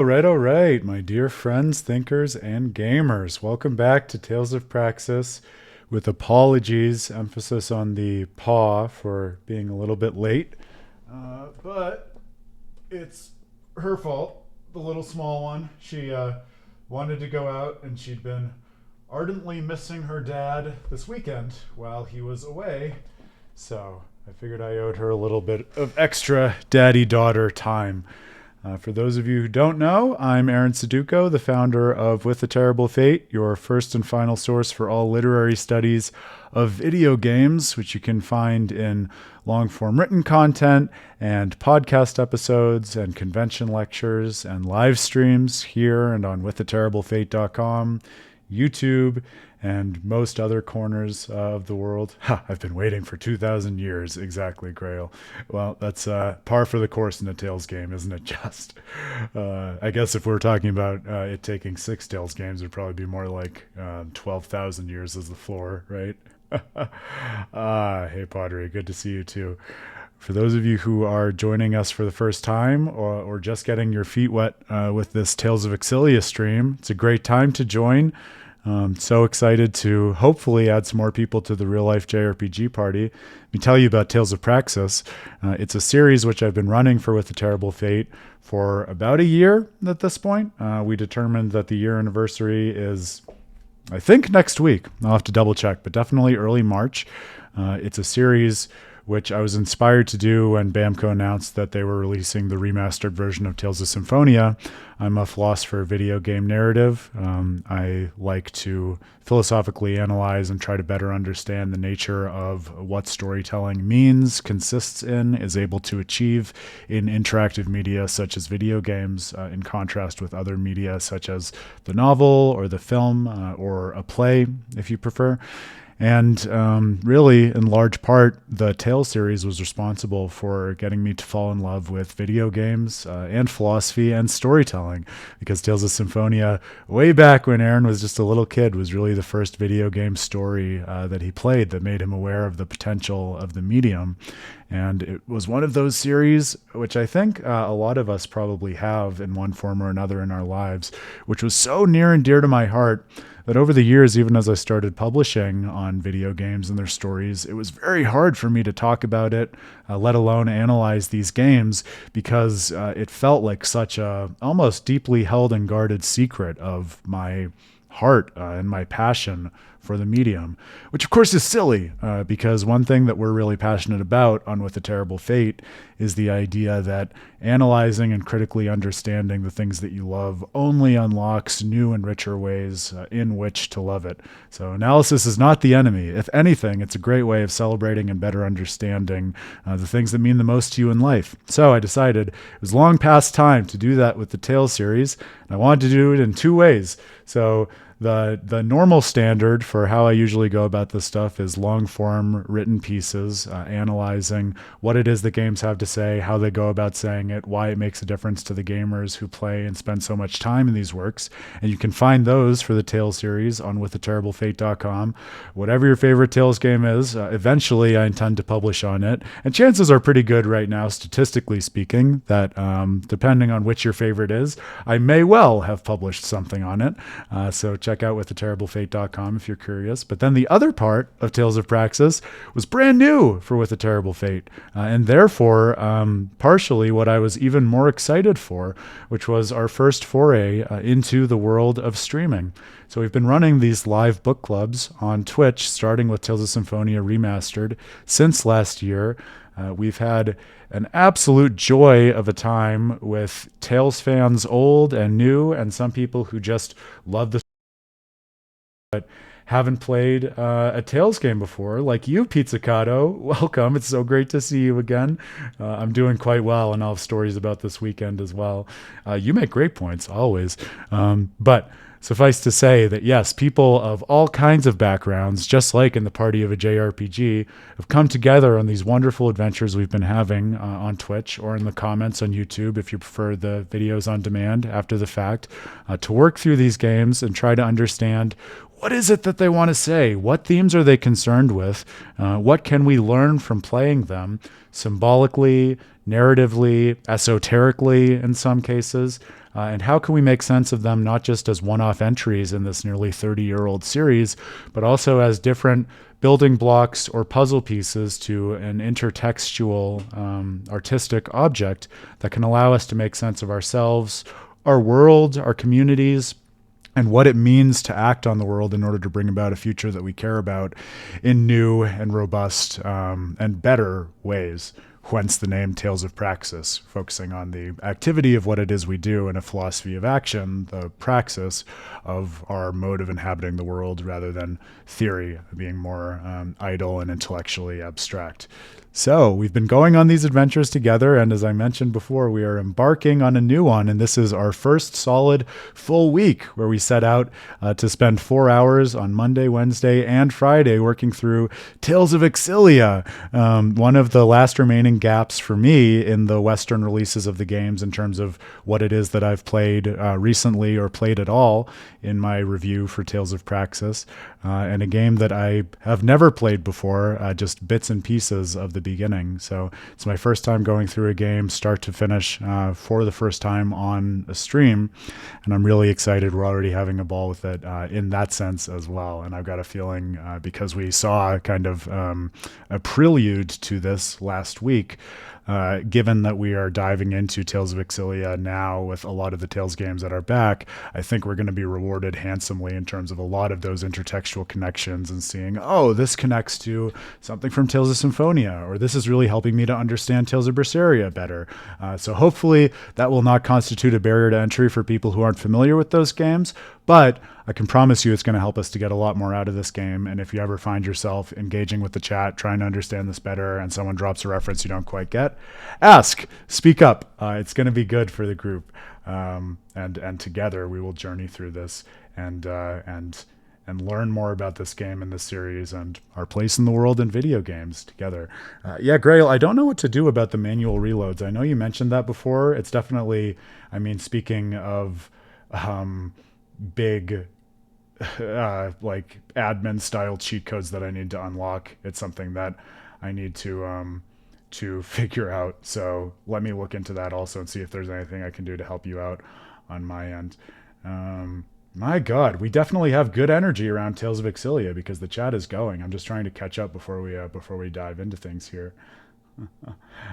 All right, my dear friends, thinkers, and gamers. Welcome back to Tales of Praxis with apologies, emphasis on the paw for being a little bit late. But it's her fault, the little small one. She wanted to go out and she'd been ardently missing her dad this weekend while he was away. So I figured I owed her a little bit of extra daddy daughter time. For those of you who don't know, I'm Aaron Suduko, the founder of With a Terrible Fate, your first and final source for all literary studies of video games, which you can find in long form written content and podcast episodes and convention lectures and live streams here and on withaterriblefate.com, YouTube, and most other corners of the world. I've been waiting for 2,000 years, exactly, Karol. Well, that's par for the course in a Tales game, isn't it? Just, I guess if we're talking about it taking 6 Tales games, it'd probably be more like 12,000 years as the floor, right? Hey, Padre, good to see you too. For those of you who are joining us for the first time or just getting your feet wet with this Tales of Xillia stream, it's a great time to join. So excited to hopefully add some more people to the real life JRPG party. Let me tell you about Tales of Praxis. It's a series which I've been running for With a Terrible Fate for about a year at this point. We determined that the year anniversary is, I think, next week. I'll have to double check, but definitely early March. It's a series which I was inspired to do when Bamco announced that they were releasing the remastered version of Tales of Symphonia. I'm a philosopher of video game narrative. I like to philosophically analyze and try to better understand the nature of what storytelling means, consists in, is able to achieve in interactive media such as video games, in contrast with other media such as the novel or the film or a play, if you prefer. And really, in large part, the Tales series was responsible for getting me to fall in love with video games and philosophy and storytelling, because Tales of Symphonia, way back when Aaron was just a little kid, was really the first video game story that he played that made him aware of the potential of the medium. And it was one of those series, which I think a lot of us probably have in one form or another in our lives, which was so near and dear to my heart that over the years, even as I started publishing on video games and their stories, it was very hard for me to talk about it, let alone analyze these games, because it felt like such a almost deeply held and guarded secret of my heart and my passion for the medium, which of course is silly, because one thing that we're really passionate about on With a Terrible Fate is the idea that analyzing and critically understanding the things that you love only unlocks new and richer ways in which to love it. So analysis is not the enemy. If anything, it's a great way of celebrating and better understanding the things that mean the most to you in life. So I decided it was long past time to do that with the Tales series, and I wanted to do it in 2 ways. So the normal standard for how I usually go about this stuff is long form written pieces, analyzing what it is that games have to say, how they go about saying it, why it makes a difference to the gamers who play and spend so much time in these works. And you can find those for the Tales series on withaterriblefate.com. Whatever your favorite Tales game is, eventually I intend to publish on it. And chances are pretty good right now, statistically speaking, that depending on which your favorite is, I may well have published something on it. So check out withaterriblefate.com if you're curious. But then the other part of Tales of Praxis was brand new for With a Terrible Fate, and therefore partially what I was even more excited for, which was our first foray into the world of streaming. So we've been running these live book clubs on Twitch, starting with Tales of Symphonia Remastered since last year. We've had an absolute joy of a time with Tales fans old and new, and some people who just love the but haven't played a Tales game before, like you, Pizzicato. Welcome. It's so great to see you again. I'm doing quite well, and I'll have stories about this weekend as well. You make great points, always. But suffice to say that, yes, people of all kinds of backgrounds, just like in the party of a JRPG, have come together on these wonderful adventures we've been having on Twitch or in the comments on YouTube, if you prefer the videos on demand after the fact, to work through these games and try to understand what is it that they want to say? What themes are they concerned with? What can we learn from playing them symbolically, narratively, esoterically in some cases? and how can we make sense of them not just as one-off entries in this nearly 30-year-old series, but also as different building blocks or puzzle pieces to an intertextual artistic object that can allow us to make sense of ourselves, our world, our communities, and what it means to act on the world in order to bring about a future that we care about in new and robust and better ways. Whence the name Tales of Praxis, focusing on the activity of what it is we do in a philosophy of action, the praxis of our mode of inhabiting the world rather than theory, being more idle and intellectually abstract. So we've been going on these adventures together, and as I mentioned before, we are embarking on a new one, and this is our first solid full week where we set out to spend 4 hours on Monday, Wednesday, and Friday working through Tales of Xillia, one of the last remaining gaps for me in the Western releases of the games in terms of what it is that I've played recently or played at all in my review for Tales of Praxis, and a game that I have never played before, just bits and pieces of the beginning. So it's my first time going through a game start to finish for the first time on a stream, and I'm really excited. We're already having a ball with it in that sense as well, and I've got a feeling because we saw kind of a prelude to this last week, given that we are diving into Tales of Xillia now with a lot of the Tales games at our back, I think we're going to be rewarded handsomely in terms of a lot of those intertextual connections and seeing, oh, this connects to something from Tales of Symphonia, or this is really helping me to understand Tales of Berseria better. So hopefully that will not constitute a barrier to entry for people who aren't familiar with those games, but I can promise you it's going to help us to get a lot more out of this game. And if you ever find yourself engaging with the chat, trying to understand this better, and someone drops a reference you don't quite get, ask, speak up. It's going to be good for the group. And together we will journey through this and learn more about this game and this series and our place in the world in video games together. Yeah, Grail, I don't know what to do about the manual reloads. I know you mentioned that before. It's definitely, I mean, speaking of big like admin style cheat codes that I need to unlock, it's something that I need to figure out. So let me look into that also and see if there's anything I can do to help you out on my end. My God, we definitely have good energy around Tales of Xillia because the chat is going. I'm just trying to catch up before we dive into things here.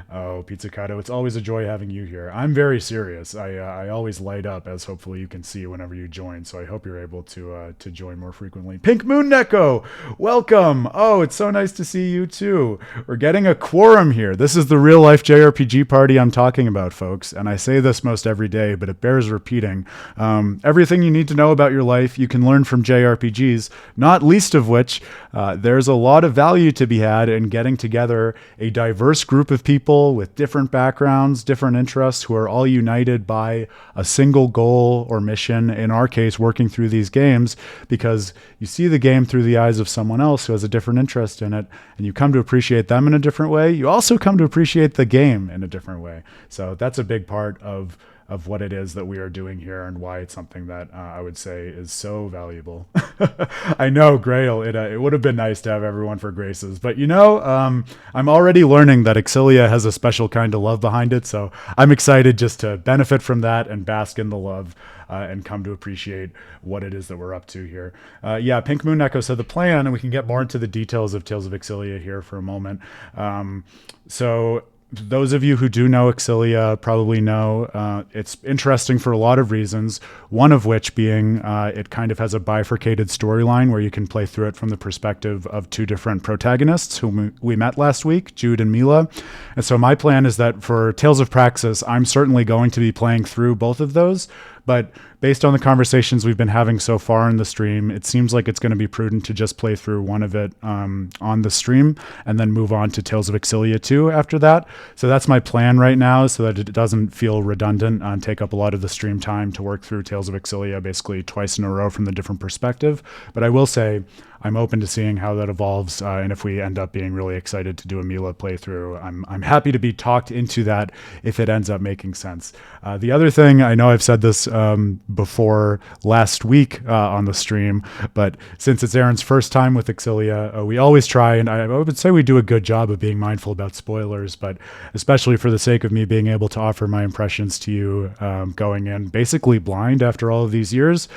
Oh, Pizzicato, it's always a joy having you here. I'm very serious. I always light up, as hopefully you can see whenever you join, so I hope you're able to join more frequently. Pink Moon Neko, welcome. Oh, it's so nice to see you too. We're getting a quorum here. This is the real life JRPG party I'm talking about, folks, and I say this most every day, but it bears repeating. Everything you need to know about your life you can learn from JRPGs, not least of which there's a lot of value to be had in getting together a diverse group of people with different backgrounds, different interests, who are all united by a single goal or mission, in our case, working through these games, because you see the game through the eyes of someone else who has a different interest in it, and you come to appreciate them in a different way. You also come to appreciate the game in a different way. So that's a big part of what it is that we are doing here and why it's something that I would say is so valuable. I know, Grail, it would have been nice to have everyone for Graces, but I'm already learning that Xillia has a special kind of love behind it, so I'm excited just to benefit from that and bask in the love and come to appreciate what it is that we're up to here. Yeah, Pink Moon Echo said the plan, and we can get more into the details of Tales of Xillia here for a moment. So those of you who do know Xillia probably know it's interesting for a lot of reasons, one of which being it kind of has a bifurcated storyline where you can play through it from the perspective of two different protagonists whom we met last week, Jude and Milla. And so my plan is that for Tales of Praxis, I'm certainly going to be playing through both of those, but based on the conversations we've been having so far in the stream, it seems like it's going to be prudent to just play through one of it on the stream and then move on to Tales of Xillia 2 after that. So that's my plan right now, so that it doesn't feel redundant and take up a lot of the stream time to work through Tales of Xillia basically twice in a row from the different perspective. But I will say I'm open to seeing how that evolves, and if we end up being really excited to do a Milla playthrough, I'm happy to be talked into that if it ends up making sense. The other thing, I know I've said this before last week on the stream, but since it's Aaron's first time with Xillia, we always try, and I would say we do a good job of being mindful about spoilers, but especially for the sake of me being able to offer my impressions to you going in basically blind after all of these years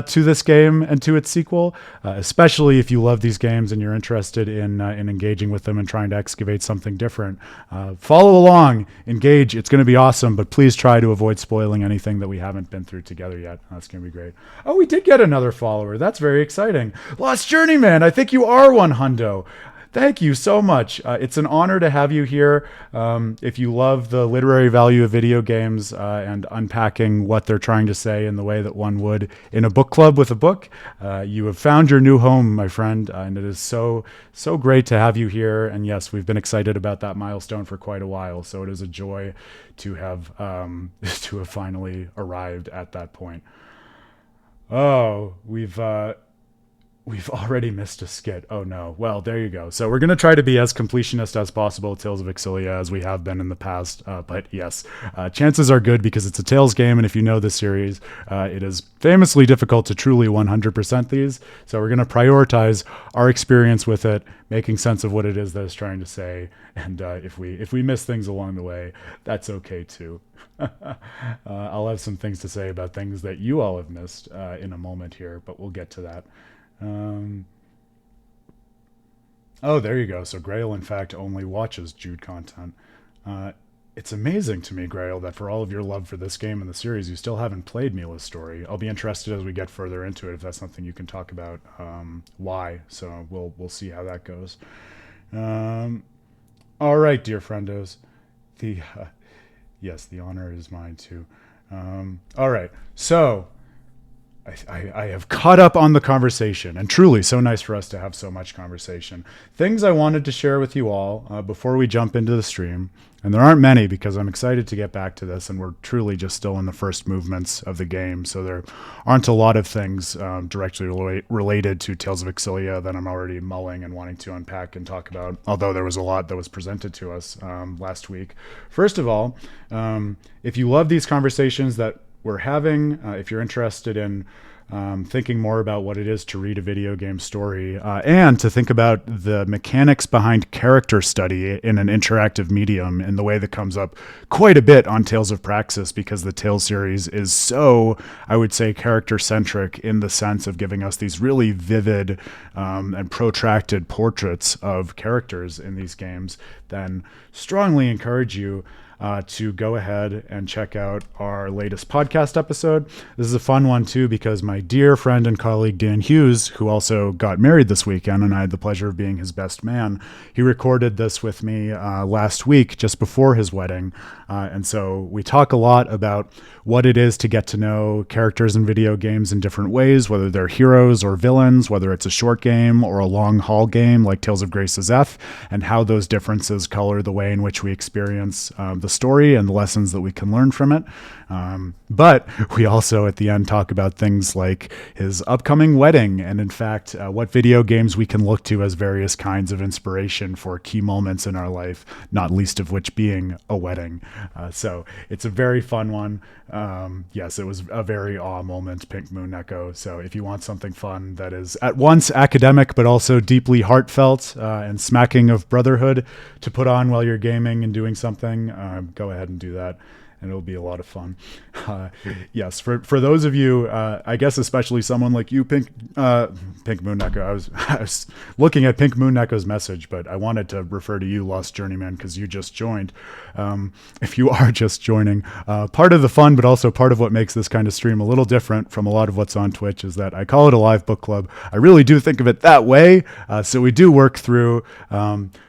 to this game and to its sequel, especially if you love these games and you're interested in engaging with them and trying to excavate something different. Follow along, engage. It's going to be awesome, but please try to avoid spoiling anything that we haven't been through together yet. That's going to be great. Oh, we did get another follower. That's very exciting. Lost Journeyman, I think you are one hundo. Thank you so much. It's an honor to have you here. If you love the literary value of video games and unpacking what they're trying to say in the way that one would in a book club with a book, you have found your new home, my friend, and it is so great to have you here. And yes, we've been excited about that milestone for quite a while, so it is a joy to have finally arrived at that point. Oh, we've already missed a skit. Oh no. Well, there you go. So we're going to try to be as completionist as possible at Tales of Xillia as we have been in the past. But yes, chances are good because it's a Tales game. And if you know the series, it is famously difficult to truly 100% these. So we're going to prioritize our experience with it, making sense of what it is that it's trying to say. And if we miss things along the way, that's okay too. I'll have some things to say about things that you all have missed in a moment here, but we'll get to that. Oh, there you go. So Grail, in fact, only watches Jude content. It's amazing to me, Grail, that for all of your love for this game and the series, you still haven't played Milla's story. I'll be interested as we get further into it if that's something you can talk about. Why? So we'll see how that goes. All right, dear friendos. Yes, the honor is mine too. All right, so. I have caught up on the conversation, and truly so nice for us to have so much conversation. Things I wanted to share with you all before we jump into the stream, and there aren't many because I'm excited to get back to this, and we're truly just still in the first movements of the game, so there aren't a lot of things directly related to Tales of Xillia that I'm already mulling and wanting to unpack and talk about, although there was a lot that was presented to us last week. First of all, if you love these conversations that we're having, if you're interested in thinking more about what it is to read a video game story and to think about the mechanics behind character study in an interactive medium in the way that comes up quite a bit on Tales of Praxis, because the Tales series is so, I would say, character-centric in the sense of giving us these really vivid and protracted portraits of characters in these games, then strongly encourage you to go ahead and check out our latest podcast episode. This is a fun one too, because my dear friend and colleague Dan Hughes, who also got married this weekend, and I had the pleasure of being his best man, he recorded this with me last week just before his wedding. And so we talk a lot about what it is to get to know characters in video games in different ways, whether they're heroes or villains, whether it's a short game or a long haul game like Tales of Grace's F, and how those differences color the way in which we experience the story and the lessons that we can learn from it. But we also at the end talk about things like his upcoming wedding and, in fact, what video games we can look to as various kinds of inspiration for key moments in our life, not least of which being a wedding. So it's a very fun one. Yes, it was a very awe moment, Pink Moon Echo. So if you want something fun that is at once academic but also deeply heartfelt and smacking of brotherhood to put on while you're gaming and doing something, go ahead and do that. And it'll be a lot of fun. Yes, for those of you, I guess especially someone like you, Pink Moon Echo. I was looking at Pink Moon Echo's message, but I wanted to refer to you, Lost Journeyman, because you just joined. If you are just joining, part of the fun, but also part of what makes this kind of stream a little different from a lot of what's on Twitch is that I call it a live book club. I really do think of it that way. So we do work through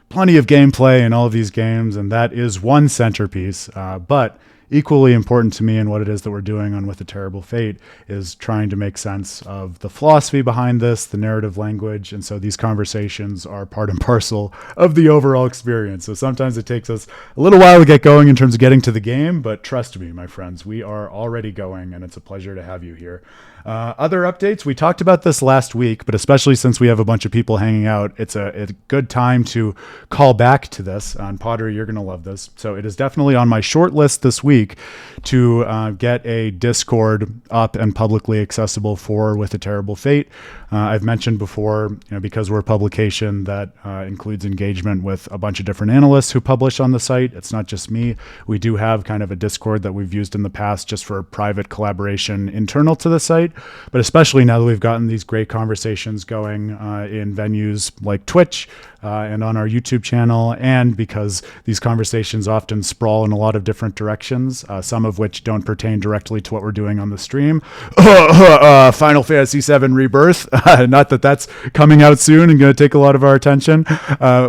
plenty of gameplay in all of these games, and that is one centerpiece. But equally important to me in what it is that we're doing on With a Terrible Fate is trying to make sense of the philosophy behind this, the narrative language, and so these conversations are part and parcel of the overall experience. So sometimes it takes us a little while to get going in terms of getting to the game, but trust me, my friends, we are already going, and it's a pleasure to have you here. Other updates, we talked about this last week, but especially since we have a bunch of people hanging out, it's a good time to call back to this. On Potter, you're going to love this. So it is definitely on my short list this week week to get a Discord up and publicly accessible for With a Terrible Fate. I've mentioned before, because we're a publication that includes engagement with a bunch of different analysts who publish on the site. It's not just me. We do have kind of a Discord that we've used in the past just for private collaboration internal to the site, but especially now that we've gotten these great conversations going in venues like Twitch and on our YouTube channel, and because these conversations often sprawl in a lot of different directions, some of which don't pertain directly to what we're doing on the stream. Final Fantasy VII Rebirth, not that that's coming out soon and going to take a lot of our attention.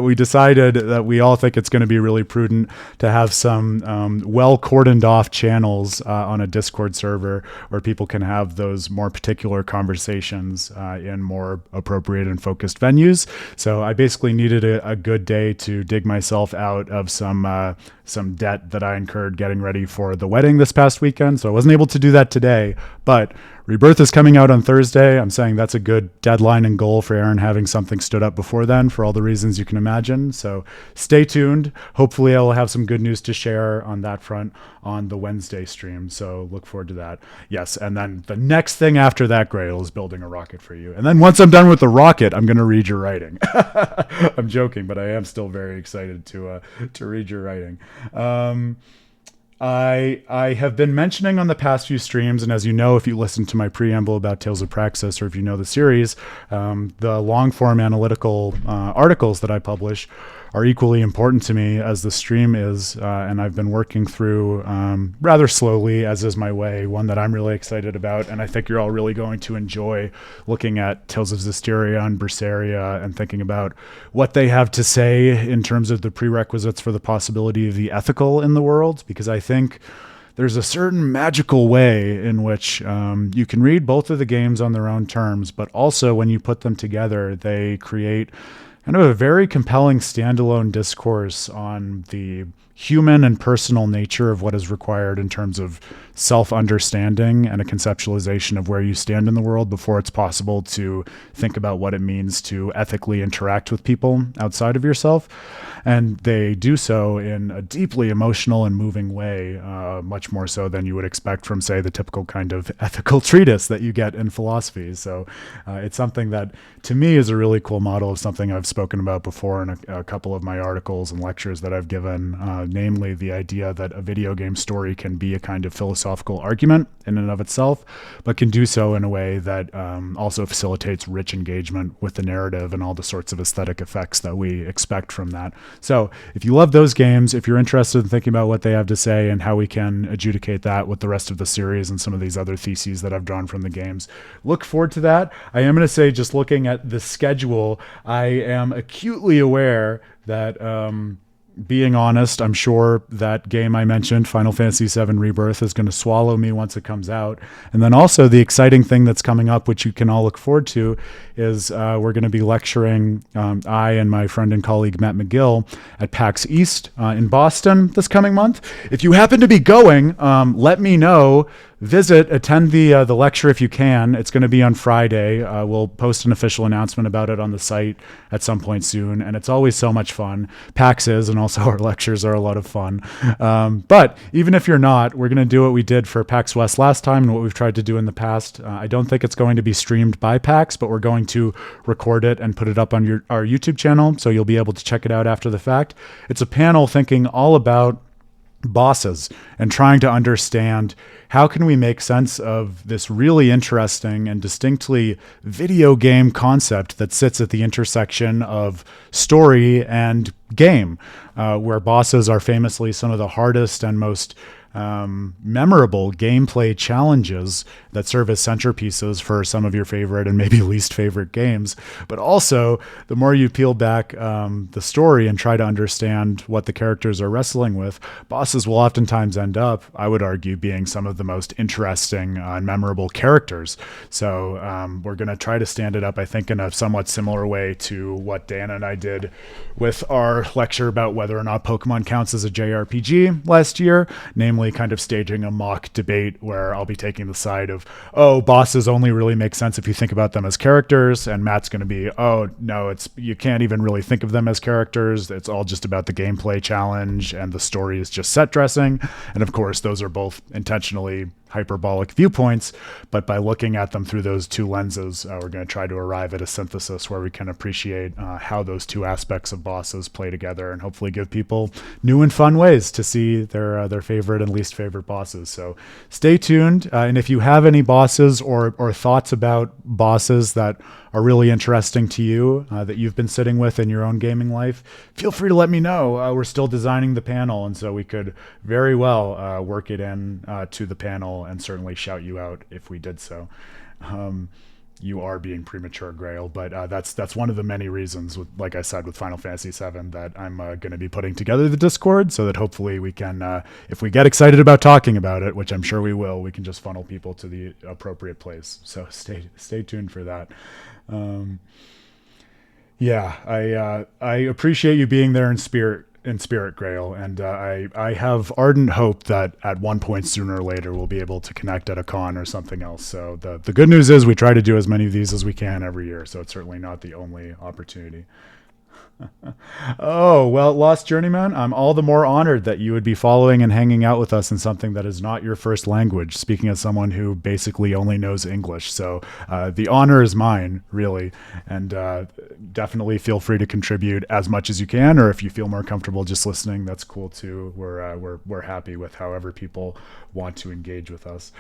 We decided that we all think it's going to be really prudent to have some well cordoned off channels on a Discord server where people can have those more particular conversations in more appropriate and focused venues. So I basically needed a good day to dig myself out of some debt that I incurred getting ready for the wedding this past weekend. So I wasn't able to do that today, but Rebirth is coming out on Thursday. I'm saying that's a good deadline and goal for Aaron, having something stood up before then for all the reasons you can imagine. So stay tuned. Hopefully I will have some good news to share on that front on the Wednesday stream. So look forward to that. Yes. And then the next thing after that, Grail, is building a rocket for you. And then once I'm done with the rocket, I'm going to read your writing. I'm joking, but I am still very excited to read your writing. I have been mentioning on the past few streams, and as you know, if you listen to my preamble about Tales of Praxis, or if you know the series, the long-form analytical articles that I publish are equally important to me as the stream is, and I've been working through rather slowly, as is my way, one that I'm really excited about, and I think you're all really going to enjoy looking at Tales of Xillia and Berseria and thinking about what they have to say in terms of the prerequisites for the possibility of the ethical in the world, because I think there's a certain magical way in which you can read both of the games on their own terms, but also when you put them together, they create kind of a very compelling standalone discourse on the human and personal nature of what is required in terms of self-understanding and a conceptualization of where you stand in the world before it's possible to think about what it means to ethically interact with people outside of yourself. And they do so in a deeply emotional and moving way, much more so than you would expect from, say, the typical kind of ethical treatise that you get in philosophy. So it's something that, to me, is a really cool model of something I've spoken about before in a couple of my articles and lectures that I've given, namely the idea that a video game story can be a kind of philosophical argument in and of itself, but can do so in a way that also facilitates rich engagement with the narrative and all the sorts of aesthetic effects that we expect from that. So if you love those games, if you're interested in thinking about what they have to say and how we can adjudicate that with the rest of the series and some of these other theses that I've drawn from the games, look forward to that. I am going to say, just looking at the schedule, I am acutely aware that being honest, I'm sure that game I mentioned, Final Fantasy VII Rebirth, is going to swallow me once it comes out. And then also the exciting thing that's coming up, which you can all look forward to, is we're going to be lecturing, I and my friend and colleague Matt McGill, at PAX East in Boston this coming month. If you happen to be going, let me know. Attend the lecture if you can. It's going to be on Friday. We'll post an official announcement about it on the site at some point soon, and it's always so much fun. PAX is, and also our lectures are a lot of fun. But even if you're not, we're going to do what we did for PAX West last time and what we've tried to do in the past. I don't think it's going to be streamed by PAX, but we're going to record it and put it up on our YouTube channel, so you'll be able to check it out after the fact. It's a panel thinking all about bosses and trying to understand how can we make sense of this really interesting and distinctly video game concept that sits at the intersection of story and game, where bosses are famously some of the hardest and most memorable gameplay challenges that serve as centerpieces for some of your favorite and maybe least favorite games. But also, the more you peel back the story and try to understand what the characters are wrestling with, bosses will oftentimes end up, I would argue, being some of the most interesting and memorable characters. So we're going to try to stand it up, I think, in a somewhat similar way to what Dan and I did with our lecture about whether or not Pokemon counts as a JRPG last year, namely randomly kind of staging a mock debate where I'll be taking the side of, oh, bosses only really make sense if you think about them as characters, and Matt's going to be, oh no, you can't even really think of them as characters. It's all just about the gameplay challenge, and the story is just set dressing. And of course, those are both intentionally hyperbolic viewpoints, but by looking at them through those two lenses, we're going to try to arrive at a synthesis where we can appreciate how those two aspects of bosses play together, and hopefully give people new and fun ways to see their favorite and least favorite bosses. So stay tuned, and if you have any bosses or thoughts about bosses that are really interesting to you, that you've been sitting with in your own gaming life, feel free to let me know. We're still designing the panel, and so we could very well work it in to the panel and certainly shout you out if we did so. You are being premature, Grail, but that's one of the many reasons, like I said, with Final Fantasy VII, that I'm going to be putting together the Discord, so that hopefully we can, if we get excited about talking about it, which I'm sure we will, we can just funnel people to the appropriate place. So stay tuned for that. I appreciate you being there in spirit, Grail, and I have ardent hope that at one point sooner or later we'll be able to connect at a con or something else. So the good news is we try to do as many of these as we can every year, so it's certainly not the only opportunity. Oh, well, Lost Journeyman, I'm all the more honored that you would be following and hanging out with us in something that is not your first language, speaking as someone who basically only knows English. So the honor is mine, really. And definitely feel free to contribute as much as you can, or if you feel more comfortable just listening, that's cool too. We're happy with however people want to engage with us.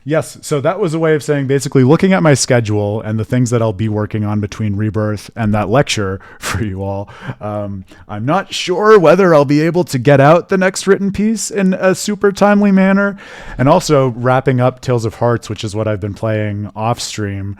Yes, so that was a way of saying, basically looking at my schedule and the things that I'll be working on between Rebirth and that lecture for you all. I'm not sure whether I'll be able to get out the next written piece in a super timely manner. And also wrapping up Tales of Hearts, which is what I've been playing off stream.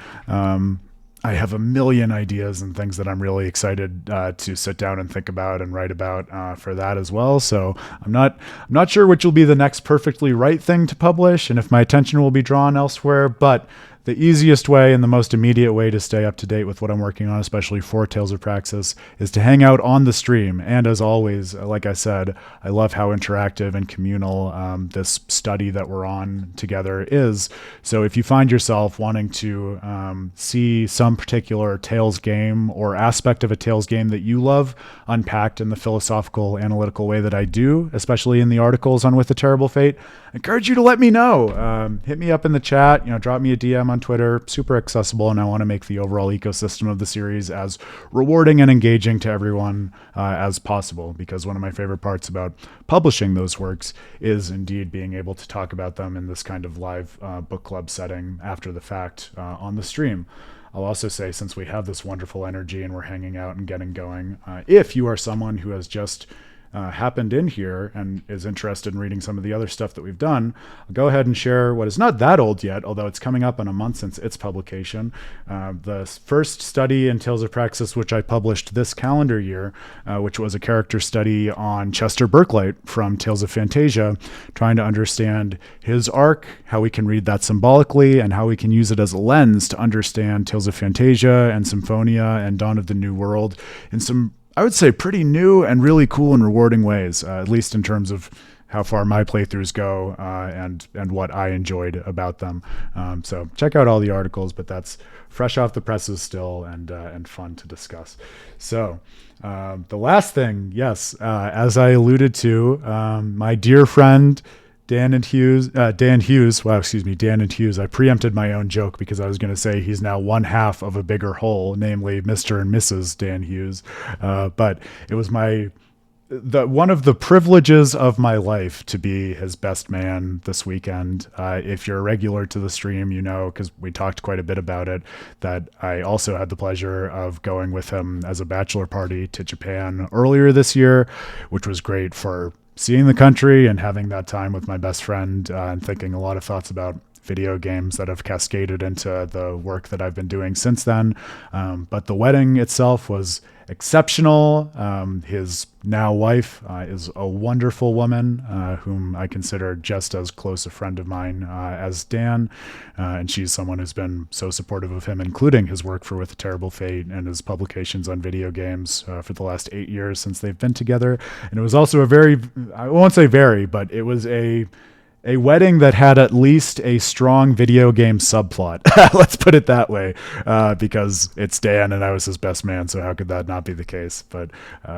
I have a million ideas and things that I'm really excited to sit down and think about and write about for that as well. So I'm not sure which will be the next perfectly right thing to publish and if my attention will be drawn elsewhere, but the easiest way and the most immediate way to stay up to date with what I'm working on, especially for Tales of Praxis, is to hang out on the stream. And as always, like I said, I love how interactive and communal this study that we're on together is. So if you find yourself wanting to see some particular Tales game or aspect of a Tales game that you love unpacked in the philosophical, analytical way that I do, especially in the articles on With a Terrible Fate, I encourage you to let me know. Hit me up in the chat, drop me a DM on Twitter, super accessible, and I want to make the overall ecosystem of the series as rewarding and engaging to everyone as possible, because one of my favorite parts about publishing those works is indeed being able to talk about them in this kind of live book club setting after the fact on the stream. I'll also say, since we have this wonderful energy and we're hanging out and getting going, if you are someone who has just happened in here and is interested in reading some of the other stuff that we've done, I'll go ahead and share what is not that old yet, although it's coming up on a month since its publication. The first study in Tales of Praxis, which I published this calendar year, which was a character study on Chester Berkelight from Tales of Fantasia, trying to understand his arc, how we can read that symbolically, and how we can use it as a lens to understand Tales of Fantasia and Symphonia and Dawn of the New World in some, I would say, pretty new and really cool and rewarding ways, at least in terms of how far my playthroughs go and what I enjoyed about them. So check out all the articles, but that's fresh off the presses still and fun to discuss. So the last thing, yes, as I alluded to, my dear friend Dan and Hughes. I preempted my own joke because I was going to say he's now one half of a bigger whole, namely Mr. and Mrs. Dan Hughes. But it was one of the privileges of my life to be his best man this weekend. If you're a regular to the stream, because we talked quite a bit about it, that I also had the pleasure of going with him as a bachelor party to Japan earlier this year, which was great for seeing the country and having that time with my best friend and thinking a lot of thoughts about video games that have cascaded into the work that I've been doing since then. But the wedding itself was exceptional. His now wife is a wonderful woman whom I consider just as close a friend of mine as Dan. And she's someone who's been so supportive of him, including his work for With a Terrible Fate and his publications on video games for the last 8 years since they've been together. And it was also I won't say very, but it was a wedding that had at least a strong video game subplot. Let's put it that way, because it's Dan and I was his best man, so how could that not be the case? But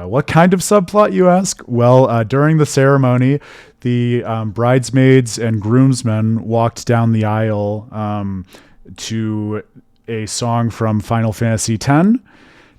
what kind of subplot, you ask? Well, during the ceremony, the bridesmaids and groomsmen walked down the aisle to a song from Final Fantasy X,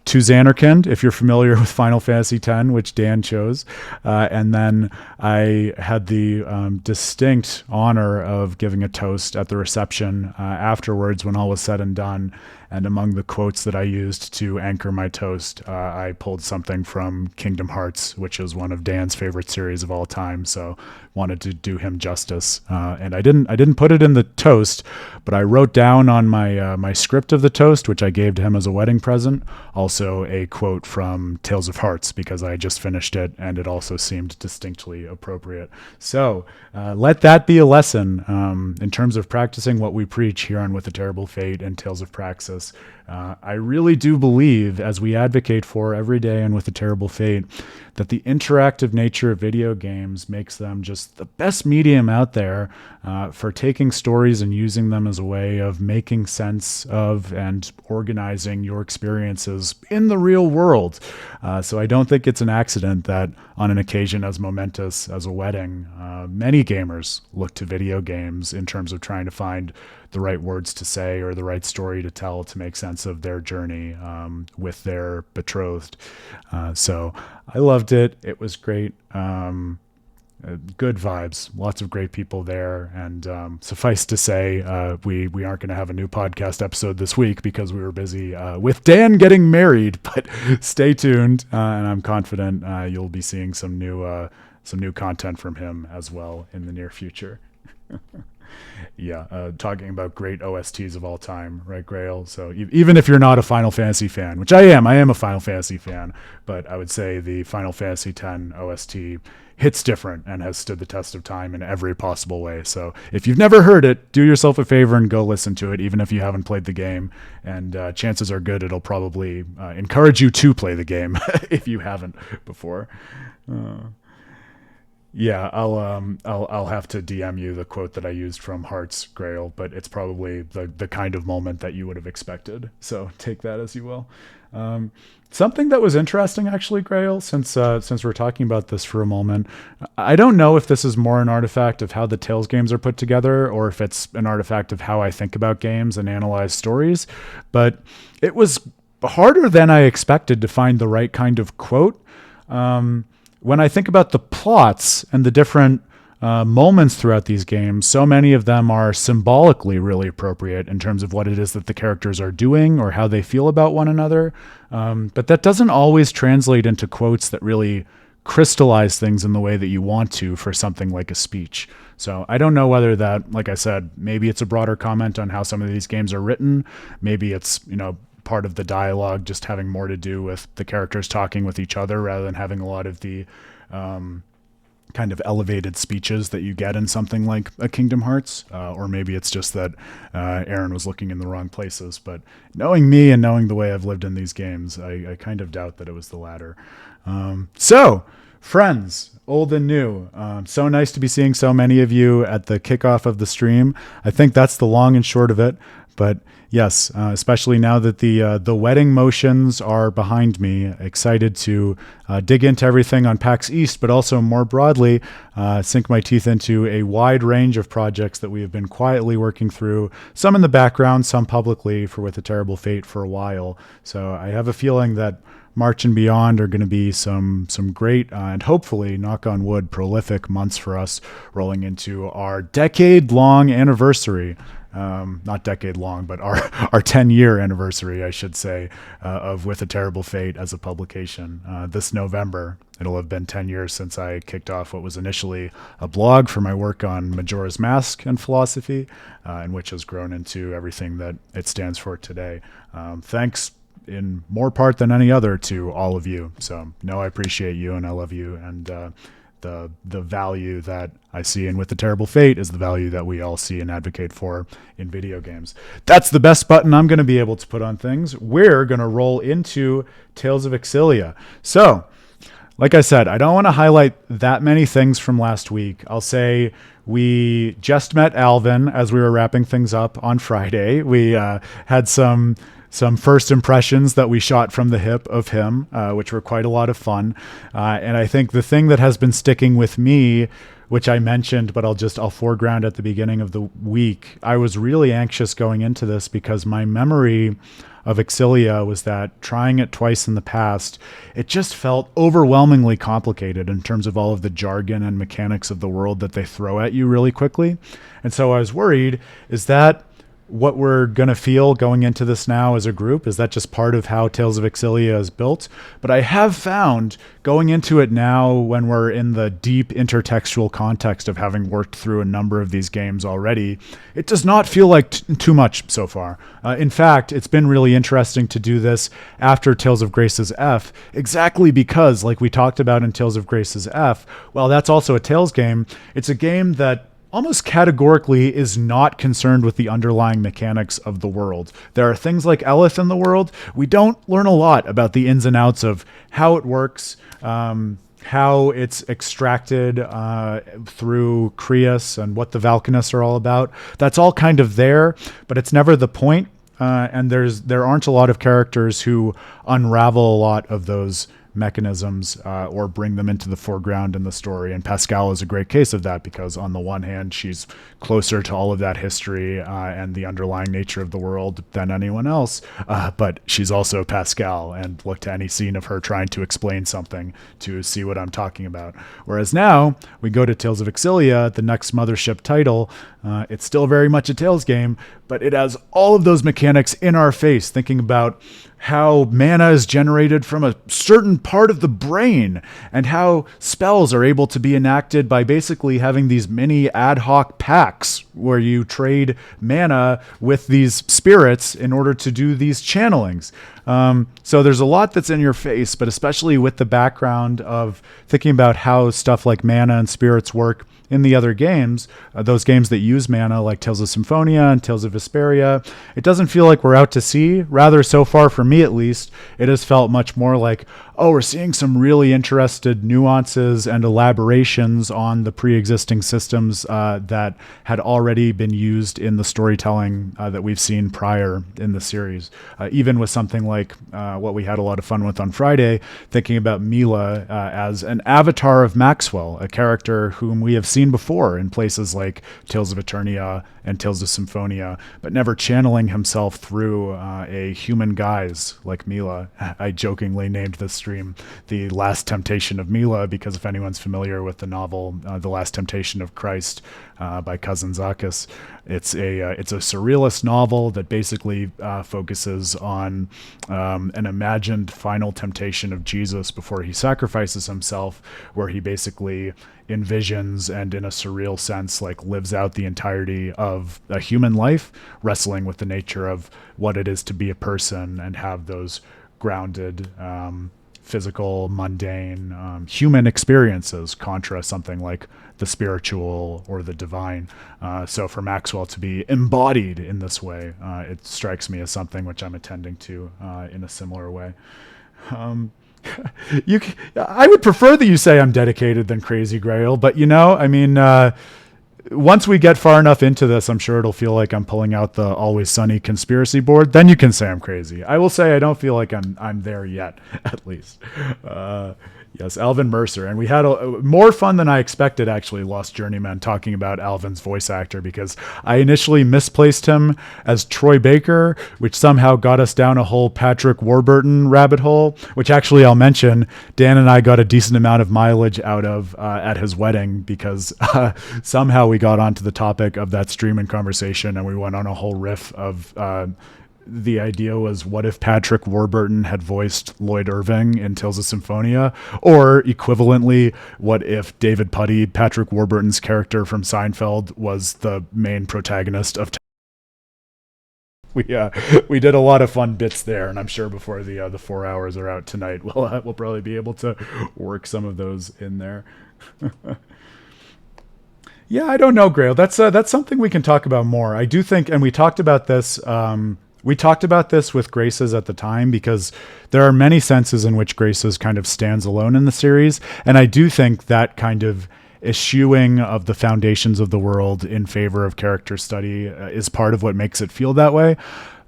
to Xanarkand, if you're familiar with Final Fantasy X, which Dan chose. And then I had the distinct honor of giving a toast at the reception afterwards when all was said and done. And among the quotes that I used to anchor my toast, I pulled something from Kingdom Hearts, which is one of Dan's favorite series of all time. So wanted to do him justice. And I didn't put it in the toast, but I wrote down on my script of the toast, which I gave to him as a wedding present, also a quote from Tales of Hearts, because I just finished it and it also seemed distinctly appropriate. So let that be a lesson in terms of practicing what we preach here on With a Terrible Fate and Tales of Praxis. I really do believe, as we advocate for every day and With a Terrible Fate, that the interactive nature of video games makes them just the best medium out there for taking stories and using them as a way of making sense of and organizing your experiences in the real world. So I don't think it's an accident that on an occasion as momentous as a wedding, many gamers look to video games in terms of trying to find the right words to say or the right story to tell to make sense of their journey with their betrothed. So I loved it. It was great. Good vibes, lots of great people there. And suffice to say, we aren't going to have a new podcast episode this week because we were busy with Dan getting married, but stay tuned. And I'm confident you'll be seeing some new content from him as well in the near future. Yeah, talking about great OSTs of all time, right, Grail? So even if you're not a Final Fantasy fan, which I am a Final Fantasy fan, but I would say the Final Fantasy X OST hits different and has stood the test of time in every possible way. So if you've never heard it, do yourself a favor and go listen to it, even if you haven't played the game. And chances are good it'll probably encourage you to play the game if you haven't before. Yeah, I'll have to DM you the quote that I used from Hearts, Grail, but it's probably the kind of moment that you would have expected. So take that as you will. Something that was interesting, actually, Grail, since we're talking about this for a moment, I don't know if this is more an artifact of how the Tales games are put together or if it's an artifact of how I think about games and analyze stories, but it was harder than I expected to find the right kind of quote. When I think about the plots and the different moments throughout these games, so many of them are symbolically really appropriate in terms of what it is that the characters are doing or how they feel about one another. But that doesn't always translate into quotes that really crystallize things in the way that you want to for something like a speech. So I don't know whether that, like I said, maybe it's a broader comment on how some of these games are written. Maybe it's, part of the dialogue just having more to do with the characters talking with each other rather than having a lot of the kind of elevated speeches that you get in something like a Kingdom Hearts, or maybe it's just that Aaron was looking in the wrong places. But knowing me and knowing the way I've lived in these games, I kind of doubt that it was the latter. So, friends, old and new, so nice to be seeing so many of you at the kickoff of the stream. I think that's the long and short of it. But yes, especially now that the wedding motions are behind me, excited to dig into everything on PAX East, but also more broadly, sink my teeth into a wide range of projects that we have been quietly working through, some in the background, some publicly for With a Terrible Fate for a while. So I have a feeling that March and beyond are going to be some great and hopefully, knock on wood, prolific months for us rolling into our decade-long anniversary not decade long, but our 10-year anniversary, I should say, of With a Terrible Fate as a publication. This November, it'll have been 10 years since I kicked off what was initially a blog for my work on Majora's Mask and philosophy, and which has grown into everything that it stands for today. Thanks in more part than any other to all of you. So I appreciate you and I love you, and the value that I see in With the Terrible Fate is the value that we all see and advocate for in video games. That's the best button I'm going to be able to put on things. We're going to roll into Tales of Xillia. So, like I said, I don't want to highlight that many things from last week. I'll say we just met Alvin as we were wrapping things up on Friday. We had some first impressions that we shot from the hip of him, which were quite a lot of fun. And I think the thing that has been sticking with me, which I mentioned, but I'll foreground at the beginning of the week, I was really anxious going into this because my memory of Xillia was that trying it twice in the past, it just felt overwhelmingly complicated in terms of all of the jargon and mechanics of the world that they throw at you really quickly. And so I was worried, is that what we're going to feel going into this now as a group? Is that just part of how Tales of Xillia is built? But I have found going into it now, when we're in the deep intertextual context of having worked through a number of these games already, it does not feel like too much so far. In fact, it's been really interesting to do this after Tales of Grace's F, exactly because, like we talked about in Tales of Grace's F, well, that's also a Tales game. It's a game that almost categorically is not concerned with the underlying mechanics of the world. There are things like Elith in the world. We don't learn a lot about the ins and outs of how it works, how it's extracted through Krias, and what the Valkanists are all about. That's all kind of there, but it's never the point. And there aren't a lot of characters who unravel a lot of those mechanisms or bring them into the foreground in the story. And Pascal is a great case of that, because on the one hand, she's closer to all of that history and the underlying nature of the world than anyone else, but she's also Pascal, and look to any scene of her trying to explain something to see what I'm talking about. Whereas now we go to Tales of Xillia, the next mothership title. It's still very much a Tales game, but it has all of those mechanics in our face, thinking about how mana is generated from a certain part of the brain, and how spells are able to be enacted by basically having these mini ad hoc packs where you trade mana with these spirits in order to do these channelings. So there's a lot that's in your face, but especially with the background of thinking about how stuff like mana and spirits work in the other games, those games that use mana, like Tales of Symphonia and Tales of Vesperia, it doesn't feel like we're out to sea. Rather, so far for me at least, it has felt much more like, oh, we're seeing some really interested nuances and elaborations on the pre-existing systems that had already been used in the storytelling that we've seen prior in the series. Even with something like what we had a lot of fun with on Friday, thinking about Milla as an avatar of Maxwell, a character whom we have seen before in places like Tales of Eternia and Tales of Symphonia, but never channeling himself through a human guise like Milla. I jokingly named this stream The Last Temptation of Milla, because if anyone's familiar with the novel The Last Temptation of Christ by Kazantzakis, it's a surrealist novel that basically focuses on an imagined final temptation of Jesus before he sacrifices himself, where he basically envisions and in a surreal sense like lives out the entirety of a human life, wrestling with the nature of what it is to be a person and have those grounded physical, mundane, human experiences contra something like the spiritual or the divine. So for Maxwell to be embodied in this way, it strikes me as something which I'm attending to in a similar way. I would prefer that you say I'm dedicated than crazy, Grail, but once we get far enough into this, I'm sure it'll feel like I'm pulling out the Always Sunny conspiracy board. Then you can say I'm crazy. I will say I don't feel like I'm there yet, at least. Yes, Alvin Mercer. And we had more fun than I expected, actually, Lost Journeyman, talking about Alvin's voice actor, because I initially misplaced him as Troy Baker, which somehow got us down a whole Patrick Warburton rabbit hole, which actually I'll mention Dan and I got a decent amount of mileage out of at his wedding, because somehow we got onto the topic of that stream and conversation, and we went on a whole riff of the idea was, what if Patrick Warburton had voiced Lloyd Irving in Tales of Symphonia? Or equivalently, what if David Puddy, Patrick Warburton's character from Seinfeld, was the main protagonist of we did a lot of fun bits there, and I'm sure before the 4 hours are out tonight, we'll probably be able to work some of those in there. Yeah, I don't know, Grail. That's something we can talk about more. I do think, and we talked about this. We talked about this with Graces at the time, because there are many senses in which Graces kind of stands alone in the series. And I do think that kind of eschewing of the foundations of the world in favor of character study is part of what makes it feel that way.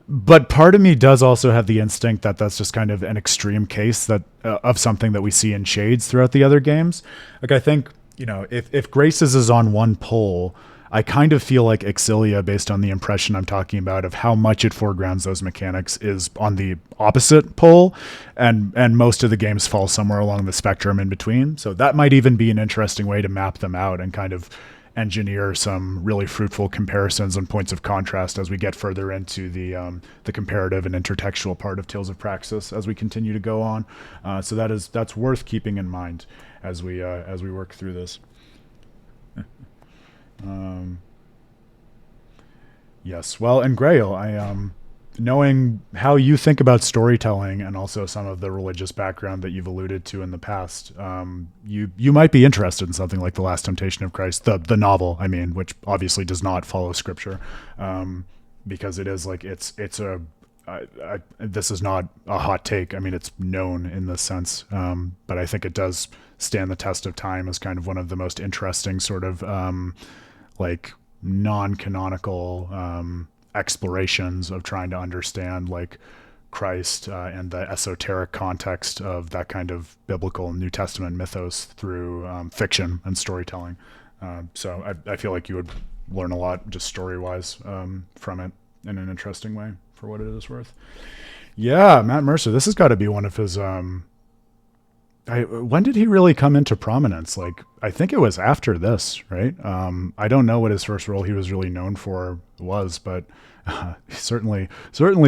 But part of me does also have the instinct that that's just kind of an extreme case that of something that we see in shades throughout the other games. Like, I think, if Graces is on one pole, I kind of feel like Xillia, based on the impression I'm talking about of how much it foregrounds those mechanics, is on the opposite pole, and most of the games fall somewhere along the spectrum in between. So that might even be an interesting way to map them out and kind of engineer some really fruitful comparisons and points of contrast as we get further into the comparative and intertextual part of Tales of Praxis as we continue to go on. So that's worth keeping in mind as we work through this. Yes. Well, and Grail, knowing how you think about storytelling and also some of the religious background that you've alluded to in the past, you might be interested in something like The Last Temptation of Christ, the novel, I mean, which obviously does not follow scripture, because it is like, this is not a hot take. I mean, it's known in this sense, but I think it does stand the test of time as kind of one of the most interesting sort of like non-canonical explorations of trying to understand like Christ and the esoteric context of that kind of biblical New Testament mythos through fiction and storytelling. So I feel like you would learn a lot just story-wise from it in an interesting way, for what it is worth. Yeah, Matt Mercer, this has got to be one of his when did he really come into prominence? Like, I think it was after this, right? I don't know what his first role he was really known for was, but certainly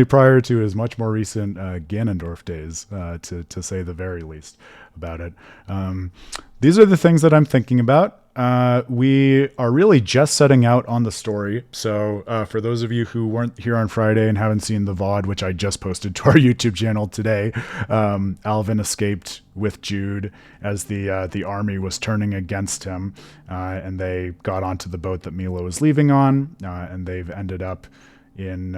prior to his much more recent Ganondorf days, to say the very least about it. These are the things that I'm thinking about. We are really just setting out on the story. So for those of you who weren't here on Friday and haven't seen the VOD, which I just posted to our YouTube channel today, Alvin escaped with Jude as the army was turning against him, and they got onto the boat that Milla was leaving on, and they've ended up in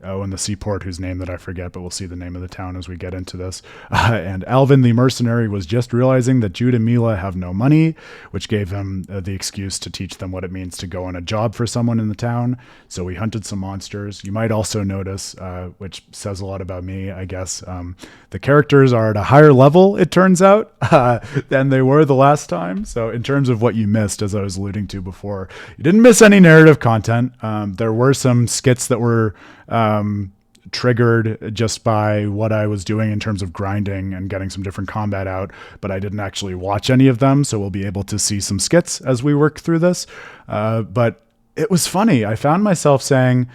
in the seaport, whose name that I forget, but we'll see the name of the town as we get into this. And Alvin, the mercenary, was just realizing that Jude and Milla have no money, which gave him the excuse to teach them what it means to go on a job for someone in the town. So we hunted some monsters. You might also notice, which says a lot about me, I guess, the characters are at a higher level, it turns out, than they were the last time. So in terms of what you missed, as I was alluding to before, you didn't miss any narrative content. There were some skits that were triggered just by what I was doing in terms of grinding and getting some different combat out, but I didn't actually watch any of them, so we'll be able to see some skits as we work through this. But it was funny. I found myself saying,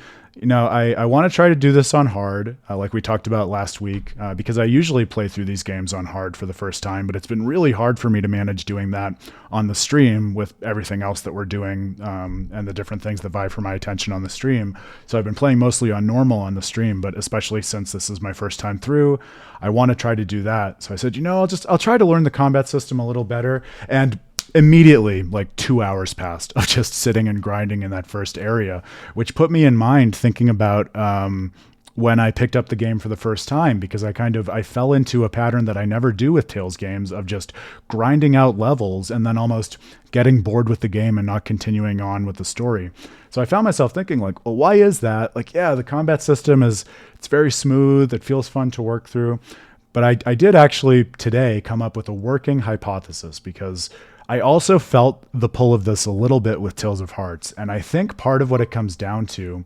I want to try to do this on hard, like we talked about last week, because I usually play through these games on hard for the first time, but it's been really hard for me to manage doing that on the stream with everything else that we're doing, and the different things that vie for my attention on the stream. So I've been playing mostly on normal on the stream, but especially since this is my first time through, I want to try to do that. So I said, I'll try to learn the combat system a little better. And immediately, like 2 hours passed of just sitting and grinding in that first area, which put me in mind thinking about when I picked up the game for the first time, because I fell into a pattern that I never do with Tales games of just grinding out levels and then almost getting bored with the game and not continuing on with the story. So I found myself thinking like, well, why is that? Like, yeah, the combat system it's very smooth. It feels fun to work through. But I did actually today come up with a working hypothesis, because I also felt the pull of this a little bit with Tales of Hearts. And I think part of what it comes down to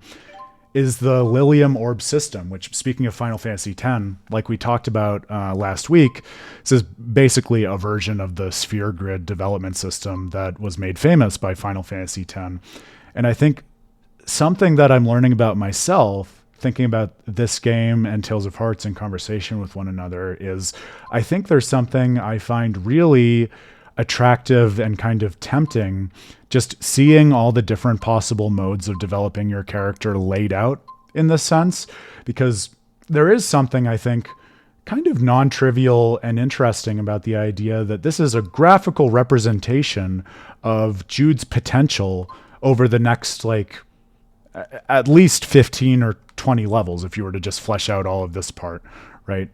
is the Lilium Orb system, which, speaking of Final Fantasy X, like we talked about last week, this is basically a version of the sphere grid development system that was made famous by Final Fantasy X. And I think something that I'm learning about myself, thinking about this game and Tales of Hearts in conversation with one another, is I think there's something I find really attractive and kind of tempting, just seeing all the different possible modes of developing your character laid out in this sense, because there is something, I think, kind of non-trivial and interesting about the idea that this is a graphical representation of Jude's potential over the next, like, at least 15 or 20 levels, if you were to just flesh out all of this part, right?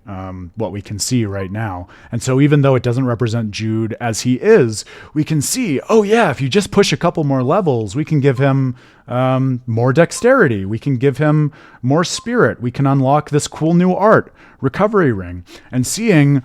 What we can see right now. And so even though it doesn't represent Jude as he is, we can see, oh yeah, if you just push a couple more levels, we can give him more dexterity. We can give him more spirit. We can unlock this cool new art, recovery ring. And seeing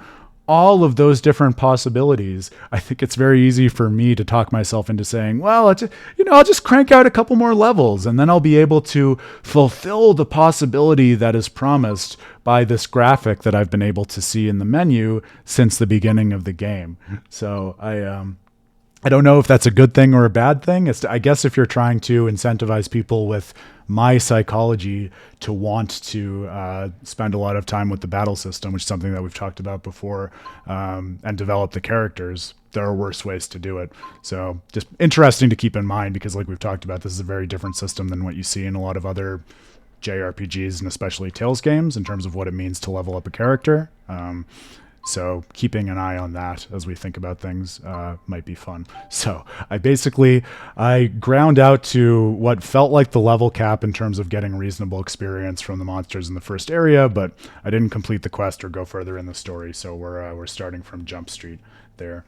all of those different possibilities, I think it's very easy for me to talk myself into saying, well, I'll just crank out a couple more levels, and then I'll be able to fulfill the possibility that is promised by this graphic that I've been able to see in the menu since the beginning of the game. So I don't know if that's a good thing or a bad thing. I guess if you're trying to incentivize people with my psychology to want to spend a lot of time with the battle system, which is something that we've talked about before, and develop the characters, there are worse ways to do it. So just interesting to keep in mind, because like we've talked about, this is a very different system than what you see in a lot of other JRPGs and especially Tales games in terms of what it means to level up a character. So keeping an eye on that as we think about things might be fun. So I ground out to what felt like the level cap in terms of getting reasonable experience from the monsters in the first area, but I didn't complete the quest or go further in the story. So we're starting from Jump Street there.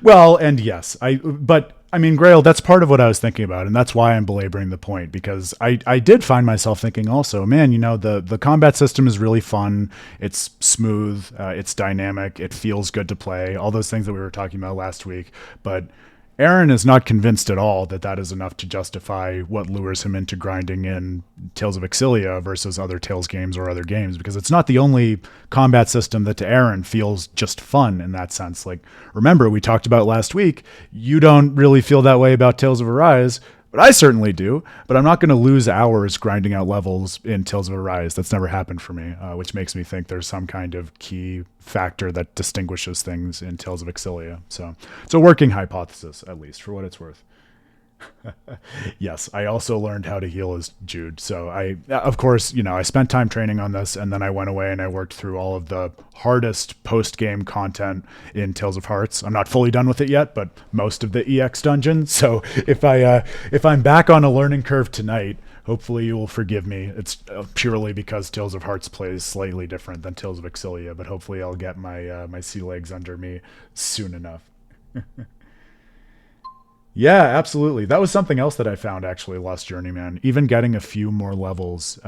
Well, and yes, but I mean, Grail, that's part of what I was thinking about, and that's why I'm belaboring the point, because I did find myself thinking also, man, the combat system is really fun. It's smooth. It's dynamic. It feels good to play. All those things that we were talking about last week. But Aaron is not convinced at all that that is enough to justify what lures him into grinding in Tales of Xillia versus other Tales games or other games, because it's not the only combat system that to Aaron feels just fun in that sense. Like, remember, we talked about last week, you don't really feel that way about Tales of Arise, but I certainly do. But I'm not going to lose hours grinding out levels in Tales of Arise. That's never happened for me, which makes me think there's some kind of key factor that distinguishes things in Tales of Xillia. So it's a working hypothesis, at least, for what it's worth. Yes, I also learned how to heal as Jude. So of course, I spent time training on this, and then I went away and I worked through all of the hardest post-game content in Tales of Hearts. I'm not fully done with it yet, but most of the EX dungeon. So if I'm back on a learning curve tonight, hopefully you will forgive me. It's purely because Tales of Hearts plays slightly different than Tales of Xillia, but hopefully I'll get my sea legs under me soon enough. Yeah, absolutely. That was something else that I found, actually, Lost Journeyman. Even getting a few more levels,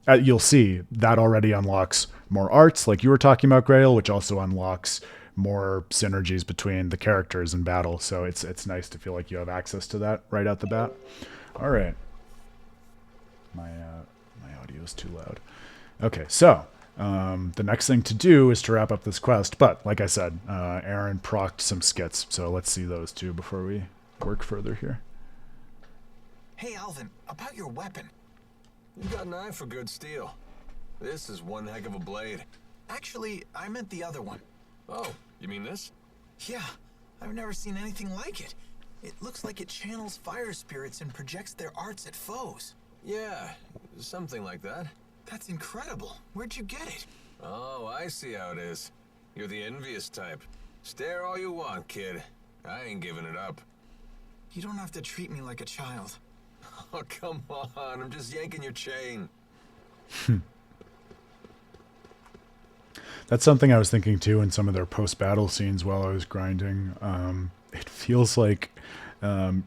you'll see that already unlocks more arts, like you were talking about, Grail, which also unlocks more synergies between the characters in battle. So it's nice to feel like you have access to that right out the bat. All right. My audio is too loud. Okay, so the next thing to do is to wrap up this quest. But like I said, Aaron procced some skits. So let's see those two before we work further here. Hey, Alvin, about your weapon. You got an eye for good steel. This is one heck of a blade. Actually, I meant the other one. Oh, you mean this? Yeah, I've never seen anything like it. It looks like it channels fire spirits and projects their arts at foes. Yeah, something like that. That's incredible. Where'd you get it? Oh, I see how it is. You're the envious type. Stare all you want, kid. I ain't giving it up. You don't have to treat me like a child. Oh, come on. I'm just yanking your chain. That's something I was thinking too in some of their post-battle scenes while I was grinding. It feels like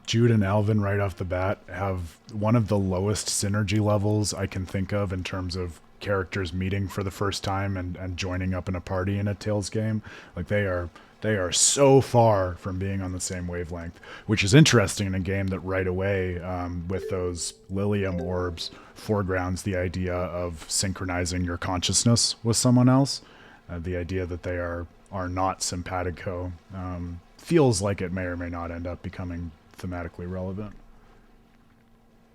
Jude and Alvin right off the bat have one of the lowest synergy levels I can think of in terms of characters meeting for the first time and joining up in a party in a Tales game. Like they are so far from being on the same wavelength, which is interesting in a game that right away, with those Lilium orbs, foregrounds the idea of synchronizing your consciousness with someone else. The idea that they are not simpatico feels like it may or may not end up becoming thematically relevant.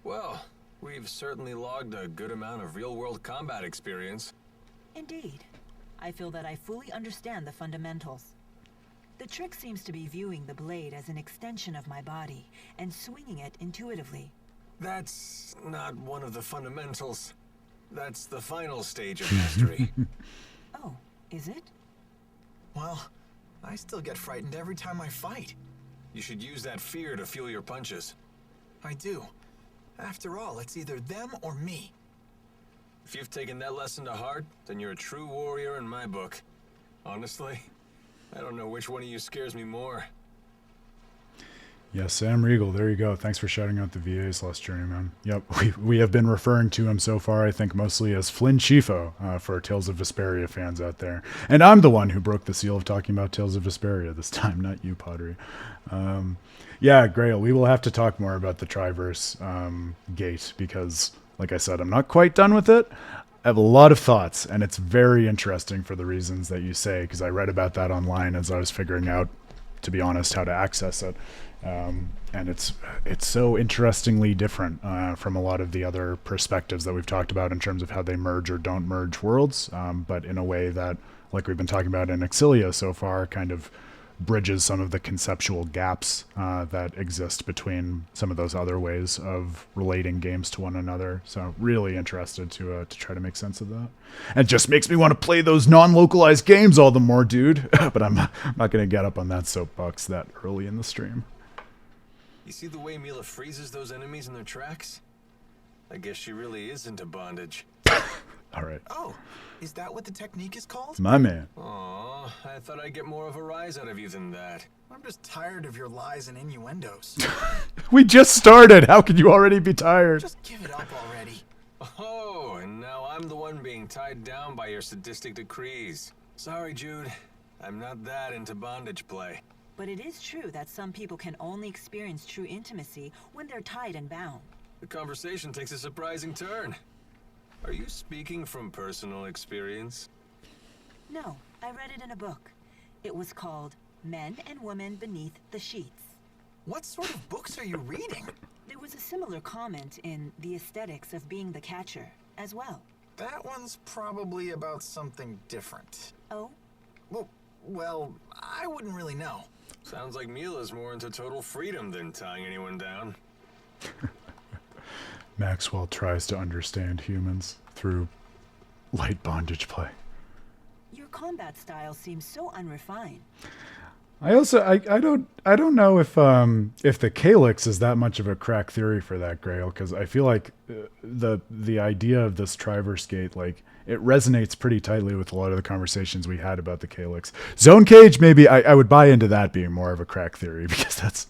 Well, we've certainly logged a good amount of real-world combat experience. Indeed. I feel that I fully understand the fundamentals. The trick seems to be viewing the blade as an extension of my body and swinging it intuitively. That's not one of the fundamentals. That's the final stage of mastery. Oh, is it? Well, I still get frightened every time I fight. You should use that fear to fuel your punches. I do. After all, it's either them or me. If you've taken that lesson to heart, then you're a true warrior in my book. Honestly, I don't know which one of you scares me more. Yeah, Sam Riegel, there you go. Thanks for shouting out the VA's Lost Journeyman. Yep, we have been referring to him so far, I think, mostly as Flynn Chifo for Tales of Vesperia fans out there. And I'm the one who broke the seal of talking about Tales of Vesperia this time, not you, Pottery. Yeah, Grail, we will have to talk more about the Triverse gate because, like I said, I'm not quite done with it. I have a lot of thoughts, and it's very interesting for the reasons that you say, because I read about that online as I was figuring out, to be honest, how to access it. And it's so interestingly different from a lot of the other perspectives that we've talked about in terms of how they merge or don't merge worlds, but in a way that, like we've been talking about in Xillia so far, kind of bridges some of the conceptual gaps that exist between some of those other ways of relating games to one another. So really interested to try to make sense of that. And it just makes me want to play those non-localized games all the more, dude. But I'm not going to get up on that soapbox that early in the stream. You see the way Milla freezes those enemies in their tracks? I guess she really is into bondage. All right. Oh, is that what the technique is called? My man. Aw, I thought I'd get more of a rise out of you than that. I'm just tired of your lies and innuendos. We just started. How could you already be tired? Just give it up already. Oh, and now I'm the one being tied down by your sadistic decrees. Sorry, Jude. I'm not that into bondage play. But it is true that some people can only experience true intimacy when they're tied and bound. The conversation takes a surprising turn. Are you speaking from personal experience? No, I read it in a book. It was called Men and Women Beneath the Sheets. What sort of books are you reading? There was a similar comment in The Aesthetics of Being the Catcher as well. That one's probably about something different. Oh? Well, I wouldn't really know. Sounds like Milla's more into total freedom than tying anyone down. Maxwell tries to understand humans through light bondage play. Your combat style seems so unrefined. I also I don't know if the calyx is that much of a crack theory for that, Grail, because I feel like the idea of this Triverse gate, like, it resonates pretty tightly with a lot of the conversations we had about the calyx. Zone cage, maybe I would buy into that being more of a crack theory because that's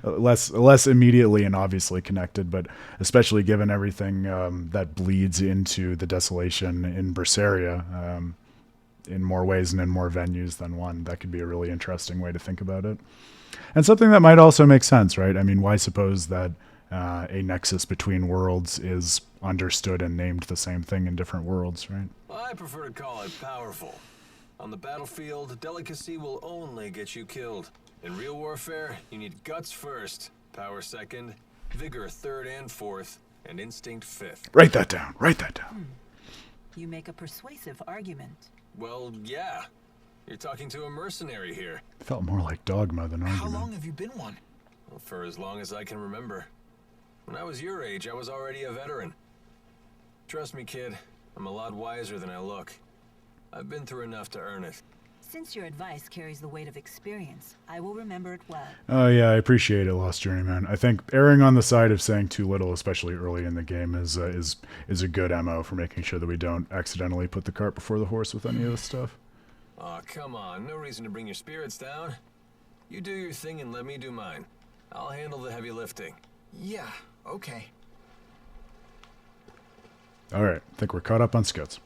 less immediately and obviously connected, but especially given everything that bleeds into the desolation in Berseria. In more ways and in more venues than one, that could be a really interesting way to think about it. And something that might also make sense, right? I mean, why suppose that a nexus between worlds is understood and named the same thing in different worlds, right? Well, I prefer to call it powerful. On the battlefield, delicacy will only get you killed. In real warfare, you need guts first, power second, vigor third and fourth, and instinct fifth. Write that down. Write that down. You make a persuasive argument. Well, yeah. You're talking to a mercenary here. It felt more like dogma than argument. How long have you been one? Well, for as long as I can remember. When I was your age, I was already a veteran. Trust me, kid. I'm a lot wiser than I look. I've been through enough to earn it. Since your advice carries the weight of experience, I will remember it well. Oh yeah, I appreciate it, Lost Journeyman. I think erring on the side of saying too little, especially early in the game, is a good MO for making sure that we don't accidentally put the cart before the horse with any of this stuff. Aw, come on. No reason to bring your spirits down. You do your thing and let me do mine. I'll handle the heavy lifting. Yeah, okay. All right, I think we're caught up on skits.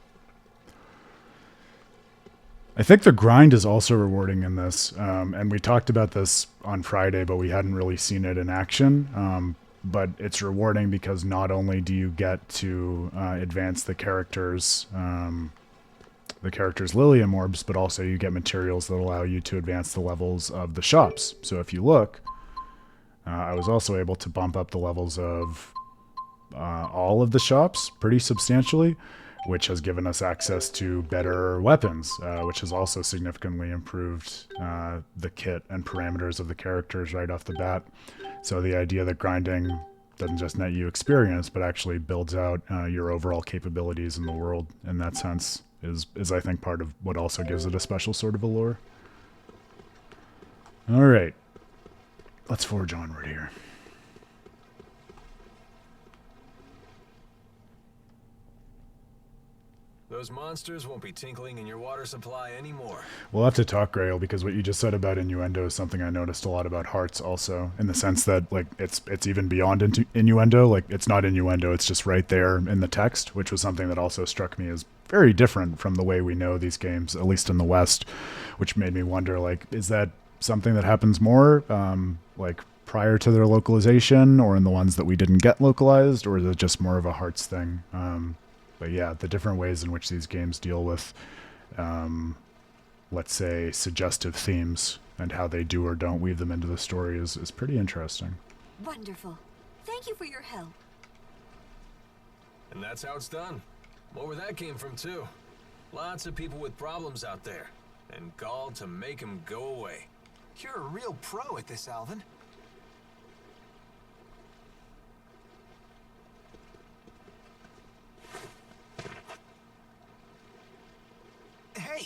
I think the grind is also rewarding in this, and we talked about this on Friday, but we hadn't really seen it in action. But it's rewarding because not only do you get to advance the characters' Lilium orbs, but also you get materials that allow you to advance the levels of the shops. So if you look, I was also able to bump up the levels of all of the shops pretty substantially, which has given us access to better weapons, which has also significantly improved the kit and parameters of the characters right off the bat. So the idea that grinding doesn't just net you experience, but actually builds out your overall capabilities in the world in that sense is I think, part of what also gives it a special sort of allure. All right. Let's forge onward here. Those monsters won't be tinkling in your water supply anymore. We'll have to talk, Grail, because what you just said about innuendo is something I noticed a lot about Hearts also, in the sense that like it's even beyond innuendo. Like, it's not innuendo, it's just right there in the text, which was something that also struck me as very different from the way we know these games, at least in the West, which made me wonder, like, is that something that happens more like prior to their localization, or in the ones that we didn't get localized, or is it just more of a Hearts thing? But yeah, the different ways in which these games deal with, let's say, suggestive themes and how they do or don't weave them into the story is pretty interesting. Wonderful. Thank you for your help. And that's how it's done. More where that came from, too. Lots of people with problems out there. And gall to make them go away. You're a real pro at this, Alvin. Hey!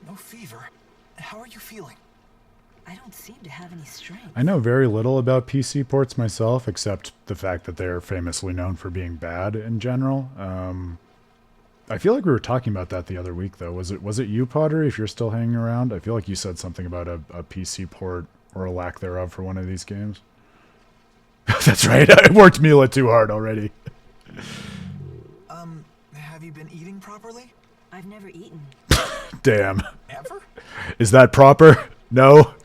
No fever. How are you feeling? I don't seem to have any strength. I know very little about PC ports myself, except the fact that they're famously known for being bad in general. I feel like we were talking about that the other week, though. Was it you, Potter, if you're still hanging around? I feel like you said something about a PC port or a lack thereof for one of these games. That's right. I worked Milla too hard already. Have you been eating properly? I've never eaten. Damn. Ever? Is that proper? No?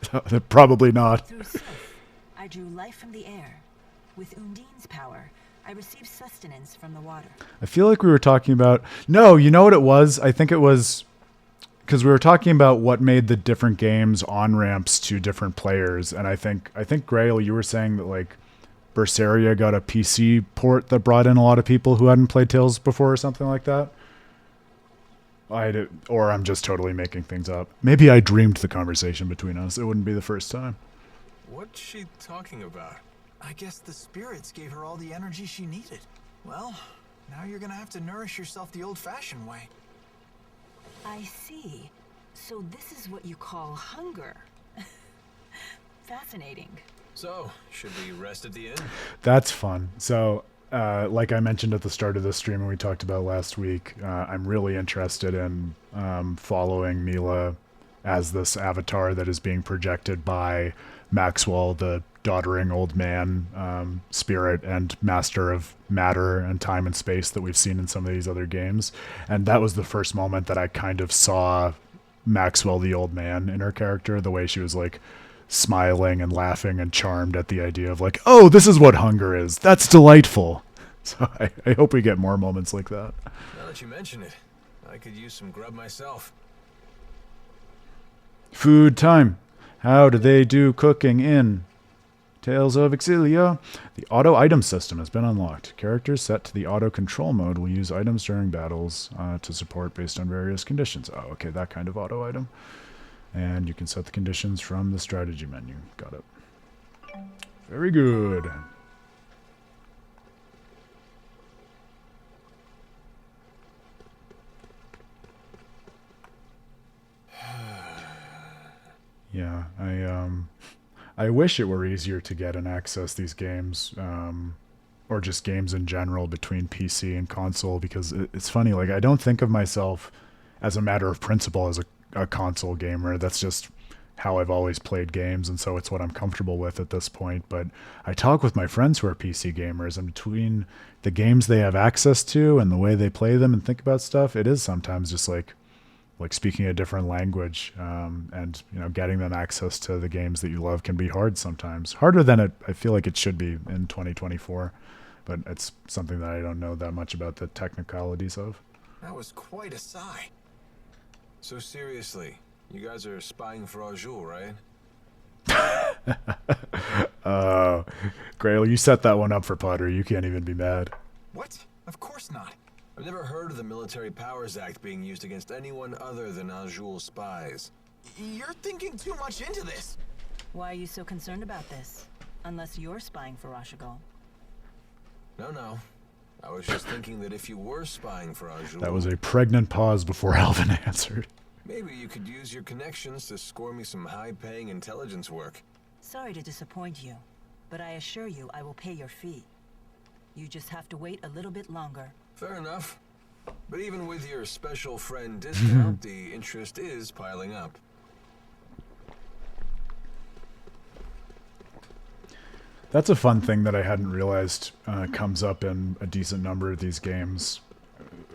Probably not. Through Sif, I drew life from the air. With Undine's power, I received sustenance from the water. I feel like we were talking about... No, you know what it was? I think it was... Because we were talking about what made the different games on-ramps to different players, and I think Grail, you were saying that, like, Berseria got a PC port that brought in a lot of people who hadn't played Tales before or something like that. Or I'm just totally making things up. Maybe I dreamed the conversation between us. It wouldn't be the first time. What's she talking about? I guess the spirits gave her all the energy she needed. Well, now you're gonna have to nourish yourself the old-fashioned way. I see. So this is what you call hunger. Fascinating. So, should we rest at the inn? That's fun. So, like I mentioned at the start of the stream and we talked about last week, I'm really interested in following Milla as this avatar that is being projected by Maxwell, the doddering old man spirit and master of matter and time and space that we've seen in some of these other games. And that was the first moment that I kind of saw Maxwell, the old man, in her character, the way she was like smiling and laughing and charmed at the idea of like, oh, this is what hunger is. That's delightful. So I hope we get more moments like that. Now that you mention it, I could use some grub myself. Food time. How do they do cooking in Tales of Xillia? The auto item system has been unlocked. Characters set to the auto control mode will use items during battles to support based on various conditions. Oh, okay, that kind of auto item. And you can set the conditions from the strategy menu. Got it. Very good. Yeah, I wish it were easier to get and access these games, or just games in general between PC and console, because it's funny, like, I don't think of myself as a matter of principle as a console gamer. That's just how I've always played games, and so it's what I'm comfortable with at this point. But I talk with my friends who are PC gamers, and between the games they have access to and the way they play them and think about stuff, it is sometimes just like speaking a different language, and getting them access to the games that you love can be hard sometimes, harder than I feel like it should be in 2024. But it's something that I don't know that much about the technicalities of. That was quite a sigh. So seriously, you guys are spying for Jude, right? Grail, you set that one up for Potter. You can't even be mad. What? Of course not. I've never heard of the Military Powers Act being used against anyone other than Jude's spies. You're thinking too much into this. Why are you so concerned about this? Unless you're spying for Jude. No. I was just thinking that if you were spying for Jude... That was a pregnant pause before Alvin answered. Maybe you could use your connections to score me some high-paying intelligence work. Sorry to disappoint you, but I assure you I will pay your fee. You just have to wait a little bit longer. Fair enough. But even with your special friend discount, the interest is piling up. That's a fun thing that I hadn't realized comes up in a decent number of these games,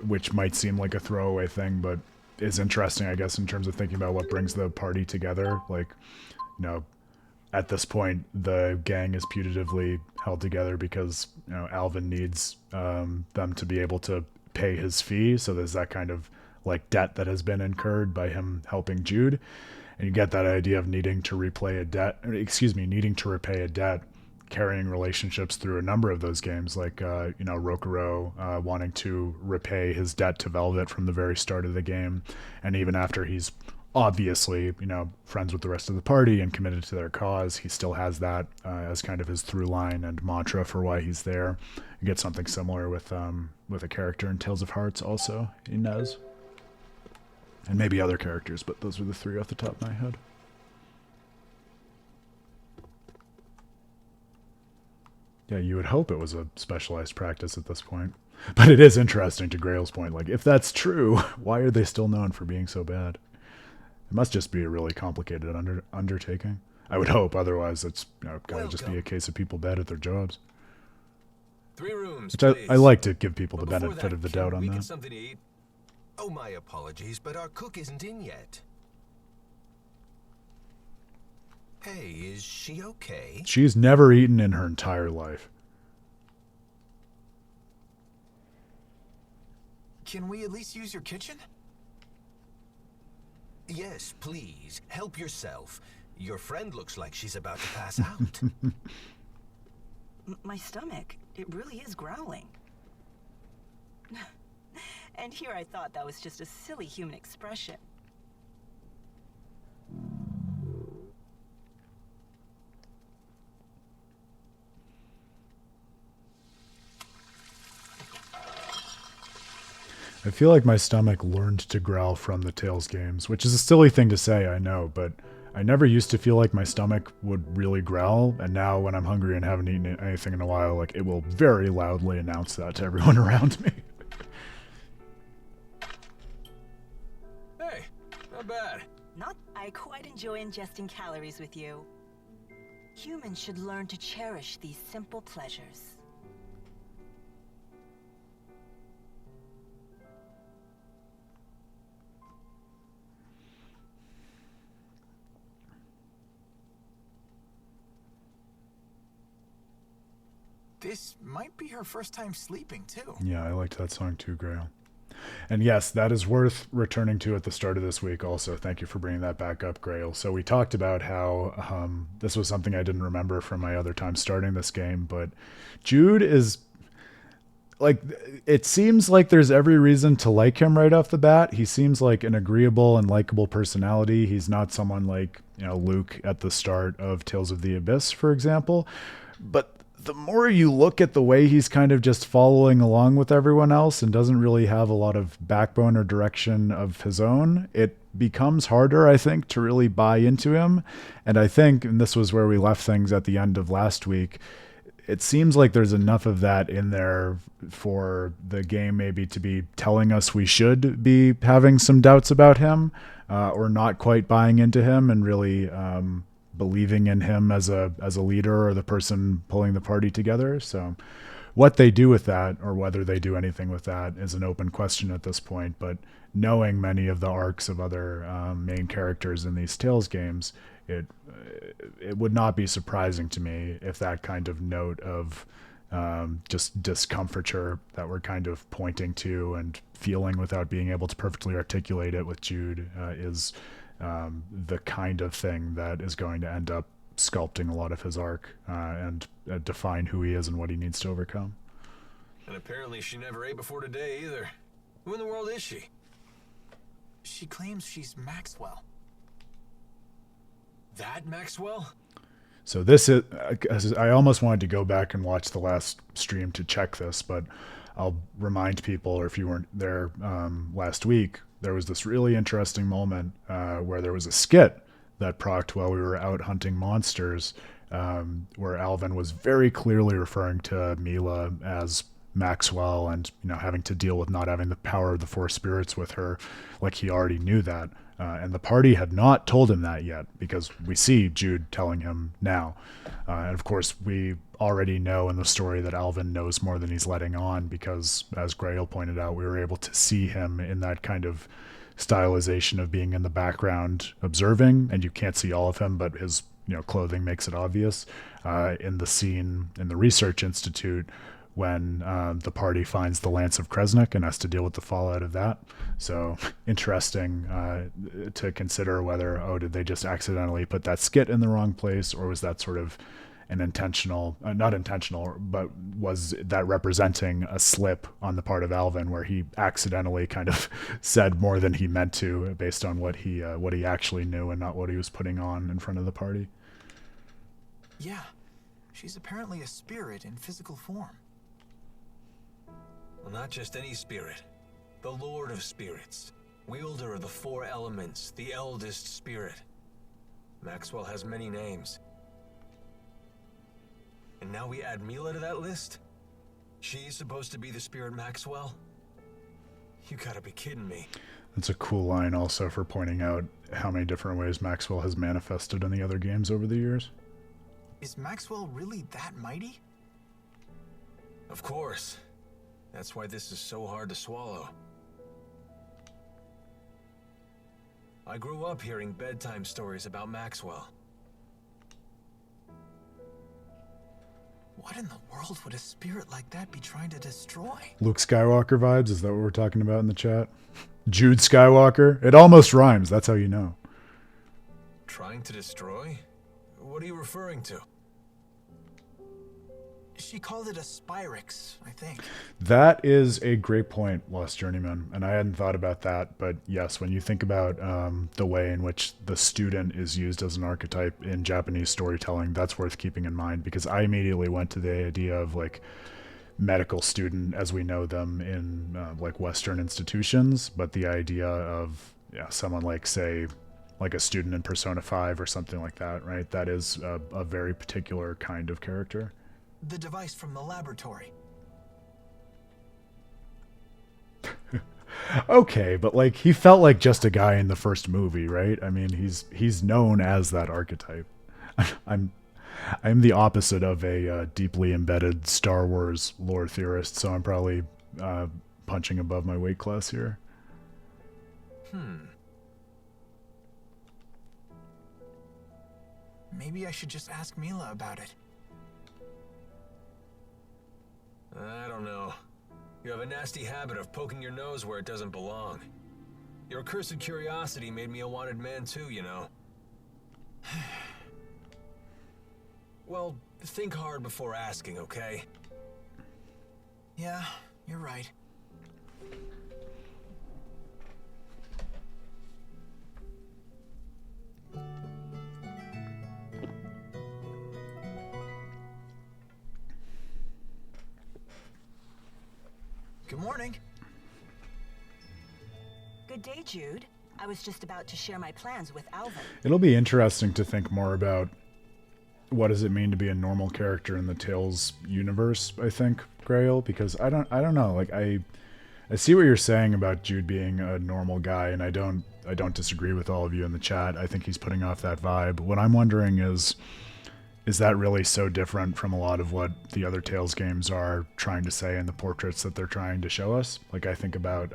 which might seem like a throwaway thing, but is interesting, I guess, in terms of thinking about what brings the party together. Like, at this point, the gang is putatively held together because, Alvin needs them to be able to pay his fee. So there's that kind of like debt that has been incurred by him helping Jude. And you get that idea of needing to repay a debt, carrying relationships through a number of those games, like Rokurou wanting to repay his debt to Velvet from the very start of the game, and even after he's obviously friends with the rest of the party and committed to their cause, he still has that as kind of his through line and mantra for why he's there. You get something similar with a character in Tales of Hearts, also Inez, and maybe other characters, but those were the three off the top of my head. Yeah, you would hope it was a specialized practice at this point. But it is interesting, to Grail's point. Like, if that's true, why are they still known for being so bad? It must just be a really complicated undertaking. I would hope, otherwise it's gotta just be a case of people bad at their jobs. 3 rooms, Which please. I like to give people the But before benefit that, of the can doubt on we get that. something to eat? Oh, my apologies, but our cook isn't in yet. Hey, is she okay? She's never eaten in her entire life. Can we at least use your kitchen? Yes, please. Help yourself. Your friend looks like she's about to pass out. My stomach, it really is growling. And here I thought that was just a silly human expression. I feel like my stomach learned to growl from the Tales games, which is a silly thing to say, I know, but I never used to feel like my stomach would really growl, and now when I'm hungry and haven't eaten anything in a while, like, it will very loudly announce that to everyone around me. Hey, not bad. I quite enjoy ingesting calories with you. Humans should learn to cherish these simple pleasures. This might be her first time sleeping, too. Yeah, I liked that song too, Grail. And yes, that is worth returning to at the start of this week also. Thank you for bringing that back up, Grail. So we talked about how this was something I didn't remember from my other time starting this game, but Jude is... like, it seems like there's every reason to like him right off the bat. He seems like an agreeable and likable personality. He's not someone like, Luke at the start of Tales of the Abyss, for example. But the more you look at the way he's kind of just following along with everyone else and doesn't really have a lot of backbone or direction of his own, it becomes harder, I think, to really buy into him. And I think, and this was where we left things at the end of last week, it seems like there's enough of that in there for the game maybe to be telling us we should be having some doubts about him. or not quite buying into him and really believing in him as a leader or the person pulling the party together. So what they do with that, or whether they do anything with that, is an open question at this point. But knowing many of the arcs of other main characters in these Tales games, it would not be surprising to me if that kind of note of just discomfiture that we're kind of pointing to and feeling without being able to perfectly articulate it with Jude is the kind of thing that is going to end up sculpting a lot of his arc and define who he is and what he needs to overcome. And apparently she never ate before today either. Who in the world is she? She claims she's Maxwell. That Maxwell? So this is, I almost wanted to go back and watch the last stream to check this, but I'll remind people, or if you weren't there last week, there was this really interesting moment where there was a skit that procced while we were out hunting monsters, where Alvin was very clearly referring to Milla as Maxwell and, you know, having to deal with not having the power of the four spirits with her, like he already knew that. And the party had not told him that yet, because we see Jude telling him now. And of course, we already know in the story that Alvin knows more than he's letting on, because, as Grail pointed out, we were able to see him in that kind of stylization of being in the background observing, and you can't see all of him, but his, you know, clothing makes it obvious in the scene in the Research Institute when the party finds the Lance of Kresnik and has to deal with the fallout of that. So interesting to consider whether, did they just accidentally put that skit in the wrong place, or was that sort of an intentional, not intentional, but was that representing a slip on the part of Alvin where he accidentally kind of said more than he meant to based on what he actually knew and not what he was putting on in front of the party. Yeah, she's apparently a spirit in physical form. Well, not just any spirit. The Lord of Spirits. Wielder of the four elements. The eldest spirit. Maxwell has many names. And now we add Milla to that list? She's supposed to be the spirit Maxwell? You gotta be kidding me. That's a cool line also for pointing out how many different ways Maxwell has manifested in the other games over the years. Is Maxwell really that mighty? Of course. That's why this is so hard to swallow. I grew up hearing bedtime stories about Maxwell. What in the world would a spirit like that be trying to destroy? Luke Skywalker vibes, is that what we're talking about in the chat? Jude Skywalker? It almost rhymes, that's how you know. Trying to destroy? What are you referring to? She called it a Spyrix, I think. That is a great point, Lost Journeyman, and I hadn't thought about that, but yes, when you think about the way in which the student is used as an archetype in Japanese storytelling, that's worth keeping in mind, because I immediately went to the idea of like medical student as we know them in like Western institutions, but the idea of someone like, say, like a student in Persona 5 or something like that, right? That is a very particular kind of character. The device from the laboratory. Okay, but like he felt like just a guy in the first movie, right? I mean, he's known as that archetype. I'm the opposite of a deeply embedded Star Wars lore theorist, so I'm probably punching above my weight class here. Maybe I should just ask Milla about it. I don't know. You have a nasty habit of poking your nose where it doesn't belong. Your accursed curiosity made me a wanted man too, you know. Well, think hard before asking, okay? Yeah, you're right. Good morning. Good day, Jude. I was just about to share my plans with Alvin. It'll be interesting to think more about what does it mean to be a normal character in the Tales universe, I think, Grail, because I don't know, like I see what you're saying about Jude being a normal guy, and I don't disagree with all of you in the chat. I think he's putting off that vibe. What I'm wondering is that really so different from a lot of what the other Tales games are trying to say in the portraits that they're trying to show us? Like, I think about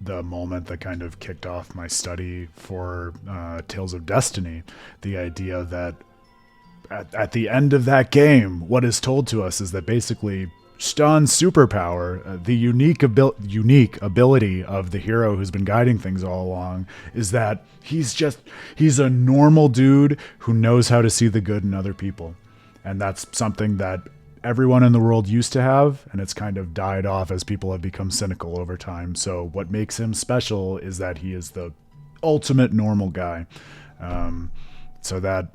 the moment that kind of kicked off my study for Tales of Destiny, the idea that at the end of that game, what is told to us is that basically Stahn's superpower, the unique ability of the hero who's been guiding things all along, is that he's a normal dude who knows how to see the good in other people. And that's something that everyone in the world used to have, and it's kind of died off as people have become cynical over time. So what makes him special is that he is the ultimate normal guy. So that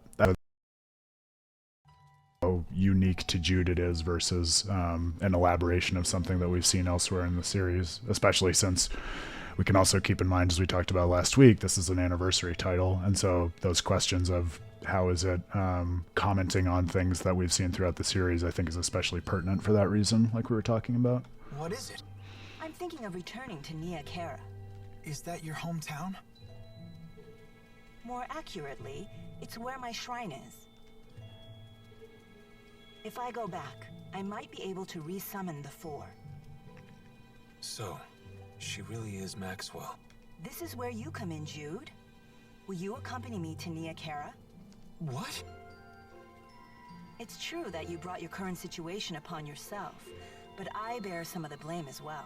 how unique to Jude it is versus an elaboration of something that we've seen elsewhere in the series, especially since we can also keep in mind, as we talked about last week, this is an anniversary title, and so those questions of how is it commenting on things that we've seen throughout the series, I think is especially pertinent for that reason, like we were talking about. What is it? I'm thinking of returning to Nia Khera. Is that your hometown? More accurately, it's where my shrine is. If I go back, I might be able to resummon the Four. So, she really is Maxwell. This is where you come in, Jude. Will you accompany me to Nia Khera? What? It's true that you brought your current situation upon yourself, but I bear some of the blame as well.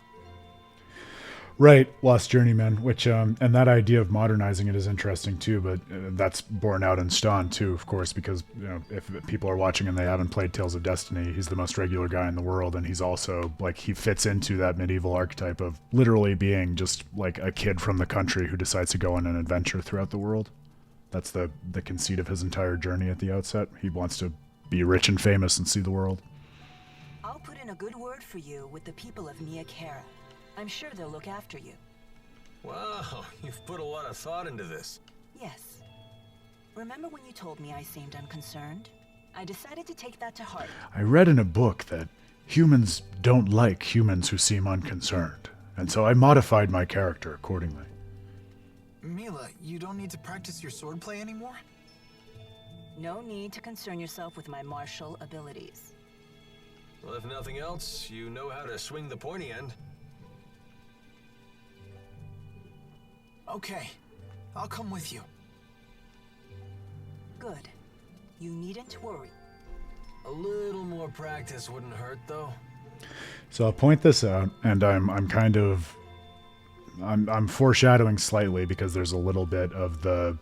Right, Lost Journeyman, which, and that idea of modernizing it is interesting too, but that's borne out in Stahn too, of course, because, you know, if people are watching and they haven't played Tales of Destiny, he's the most regular guy in the world, and he's also, like, he fits into that medieval archetype of literally being just, like, a kid from the country who decides to go on an adventure throughout the world. That's the conceit of his entire journey at the outset. He wants to be rich and famous and see the world. I'll put in a good word for you with the people of Nia Khera. I'm sure they'll look after you. Wow, you've put a lot of thought into this. Yes. Remember when you told me I seemed unconcerned? I decided to take that to heart. I read in a book that humans don't like humans who seem unconcerned, and so I modified my character accordingly. Milla, you don't need to practice your swordplay anymore? No need to concern yourself with my martial abilities. Well, if nothing else, you know how to swing the pointy end. Okay, I'll come with you. Good. You needn't worry. A little more practice wouldn't hurt, though. So I'll point this out, and I'm foreshadowing slightly because there's a little bit of the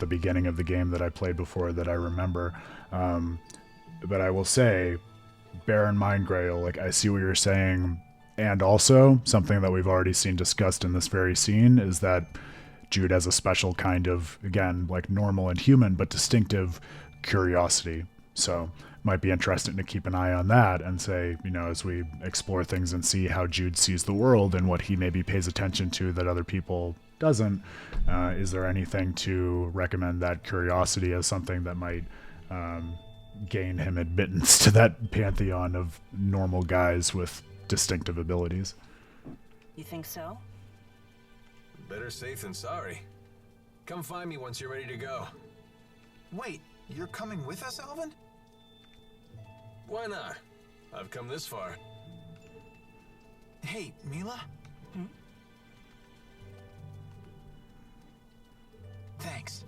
beginning of the game that I played before that I remember. But I will say, bear in mind, Grail, like, I see what you're saying. And also, something that we've already seen discussed in this very scene is that Jude has a special kind of, again, like normal and human, but distinctive curiosity. So might be interesting to keep an eye on that and say, you know, as we explore things and see how Jude sees the world and what he maybe pays attention to that other people doesn't, is there anything to recommend that curiosity as something that might gain him admittance to that pantheon of normal guys with distinctive abilities? You think so? Better safe than sorry. Come find me once you're ready to go. Wait, you're coming with us, Alvin? Why not? I've come this far. Hey, Milla? Thanks.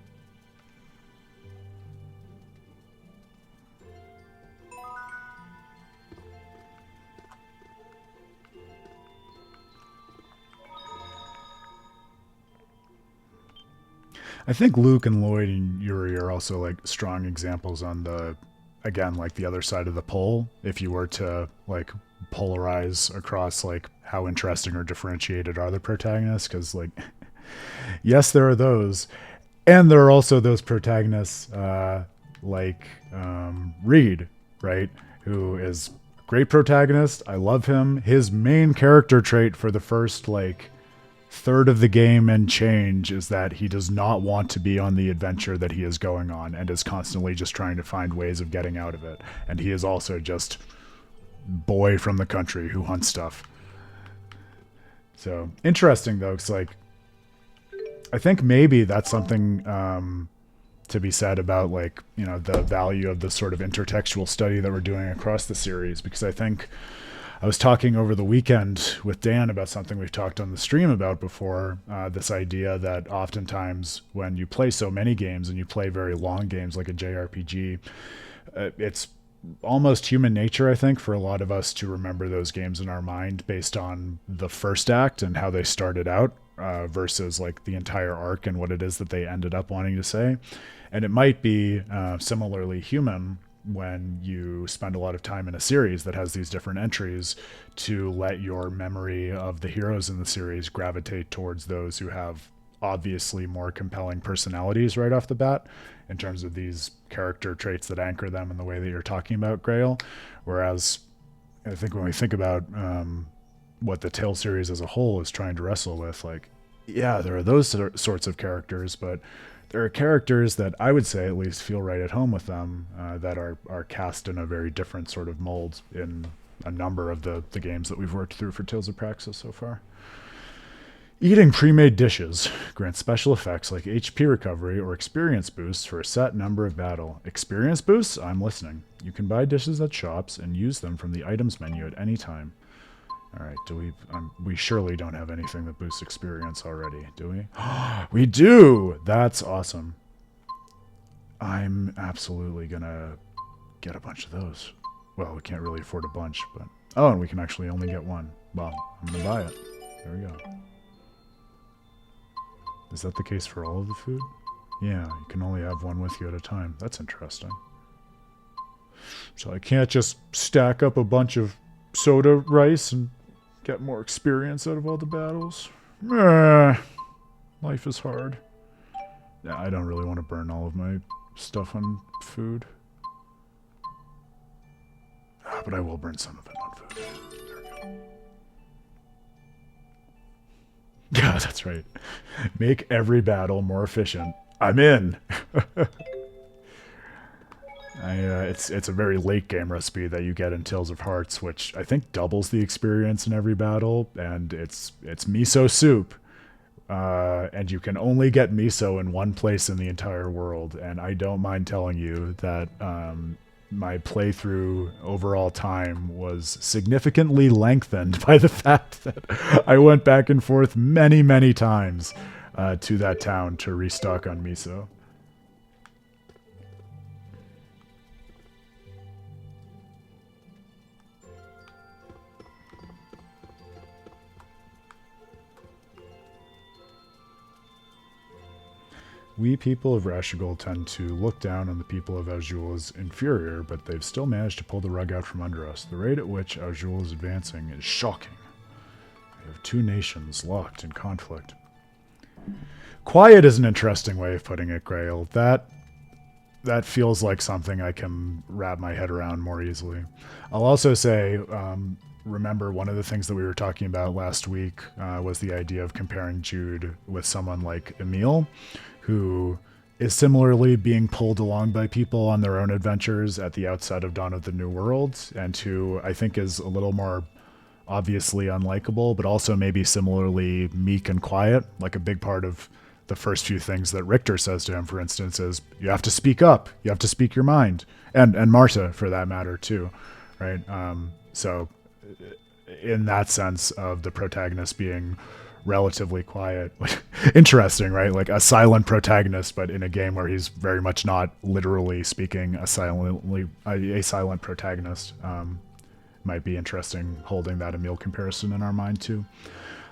I think Luke and Lloyd and Yuri are also like strong examples on the, again, like the other side of the pole. If you were to like polarize across like how interesting or differentiated are the protagonists, because like, yes, there are those, and there are also those protagonists like Reed, right, who is a great protagonist. I love him. His main character trait for the first like third of the game and change is that he does not want to be on the adventure that he is going on and is constantly just trying to find ways of getting out of it. And he is also just boy from the country who hunts stuff. So interesting though, because like I think maybe that's something to be said about like, you know, the value of the sort of intertextual study that we're doing across the series, because I think I was talking over the weekend with Dan about something we've talked on the stream about before, this idea that oftentimes when you play so many games and you play very long games like a JRPG, it's almost human nature, I think, for a lot of us to remember those games in our mind based on the first act and how they started out, versus like the entire arc and what it is that they ended up wanting to say. And it might be similarly human when you spend a lot of time in a series that has these different entries to let your memory of the heroes in the series gravitate towards those who have obviously more compelling personalities right off the bat in terms of these character traits that anchor them in the way that you're talking about, Grail. Whereas I think when we think about what the Tales series as a whole is trying to wrestle with, like, yeah, there are those sorts of characters, but there are characters that I would say at least feel right at home with them, that are cast in a very different sort of mold in a number of the games that we've worked through for Tales of Praxis so far. Eating pre-made dishes grants special effects like HP recovery or experience boosts for a set number of battle. Experience boosts? I'm listening. You can buy dishes at shops and use them from the items menu at any time. All right, we surely don't have anything that boosts experience already, do we? We do! That's awesome. I'm absolutely gonna get a bunch of those. Well, we can't really afford a bunch, but... Oh, and we can actually only get one. Well, I'm gonna buy it. There we go. Is that the case for all of the food? Yeah, you can only have one with you at a time. That's interesting. So I can't just stack up a bunch of soda rice and get more experience out of all the battles. Life is hard. Yeah, I don't really want to burn all of my stuff on food. But I will burn some of it on food. There we go. Yeah, that's right. Make every battle more efficient. I'm in! It's a very late game recipe that you get in Tales of Hearts, which I think doubles the experience in every battle, and it's miso soup. And you can only get miso in one place in the entire world, and I don't mind telling you that my playthrough overall time was significantly lengthened by the fact that I went back and forth many, many times to that town to restock on miso. We people of Rashigal tend to look down on the people of Azul as inferior, but they've still managed to pull the rug out from under us. The rate at which Azul is advancing is shocking. We have two nations locked in conflict. Quiet is an interesting way of putting it, Grail. That feels like something I can wrap my head around more easily. I'll also say, remember one of the things that we were talking about last week was the idea of comparing Jude with someone like Hamil, who is similarly being pulled along by people on their own adventures at the outset of Dawn of the New World, and who I think is a little more obviously unlikable, but also maybe similarly meek and quiet. Like a big part of the first few things that Richter says to him, for instance, is you have to speak up, you have to speak your mind, and Marta for that matter too, right? So in that sense of the protagonist being relatively quiet, interesting, right? Like a silent protagonist, but in a game where he's very much not literally speaking a silent protagonist. Might be interesting holding that Hamil comparison in our mind too.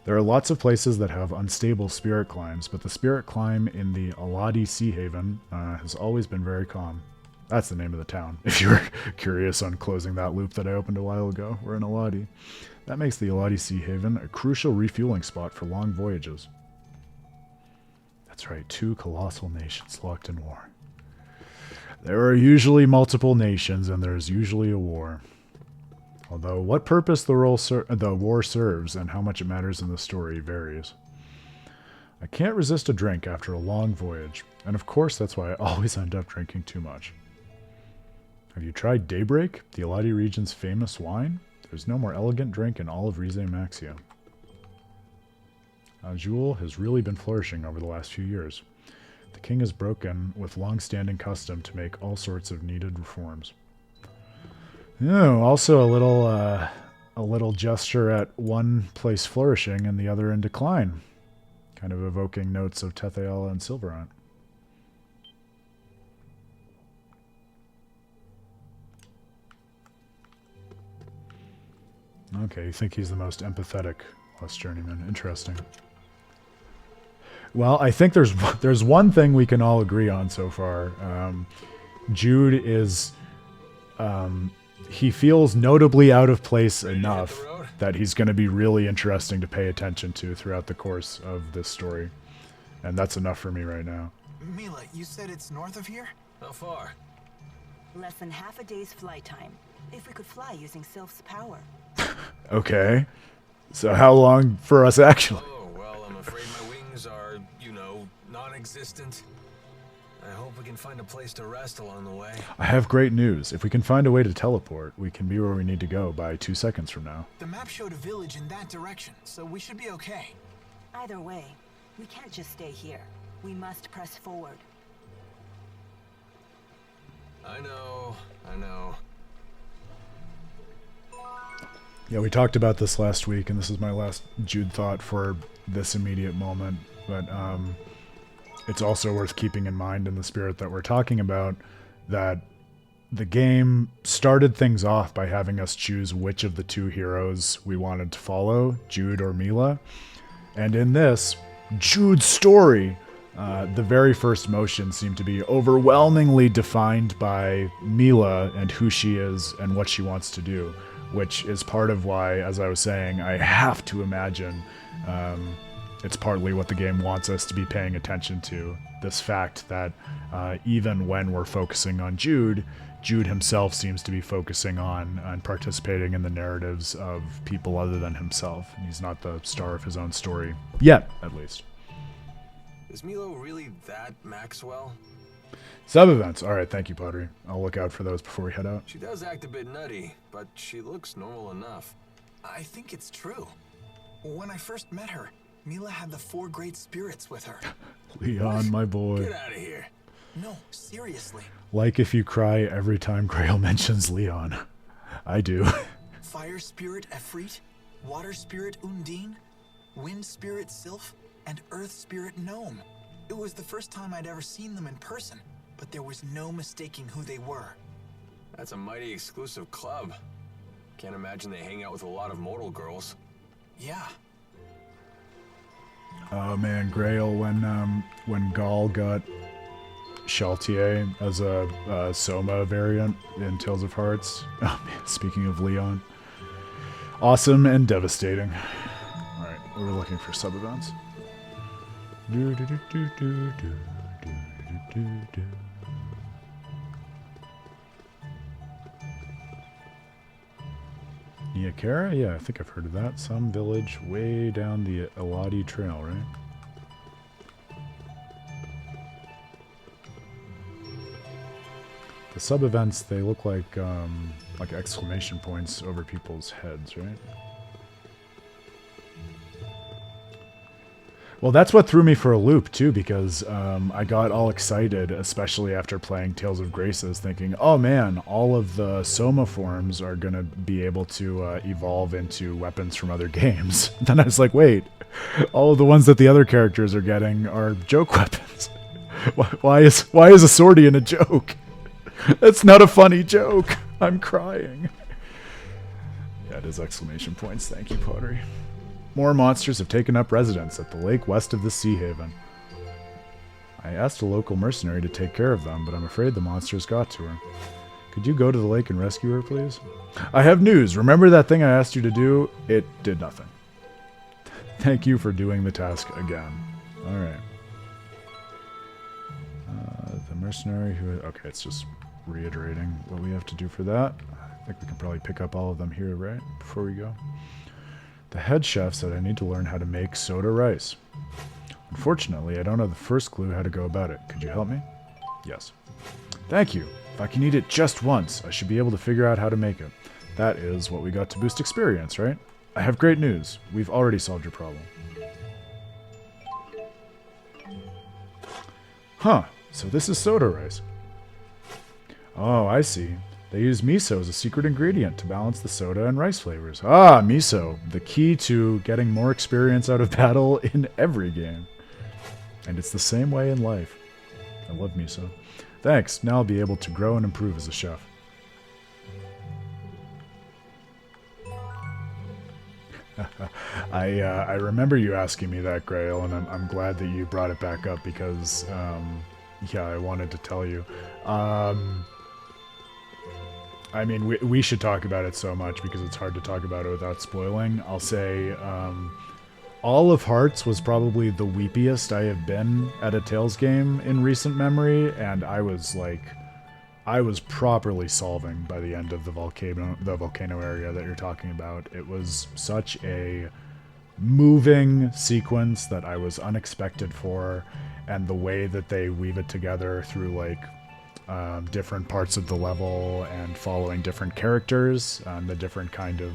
There are lots of places that have unstable spirit climbs, but the spirit climb in the Aladi Sea Haven has always been very calm. That's the name of the town, if you're curious on closing that loop that I opened a while ago. We're in Aladi. That makes the Aladi Sea Haven a crucial refueling spot for long voyages. That's right, two colossal nations locked in war. There are usually multiple nations, and there's usually a war. Although what purpose the war serves and how much it matters in the story varies. I can't resist a drink after a long voyage, and of course that's why I always end up drinking too much. Have you tried Daybreak, the Aladi region's famous wine? There's no more elegant drink in all of Rize Maxia. Jewel has really been flourishing over the last few years. The king has broken with long-standing custom to make all sorts of needed reforms. Oh, also a little gesture at one place flourishing and the other in decline. Kind of evoking notes of Tetheala and Silverant. Okay, you think he's the most empathetic Lost Journeyman. Interesting. Well, I think there's one thing we can all agree on so far. Jude is... he feels notably out of place enough that he's going to be really interesting to pay attention to throughout the course of this story. And that's enough for me right now. Milla, you said it's north of here? How far? Less than half a day's flight time, if we could fly using Sylph's power. Okay. So how long for us actually? Oh, well, I'm afraid my wings are, non-existent. I hope we can find a place to rest along the way. I have great news. If we can find a way to teleport, we can be where we need to go by 2 seconds from now. The map showed a village in that direction, so we should be okay. Either way, we can't just stay here. We must press forward. I know. Yeah, we talked about this last week, and this is my last Jude thought for this immediate moment. But it's also worth keeping in mind in the spirit that we're talking about that the game started things off by having us choose which of the two heroes we wanted to follow, Jude or Milla. And in this, Jude's story, the very first motion seemed to be overwhelmingly defined by Milla and who she is and what she wants to do, which is part of why, as I was saying, I have to imagine it's partly what the game wants us to be paying attention to. This fact that even when we're focusing on Jude, Jude himself seems to be focusing on and participating in the narratives of people other than himself. And he's not the star of his own story. Yet, at least. Is Milo really that Maxwell? Sub-events. All right, thank you, Pottery. I'll look out for those before we head out. She does act a bit nutty, but she looks normal enough. I think it's true. When I first met her, Milla had the 4 great spirits with her. Leon, my boy. Get out of here. No, seriously. Like if you cry every time Grail mentions Leon. I do. Fire spirit Efreet, water spirit Undine, wind spirit Sylph, and earth spirit Gnome. It was the first time I'd ever seen them in person, but there was no mistaking who they were. That's a mighty exclusive club. Can't imagine they hang out with a lot of mortal girls. Yeah. Oh man, Grail, when Gaul got Shaltier as a Soma variant in Tales of Hearts. Oh man, speaking of Leon. Awesome and devastating. Alright, we were looking for sub-events. Nia Khera? Yeah, I think I've heard of that. Some village way down the Eladi Trail, right? The sub-events, they look like exclamation points over people's heads, right? Well, that's what threw me for a loop, too, because I got all excited, especially after playing Tales of Graces, thinking, oh man, all of the Soma forms are going to be able to evolve into weapons from other games. Then I was like, wait, all of the ones that the other characters are getting are joke weapons. Why is a Swordian a joke? That's not a funny joke. I'm crying. Yeah, it is exclamation points. Thank you, Pottery. More monsters have taken up residence at the lake west of the Sea Haven. I asked a local mercenary to take care of them, but I'm afraid the monsters got to her. Could you go to the lake and rescue her, please? I have news. Remember that thing I asked you to do? It did nothing. Thank you for doing the task again. Alright. The mercenary who... Okay, it's just reiterating what we have to do for that. I think we can probably pick up all of them here, right? Before we go. The head chef said I need to learn how to make soda rice. Unfortunately, I don't have the first clue how to go about it. Could you help me? Yes. Thank you. If I can eat it just once, I should be able to figure out how to make it. That is what we got to boost experience, right? I have great news. We've already solved your problem. Huh, so this is soda rice. Oh, I see. They use miso as a secret ingredient to balance the soda and rice flavors. Ah, miso, the key to getting more experience out of battle in every game. And it's the same way in life. I love miso. Thanks, now I'll be able to grow and improve as a chef. I remember you asking me that, Grail, and I'm glad that you brought it back up because, yeah, I wanted to tell you. I mean, we should talk about it so much because it's hard to talk about it without spoiling. I'll say all of Hearts was probably the weepiest I have been at a Tales game in recent memory, and I was properly solving by the end of the volcano area that you're talking about. It was such a moving sequence that I was unexpected for, and the way that they weave it together through like different parts of the level and following different characters, the different kind of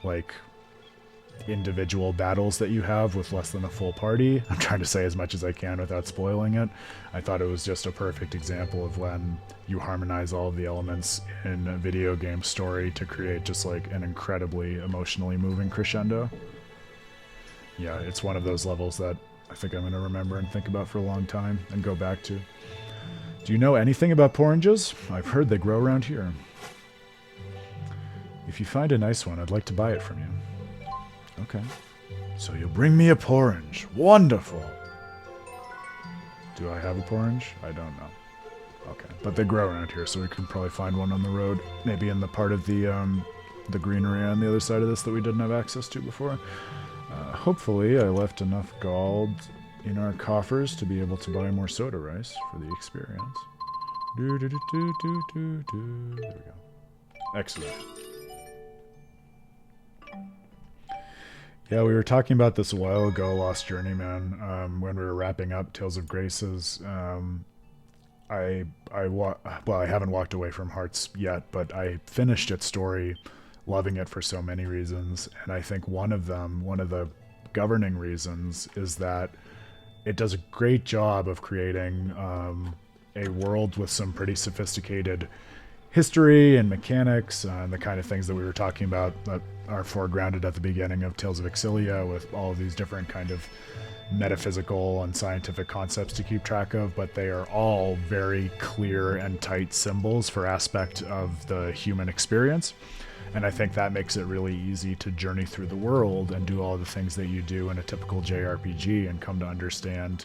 like individual battles that you have with less than a full party. I'm trying to say as much as I can without spoiling it. I thought it was just a perfect example of when you harmonize all of the elements in a video game story to create just like an incredibly emotionally moving crescendo. Yeah, it's one of those levels that I think I'm going to remember and think about for a long time and go back to. Do you know anything about poranges? I've heard they grow around here. If you find a nice one, I'd like to buy it from you. Okay. So you'll bring me a porange. Wonderful! Do I have a porange? I don't know. Okay. But they grow around here, so we can probably find one on the road. Maybe in the part of the greenery on the other side of this that we didn't have access to before. Hopefully I left enough gold in our coffers to be able to buy more soda rice for the experience. There we go. Excellent. Yeah, we were talking about this a while ago, Lost Journeyman, when we were wrapping up Tales of Graces. I haven't walked away from Hearts yet, but I finished its story, loving it for so many reasons, and I think one of the governing reasons, is that it does a great job of creating a world with some pretty sophisticated history and mechanics and the kind of things that we were talking about that are foregrounded at the beginning of Tales of Xillia, with all of these different kind of metaphysical and scientific concepts to keep track of, but they are all very clear and tight symbols for aspect of the human experience. And I think that makes it really easy to journey through the world and do all the things that you do in a typical JRPG and come to understand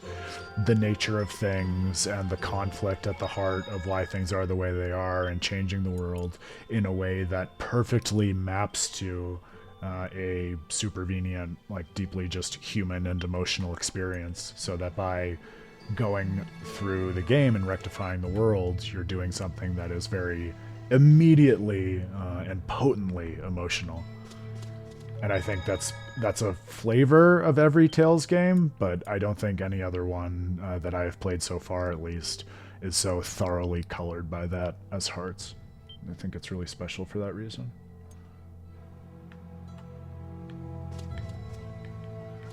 the nature of things and the conflict at the heart of why things are the way they are, and changing the world in a way that perfectly maps to a supervenient, like deeply just human and emotional experience, so that by going through the game and rectifying the world, you're doing something that is very immediately and potently emotional. And I think that's a flavor of every Tales game, but I don't think any other one that I have played so far, at least, is so thoroughly colored by that as Hearts. I think it's really special for that reason.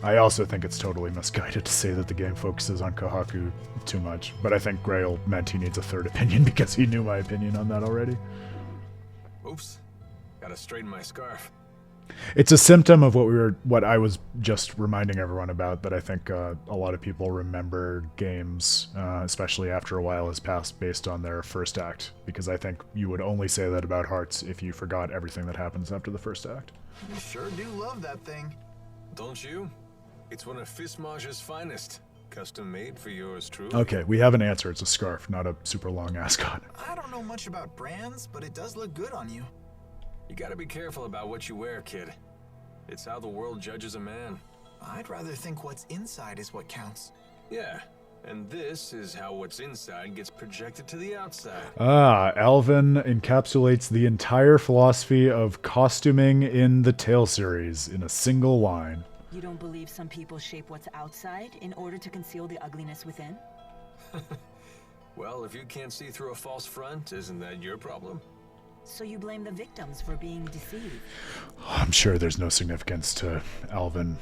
I also think it's totally misguided to say that the game focuses on Kohaku too much, but I think Grail meant he needs a third opinion because he knew my opinion on that already. Oops. Gotta straighten my scarf. It's a symptom of what I was just reminding everyone about, that I think a lot of people remember games, especially after a while has passed, based on their first act, because I think you would only say that about Hearts if you forgot everything that happens after the first act. You sure do love that thing. Don't you? It's one of Fismage's finest. Custom made for yours truly. Okay, we have an answer. It's a scarf, not a super long ascot. I don't know much about brands, but it does look good on you. You gotta be careful about what you wear, kid. It's how the world judges a man. I'd rather think what's inside is what counts. Yeah, and this is how what's inside gets projected to the outside. Ah, Alvin encapsulates the entire philosophy of costuming in the Tale series in a single line. You don't believe some people shape what's outside in order to conceal the ugliness within? Well, if you can't see through a false front, isn't that your problem? So you blame the victims for being deceived? I'm sure there's no significance to Alvin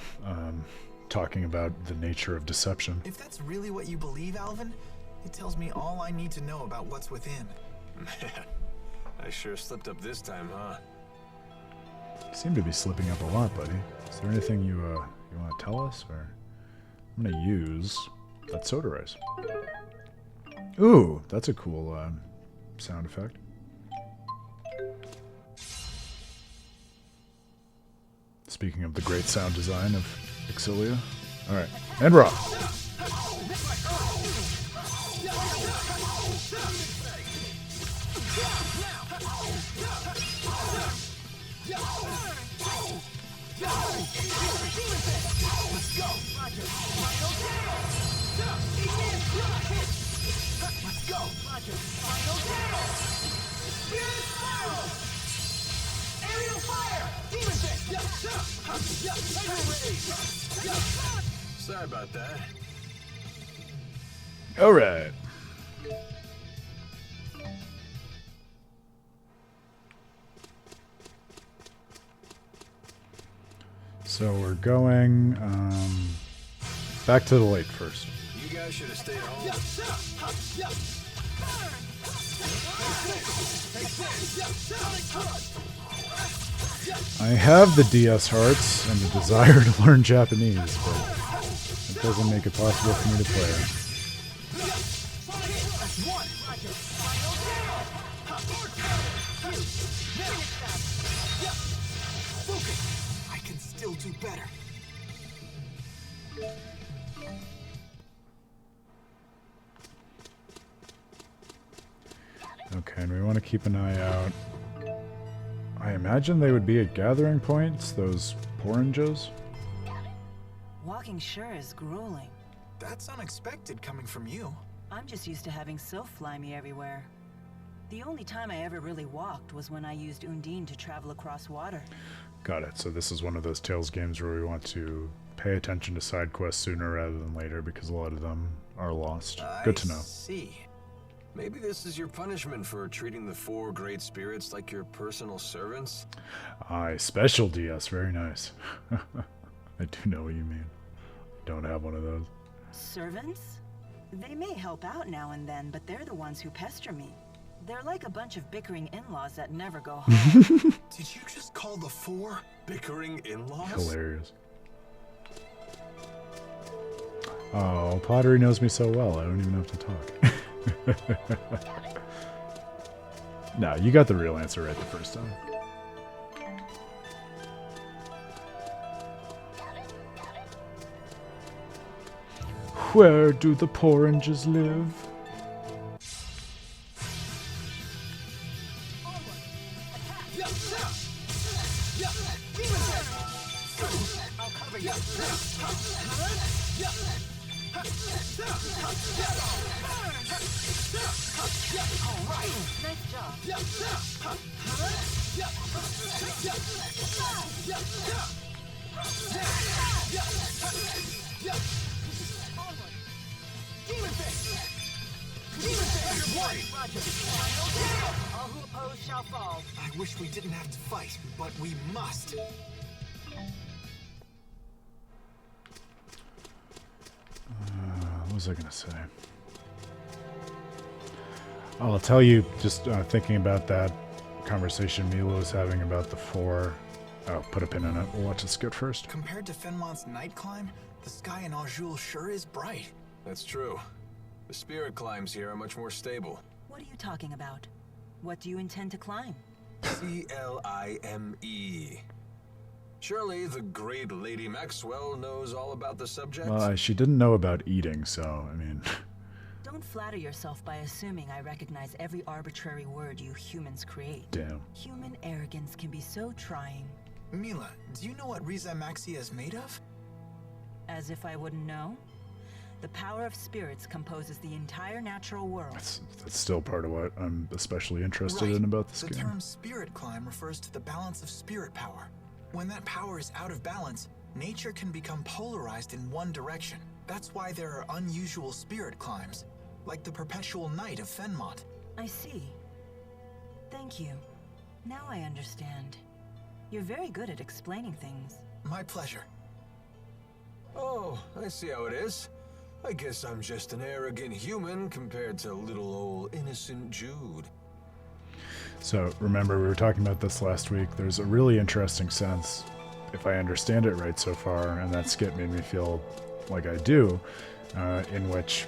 talking about the nature of deception. If that's really what you believe, Alvin, it tells me all I need to know about what's within. Man, I sure slipped up this time, huh? You seem to be slipping up a lot, buddy. Is there anything you want to tell us? Or I'm gonna use that soda rice. Ooh, that's a cool sound effect. Speaking of the great sound design of Xillia. Alright, and rock. Sorry about that. All right. So we're going back to the lake first. You guys should have stayed home. I have the DS hearts and the desire to learn Japanese, but it doesn't make it possible for me to play it. I can still do better. Okay, and we want to keep an eye out. I imagine they would be at gathering points, those porringes. Walking sure is grueling. That's unexpected coming from you. I'm just used to having Sylph fly me everywhere. The only time I ever really walked was when I used Undine to travel across water. Got it. So this is one of those Tales games where we want to pay attention to side quests sooner rather than later because a lot of them are lost. Good to know. I see. Maybe this is your punishment for treating the 4 great spirits like your personal servants? Aye, special DS. Very nice. I do know what you mean. I don't have one of those. Servants? They may help out now and then, but they're the ones who pester me. They're like a bunch of bickering in-laws that never go home. Did you just call the 4 Bickering in-laws? Hilarious. Oh, Pottery knows me so well. I don't even have to talk. No, you got the real answer right the first time. Where do the porringes live? Nice job. All who oppose shall fall. I wish we didn't have to fight, but we must. What was I going to say? Oh, I'll tell you, just thinking about that conversation Milla was having about the 4. Oh, put a pin in it. We'll watch the skit first. Compared to Fenmont's night climb, the sky in Azul sure is bright. That's true. The spirit climbs here are much more stable. What are you talking about? What do you intend to climb? C-L-I-M-E. Surely the great Lady Maxwell knows all about the subject? Well, she didn't know about eating, so, I mean... Don't flatter yourself by assuming I recognize every arbitrary word you humans create. Damn. Human arrogance can be so trying. Milla, do you know what Riza Maxia is made of? As if I wouldn't know? The power of spirits composes the entire natural world. That's still part of what I'm especially interested Right. in about this The game. term spirit climb refers to the balance of spirit power. When that power is out of balance, nature can become polarized in one direction. That's why there are unusual spirit climbs, like the perpetual night of Fenmont. I see. Thank you. Now I understand. You're very good at explaining things. My pleasure. Oh, I see how it is. I guess I'm just an arrogant human compared to little old innocent Jude. So remember, we were talking about this last week. There's a really interesting sense, if I understand it right so far, and that skit made me feel like I do, in which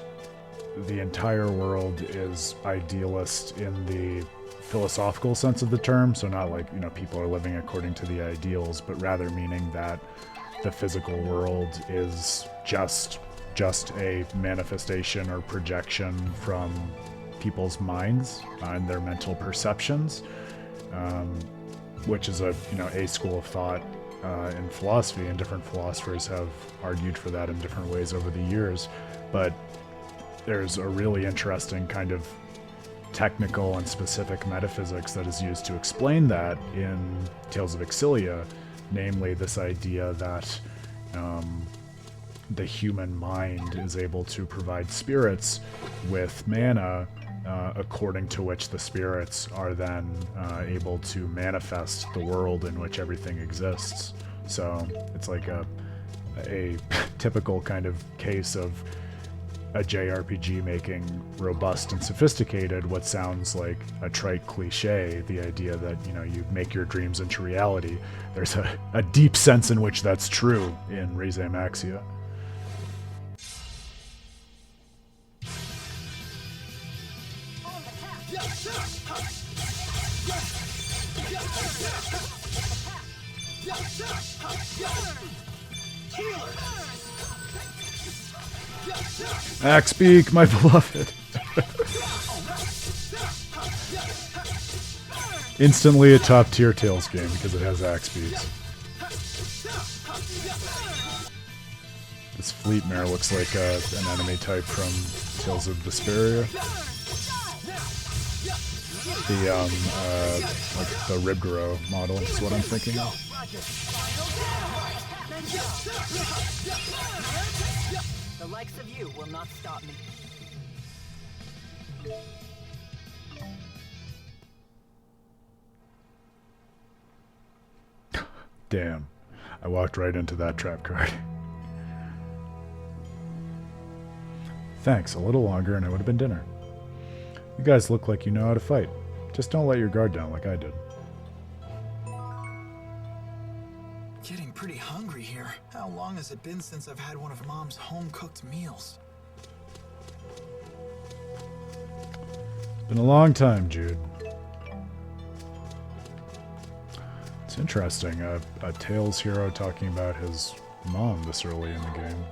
the entire world is idealist in the philosophical sense of the term. So not like, people are living according to the ideals, but rather meaning that the physical world is just a manifestation or projection from people's minds and their mental perceptions, which is a school of thought in philosophy, and different philosophers have argued for that in different ways over the years. But there's a really interesting kind of technical and specific metaphysics that is used to explain that in Tales of Xillia, namely this idea that the human mind is able to provide spirits with mana, according to which the spirits are then able to manifest the world in which everything exists. So it's like a typical kind of case of a JRPG making robust and sophisticated what sounds like a trite cliche, the idea that, you make your dreams into reality. There's a deep sense in which that's true in Res Maxia. Axebeak, my beloved. Instantly a top tier Tales game because it has Axebeaks. This fleet mare looks like an enemy type from Tales of Vesperia. The Ribgaro model is what I'm thinking of. The likes of you will not stop me. Damn. I walked right into that trap card. Thanks, a little longer and it would have been dinner. You guys look like you know how to fight. Just don't let your guard down like I did. Getting pretty hungry here. How long has it been since I've had one of Mom's home-cooked meals? It's been a long time, Jude. It's interesting, a Tales hero talking about his mom this early in the game.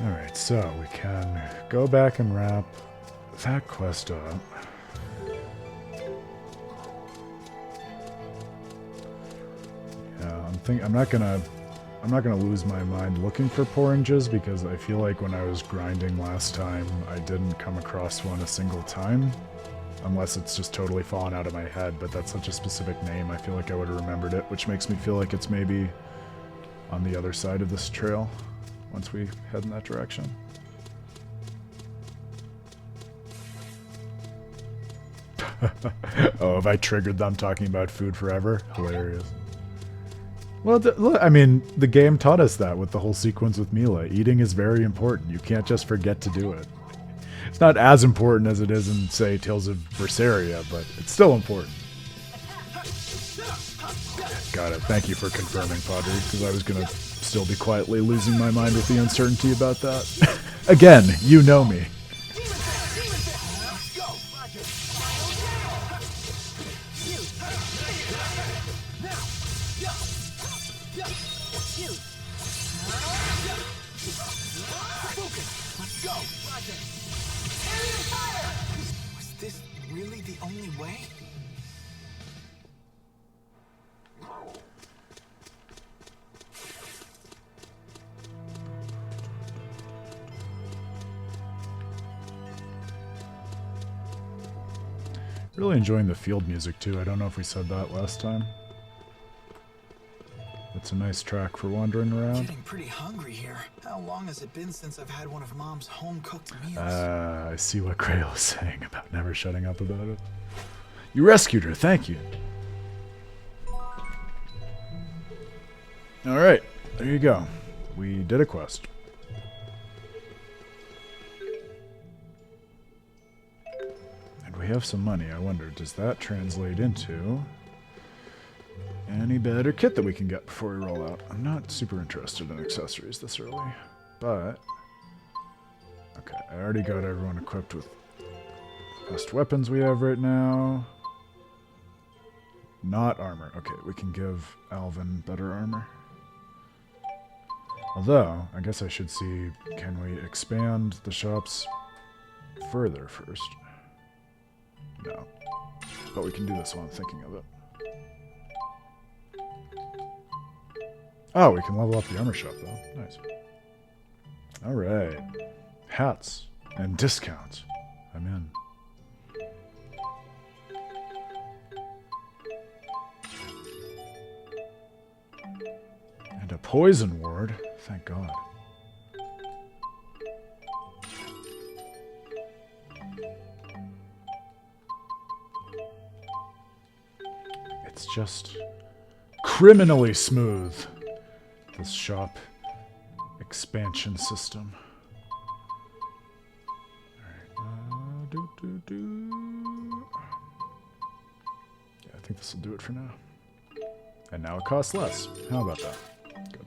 Alright, so we can go back and wrap that quest up. Yeah, I'm not gonna lose my mind looking for porringes, because I feel like when I was grinding last time, I didn't come across one a single time. Unless it's just totally fallen out of my head, but that's such a specific name, I feel like I would have remembered it, which makes me feel like it's maybe on the other side of this trail once we head in that direction. Oh, have I triggered them talking about food forever? Hilarious. Well, I mean, the game taught us that with the whole sequence with Milla. Eating is very important. You can't just forget to do it. It's not as important as it is in, say, Tales of Berseria, but it's still important. Got it. Thank you for confirming, Padre, because I was going to still be quietly losing my mind with the uncertainty about that. Again, you know me. Was this really the only way? Really enjoying the field music too. I don't know if we said that last time. That's a nice track for wandering around. Getting pretty hungry here. How long has it been since I've had one of Mom's home-cooked meals? I see what Karol is saying about never shutting up about it. You rescued her, thank you. Alright, there you go. We did a quest. And we have some money. I wonder, does that translate into any better kit that we can get before we roll out? I'm not super interested in accessories this early, but... Okay, I already got everyone equipped with the best weapons we have right now. Not armor. Okay, we can give Alvin better armor. Although, I guess I should see, can we expand the shops further first? No. But we can do this while I'm thinking of it. Oh, we can level up the armor shop, though. Nice. Alright. Hats. And discounts. I'm in. And a poison ward. Thank God. It's just criminally smooth, this shop expansion system. Alright, yeah, I think this will do it for now. And now it costs less. How about that? Good.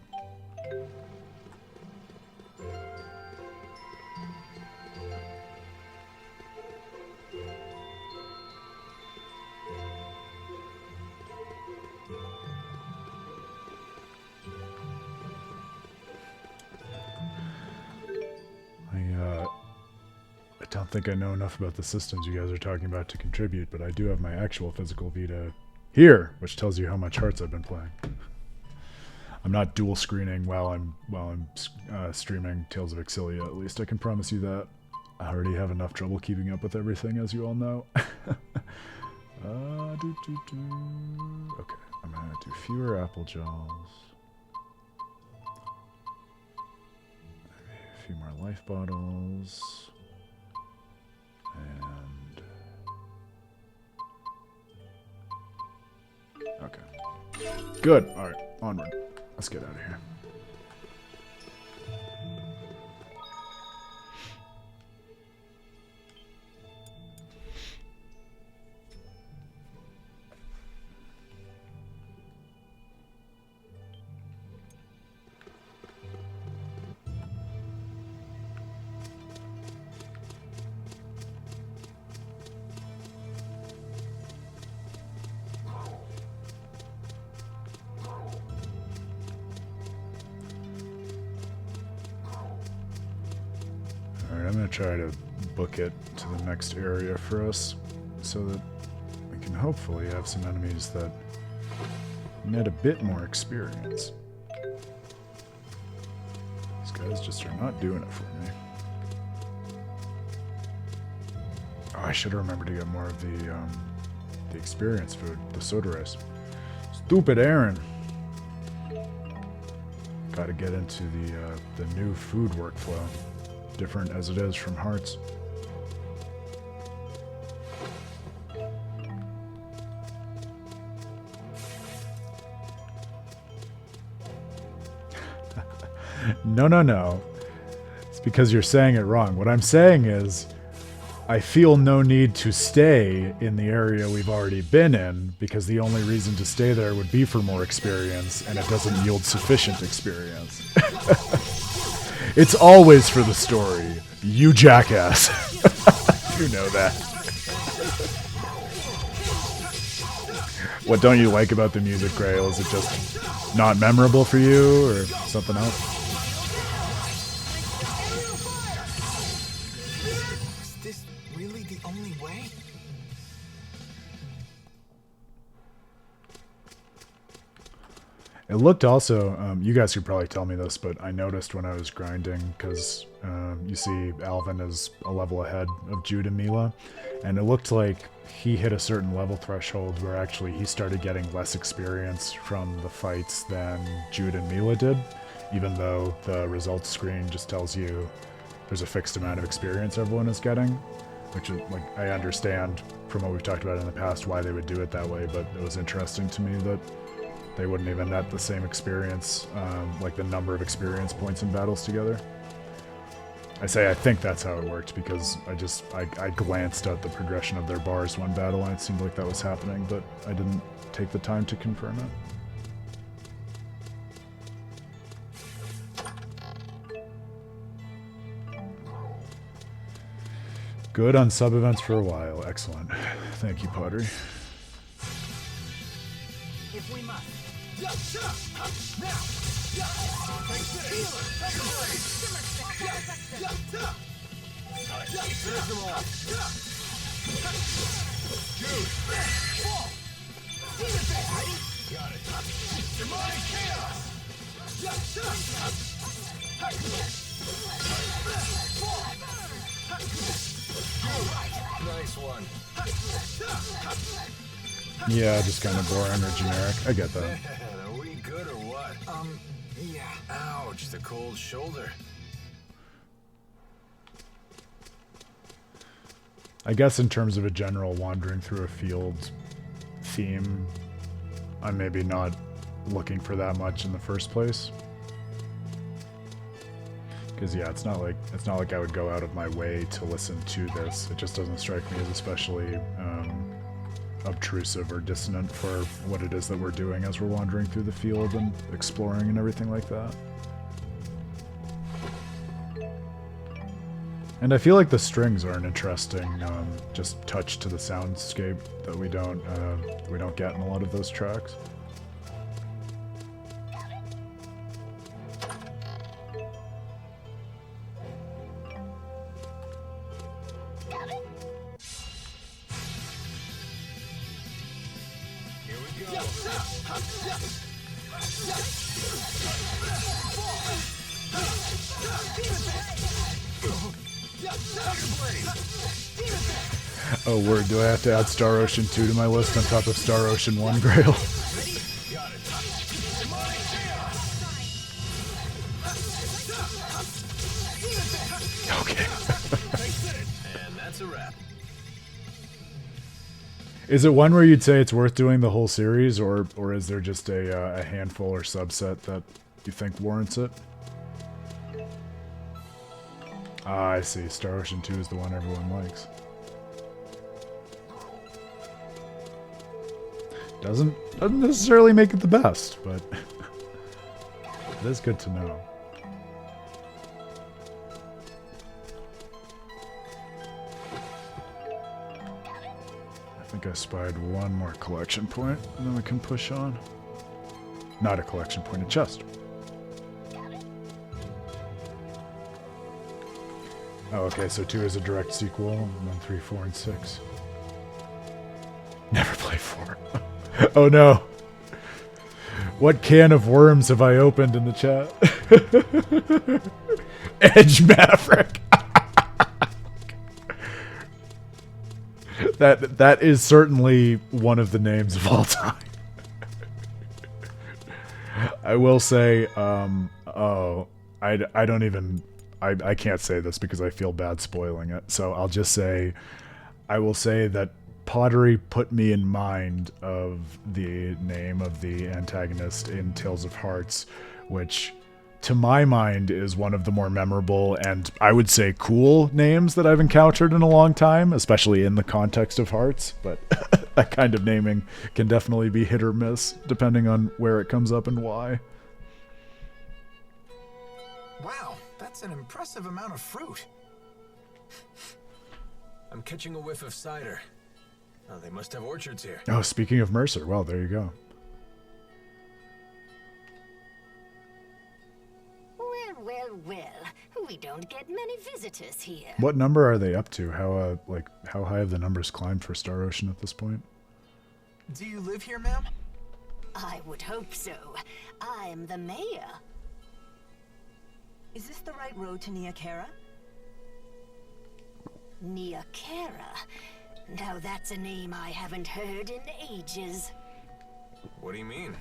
I don't think I know enough about the systems you guys are talking about to contribute, but I do have my actual physical Vita here, which tells you how much Hearts I've been playing. I'm not dual screening while I'm streaming Tales of Xillia. At least I can promise you that. I already have enough trouble keeping up with everything, as you all know. Okay, I'm gonna do fewer apple jaws. Maybe a few more life bottles. And okay, good. All right, onward. Let's get out of here. I'm going to try to book it to the next area for us so that we can hopefully have some enemies that net a bit more experience. These guys just are not doing it for me. Oh, I should have remembered to get more of the experience food, the soda rice. Stupid Aaron! Got to get into the new food workflow. Different as it is from Hearts. No. It's because you're saying it wrong. What I'm saying is, I feel no need to stay in the area we've already been in, because the only reason to stay there would be for more experience, and it doesn't yield sufficient experience. It's always for the story, you jackass. You know that. What don't you like about the music, Grail? Is it just not memorable for you, or something else? Is this really the only way? It looked also, you guys could probably tell me this, but I noticed when I was grinding, because you see Alvin is a level ahead of Jude and Milla, and it looked like he hit a certain level threshold where actually he started getting less experience from the fights than Jude and Milla did, even though the results screen just tells you there's a fixed amount of experience everyone is getting, which is, like, I understand from what we've talked about in the past why they would do it that way, but it was interesting to me that they wouldn't even net the same experience, like the number of experience points in battles together. I say I think that's how it worked because I glanced at the progression of their bars one battle and it seemed like that was happening, but I didn't take the time to confirm it. Good on sub-events for a while. Excellent. Thank you, Pottery. If we must. Nice one. Yeah, just kind of boring or generic. I get that. Man, are we good or what? Yeah. Ouch, the cold shoulder. I guess in terms of a general wandering through a field theme, I'm maybe not looking for that much in the first place. Because yeah, it's not like I would go out of my way to listen to this. It just doesn't strike me as especially obtrusive or dissonant for what it is that we're doing as we're wandering through the field and exploring and everything like that. And I feel like the strings are an interesting just touch to the soundscape that we don't get in a lot of those tracks. Oh, word, do I have to add Star Ocean 2 to my list on top of Star Ocean 1 Grail? Okay. And that's a wrap. Is it one where you'd say it's worth doing the whole series, or is there just a handful or subset that you think warrants it? Ah, I see. Star Ocean 2 is the one everyone likes. Doesn't necessarily make it the best, but it is good to know. I think I spied one more collection point, and then we can push on. Not a collection point, a chest. Oh, okay, so 2 is a direct sequel, and then 3, 4, and 6. Never play 4. Oh no. What can of worms have I opened in the chat? Edge Maverick. That is certainly one of the names of all time. I will say, I can't say this because I feel bad spoiling it. So I'll just say, I will say that Pottery put me in mind of the name of the antagonist in Tales of Hearts, which to my mind is one of the more memorable and I would say cool names that I've encountered in a long time, especially in the context of Hearts. But that kind of naming can definitely be hit or miss depending on where it comes up and why. Wow, that's an impressive amount of fruit. I'm catching a whiff of cider. Oh, they must have orchards here. Oh, speaking of Mercer, well, there you go. Well, we don't get many visitors here. What number are they up to? How high have the numbers climbed for Star Ocean at this point? Do you live here, ma'am? I would hope so. I'm the mayor. Is this the right road to Nia Khera? Nia Khera. Now that's a name I haven't heard in ages. What do you mean?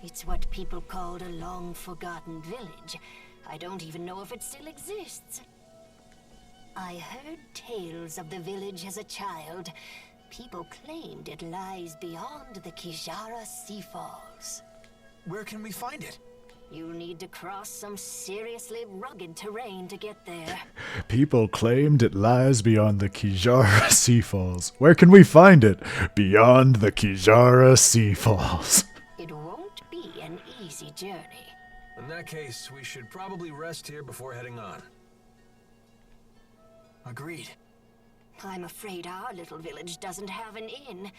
It's what people called a long-forgotten village. I don't even know if it still exists. I heard tales of the village as a child. People claimed it lies beyond the Kijara Seafalls. Where can we find it? You need to cross some seriously rugged terrain to get there. People claimed it lies beyond the Kijara Seafalls. Where can we find it? Beyond the Kijara Seafalls. It won't be an easy journey. In that case, we should probably rest here before heading on. Agreed. I'm afraid our little village doesn't have an inn.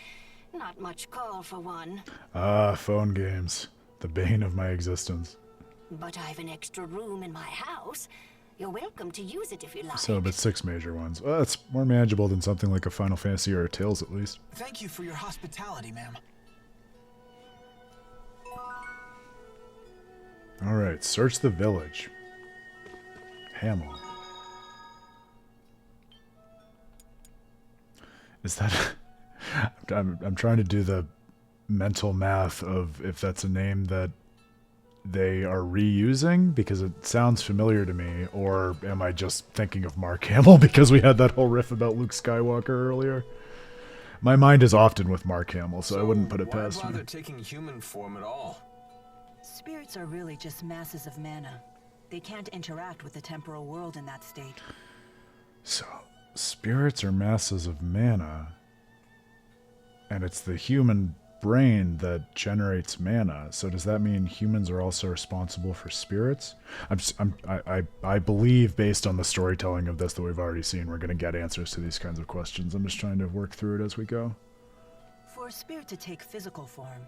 Not much call for one. Ah, phone games. The bane of my existence. But I've an extra room in my house. You're welcome to use it if you like. So, but 6 major ones. Well, that's more manageable than something like a Final Fantasy or a Tales, at least. Thank you for your hospitality, ma'am. Alright, search the village. Hamil. Is that... I'm trying to do the mental math of if that's a name that they are reusing, because it sounds familiar to me, or am I just thinking of Mark Hamill because we had that whole riff about Luke Skywalker earlier? My mind is often with Mark Hamill, so I wouldn't put it past why bother me. taking human form at all? Spirits are really just masses of mana. They can't interact with the temporal world in that state. So, spirits are masses of mana, and it's the human brain that generates mana. So does that mean humans are also responsible for spirits? I believe, based on the storytelling of this that we've already seen, we're going to get answers to these kinds of questions. I'm just trying to work through it as we go. For a spirit to take physical form,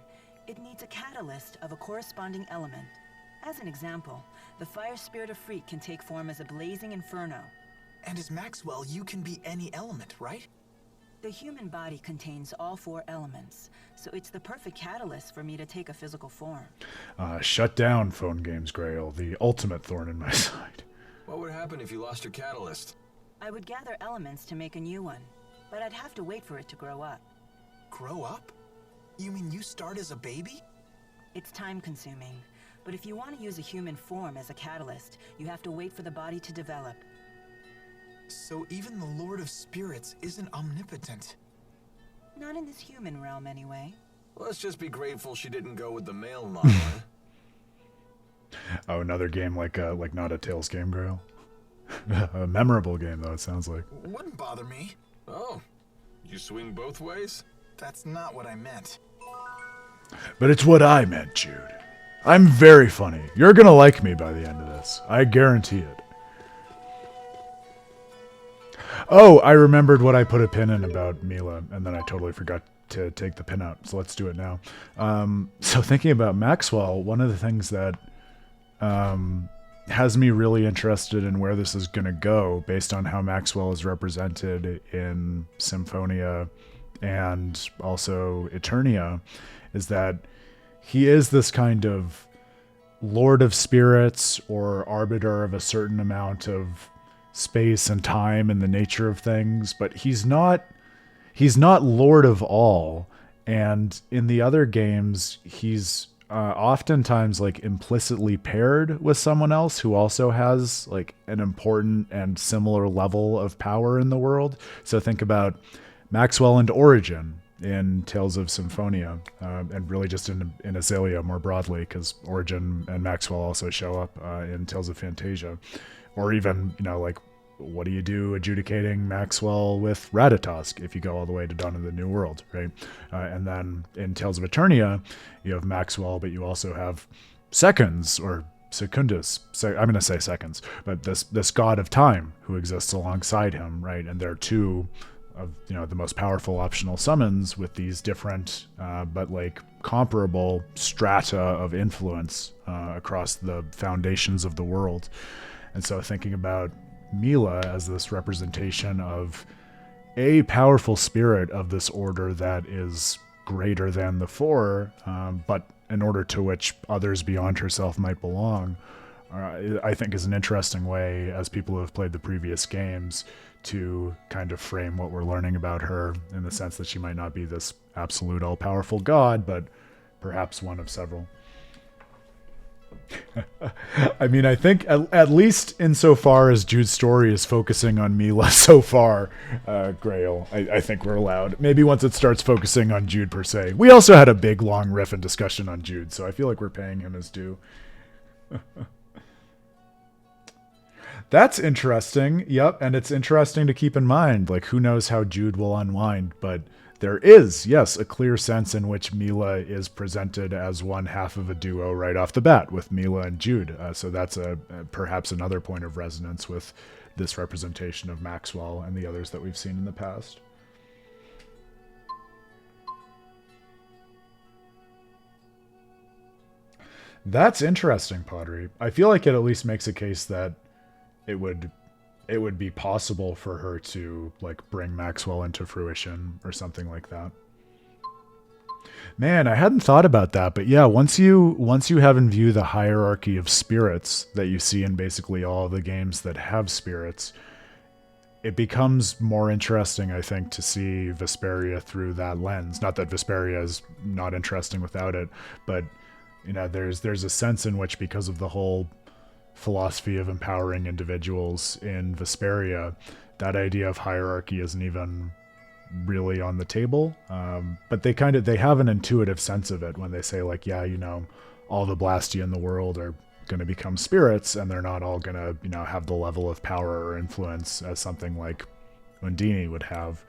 it needs a catalyst of a corresponding element. As an example, the fire spirit of Freak can take form as a blazing inferno. And as Maxwell, you can be any element, right? The human body contains all 4 elements, so it's the perfect catalyst for me to take a physical form. Shut down, phone games, Grail. The ultimate thorn in my side. What would happen if you lost your catalyst? I would gather elements to make a new one, but I'd have to wait for it to grow up. Grow up? You mean you start as a baby? It's time-consuming, but if you want to use a human form as a catalyst, you have to wait for the body to develop. So even the Lord of Spirits isn't omnipotent. Not in this human realm, anyway. Let's just be grateful she didn't go with the male line. Oh, another game like not a Tales game, Grail. A memorable game, though, it sounds like. Wouldn't bother me. Oh, you swing both ways? That's not what I meant. But it's what I meant, Jude. I'm very funny. You're gonna like me by the end of this. I guarantee it. Oh, I remembered what I put a pin in about Milla, and then I totally forgot to take the pin out, so let's do it now. So thinking about Maxwell, one of the things that has me really interested in where this is going to go, based on how Maxwell is represented in Symphonia and also Eternia, is that he is this kind of Lord of Spirits or arbiter of a certain amount of space and time and the nature of things, but he's not Lord of all. And in the other games, he's oftentimes like implicitly paired with someone else who also has like an important and similar level of power in the world. So think about Maxwell and Origin in Tales of Symphonia, and really just in Xillia more broadly, because Origin and Maxwell also show up in Tales of Fantasia. Or even, like, what do you do adjudicating Maxwell with Ratatosk if you go all the way to Dawn of the New World, right? And then in Tales of Eternia, you have Maxwell, but you also have Seconds, or Secundus. I'm going to say Seconds, but this god of time who exists alongside him, right? And they're two of the most powerful optional summons with these different but like comparable strata of influence across the foundations of the world. And so thinking about Milla as this representation of a powerful spirit of this order that is greater than the four, but in order to which others beyond herself might belong, I think is an interesting way, as people who have played the previous games, to kind of frame what we're learning about her, in the sense that she might not be this absolute all-powerful god, but perhaps one of several. I mean, I think at least insofar as Jude's story is focusing on Milla so far, Grail, I think we're allowed. Maybe once it starts focusing on Jude per se. We also had a big long riff and discussion on Jude, so I feel like we're paying him his due. That's interesting. Yep, and it's interesting to keep in mind, like, who knows how Jude will unwind, but there is, yes, a clear sense in which Milla is presented as one half of a duo right off the bat with Milla and Jude. So that's perhaps another point of resonance with this representation of Maxwell and the others that we've seen in the past. That's interesting, Pottery. I feel like it at least makes a case that it would be possible for her to, like, bring Maxwell into fruition or something like that. Man, I hadn't thought about that, but yeah, once you have in view the hierarchy of spirits that you see in basically all of the games that have spirits, it becomes more interesting, I think, to see Vesperia through that lens. Not that Vesperia is not interesting without it, but you know, there's a sense in which, because of the whole philosophy of empowering individuals in Vesperia, that idea of hierarchy isn't even really on the table. But they have an intuitive sense of it when they say, like, yeah, you know, all the Blastia in the world are going to become spirits, and they're not all going to, you know, have the level of power or influence as something like Undine would have,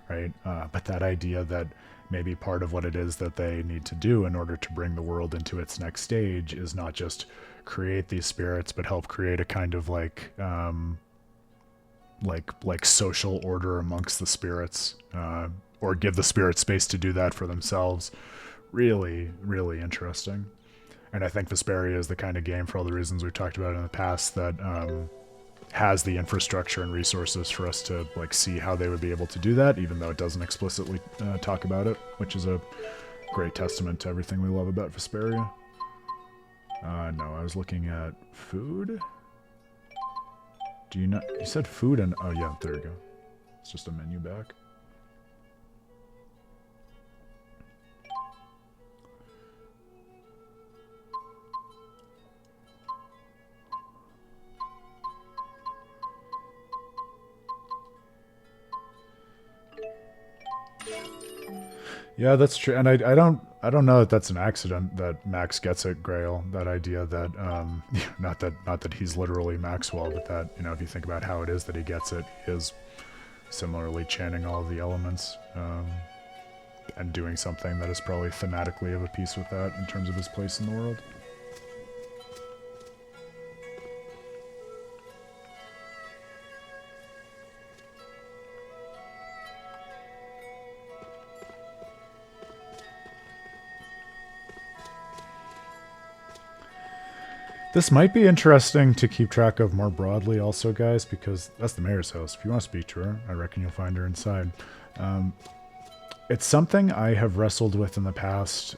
right? But that idea that maybe part of what it is that they need to do in order to bring the world into its next stage is not just create these spirits, but help create a kind of like social order amongst the spirits, or give the spirits space to do that for themselves. Really, really interesting. And I think Vesperia is the kind of game, for all the reasons we've talked about in the past, that has the infrastructure and resources for us to, like, see how they would be able to do that, even though it doesn't explicitly talk about it, which is a great testament to everything we love about Vesperia. No, I was looking at food. Do you not? You said food and... Oh, yeah, there you go. It's just a menu back. Yeah, that's true, and I don't know that that's an accident that Max gets it, Grail. That idea that not that he's literally Maxwell, but that, you know, if you think about how it is that he gets it, he is similarly chanting all of the elements, and doing something that is probably thematically of a piece with that in terms of his place in the world. This might be interesting to keep track of more broadly also, guys, because that's the mayor's house. If you want to speak to her, I reckon you'll find her inside. It's something I have wrestled with in the past,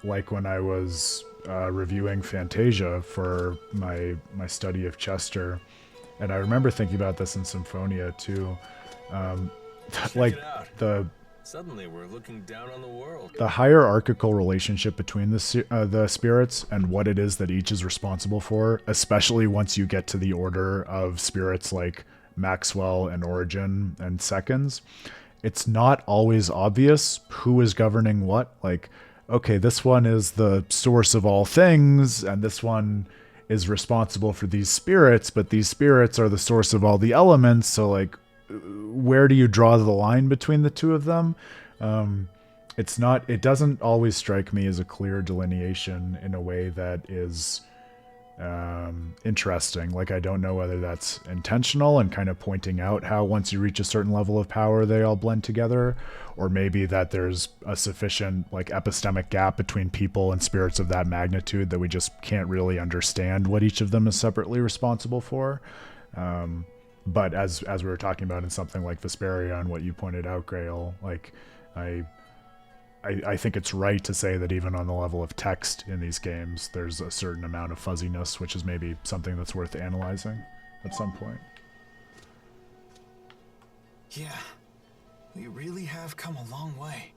like when I was reviewing Fantasia for my study of Chester, and I remember thinking about this in Symphonia too. Like Suddenly we're looking down on the world. The hierarchical relationship between the spirits and what it is that each is responsible for, especially once you get to the order of spirits like Maxwell and Origin and Seconds, it's not always obvious who is governing what. Like, okay, this one is the source of all things, and this one is responsible for these spirits, but these spirits are the source of all the elements, so, like, where do you draw the line between the two of them? It doesn't always strike me as a clear delineation in a way that is interesting. Like, I don't know whether that's intentional and kind of pointing out how once you reach a certain level of power they all blend together, or maybe that there's a sufficient, like, epistemic gap between people and spirits of that magnitude that we just can't really understand what each of them is separately responsible for. But as we were talking about in something like Vesperia and what you pointed out, Grail, like, I I think it's right to say that even on the level of text in these games, there's a certain amount of fuzziness, which is maybe something that's worth analyzing at some point. Yeah, we really have come a long way.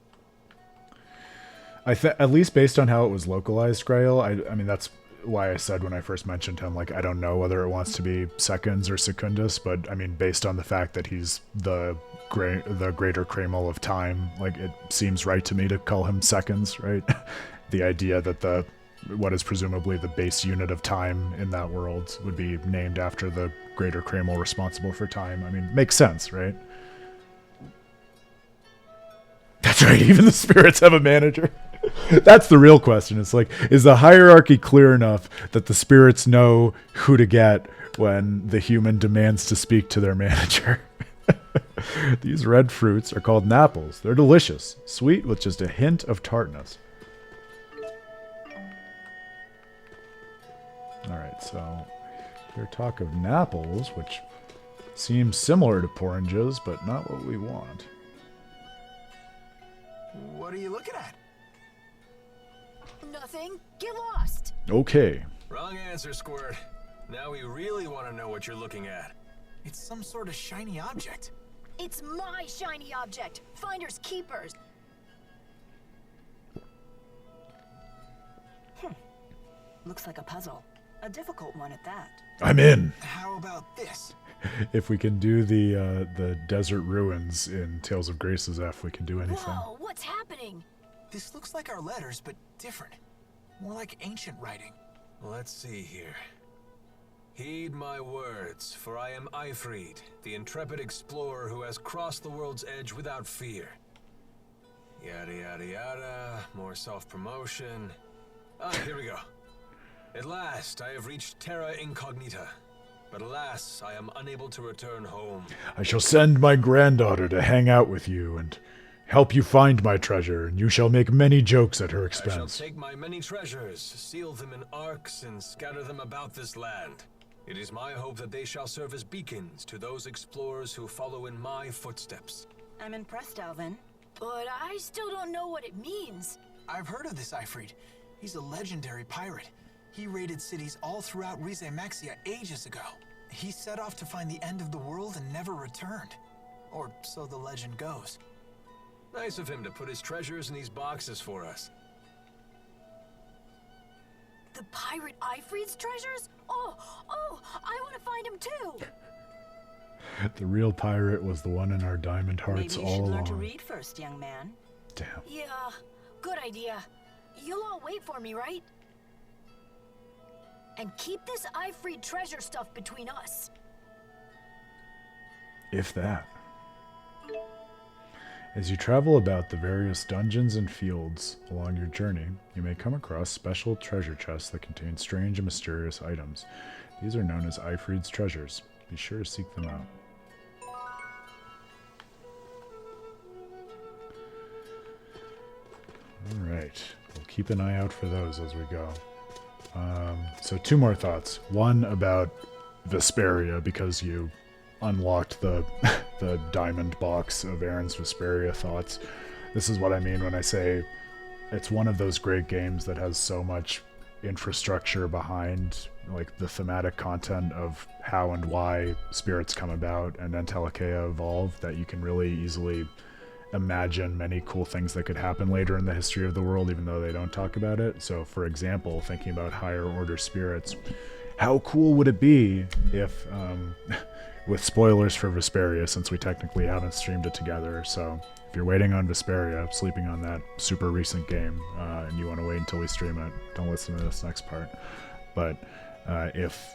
At least based on how it was localized, Grail, I mean, that's why I said when I first mentioned him, like, I don't know whether it wants to be seconds or secundus, but I mean, based on the fact that he's the greater Kramel of time, like, it seems right to me to call him seconds, right? The idea that what is presumably the base unit of time in that world would be named after the greater Kramel responsible for time. I mean, makes sense, right? That's right, even the spirits have a manager. That's the real question. It's like, is the hierarchy clear enough that the spirits know who to get when the human demands to speak to their manager? These red fruits are called napples. They're delicious, sweet with just a hint of tartness. Alright, so here talk of napples, which seems similar to porringes, but not what we want. What are you looking at? Nothing. Get lost. Okay. Wrong answer, Squirt. Now we really want to know what you're looking at. It's some sort of shiny object. It's my shiny object. Finders keepers. Looks like a puzzle. A difficult one at that. I'm in. How about this? If we can do the desert ruins in Tales of Grace's F, we can do anything. Whoa, what's happening? This looks like our letters, but different. More like ancient writing. Let's see here. Heed my words, for I am Ifrid, the intrepid explorer who has crossed the world's edge without fear. Yada yada yada, more self-promotion. Here we go. At last, I have reached Terra Incognita, but alas, I am unable to return home. I shall send my granddaughter to hang out with you and help you find my treasure, and you shall make many jokes at her expense. I shall take my many treasures, seal them in arcs, and scatter them about this land. It is my hope that they shall serve as beacons to those explorers who follow in my footsteps. I'm impressed, Alvin. But I still don't know what it means. I've heard of this Ifrid. He's a legendary pirate. He raided cities all throughout Rize Maxia ages ago. He set off to find the end of the world and never returned. Or so the legend goes. Nice of him to put his treasures in these boxes for us. The pirate Ifrid's treasures? Oh, I want to find him too. The real pirate was the one in our diamond hearts Maybe you all should along. learn to read first, young man. Damn. Yeah, good idea. You'll all wait for me, right? And keep this Ifrid treasure stuff between us. If that. As you travel about the various dungeons and fields along your journey, you may come across special treasure chests that contain strange and mysterious items. These are known as Ifrid's treasures. Be sure to seek them out. Alright, we'll keep an eye out for those as we go. So 2 more thoughts. One about Vesperia, because you unlocked the the diamond box of Aaron's Vesperia thoughts. This is what I mean when I say it's one of those great games that has so much infrastructure behind, like, the thematic content of how and why spirits come about and Entelekea evolve, that you can really easily imagine many cool things that could happen later in the history of the world, even though they don't talk about it. So, for example, thinking about higher order spirits, how cool would it be if, with spoilers for Vesperia, since we technically haven't streamed it together, so if you're waiting on Vesperia, sleeping on that super recent game, and you want to wait until we stream it, don't listen to this next part. But if,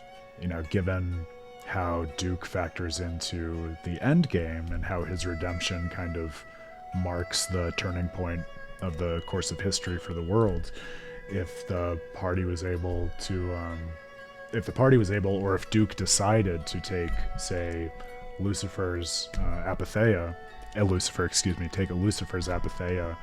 given how Duke factors into the end game and how his redemption kind of marks the turning point of the course of history for the world, if the party was able, or if Duke decided to take, say, Lucifer's Apatheia, take a Lucifer's Apatheia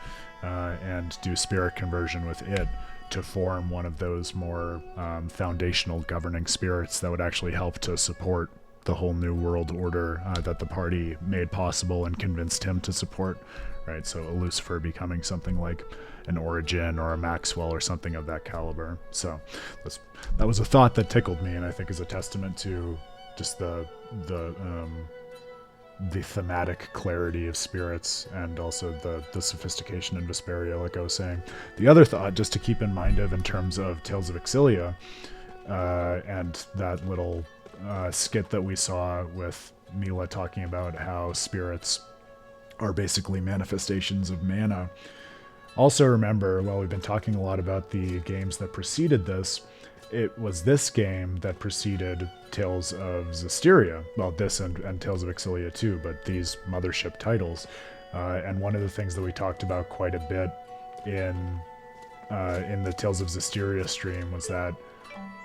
and do spirit conversion with it to form one of those more foundational governing spirits that would actually help to support the whole new world order that the party made possible and convinced him to support, right? So a Lucifer becoming something like an Origin or a Maxwell or something of that caliber. So that was a thought that tickled me, and I think is a testament to just the thematic clarity of spirits, and also the sophistication in Vesperia, like I was saying. The other thought just to keep in mind of in terms of Tales of Xillia, and that little skit that we saw with Milla talking about how spirits are basically manifestations of mana. Also remember, while we've been talking a lot about the games that preceded this, it was this game that preceded Tales of Xillia. Well, this and Tales of Xillia too, but these mothership titles. And one of the things that we talked about quite a bit in the Tales of Xillia stream was that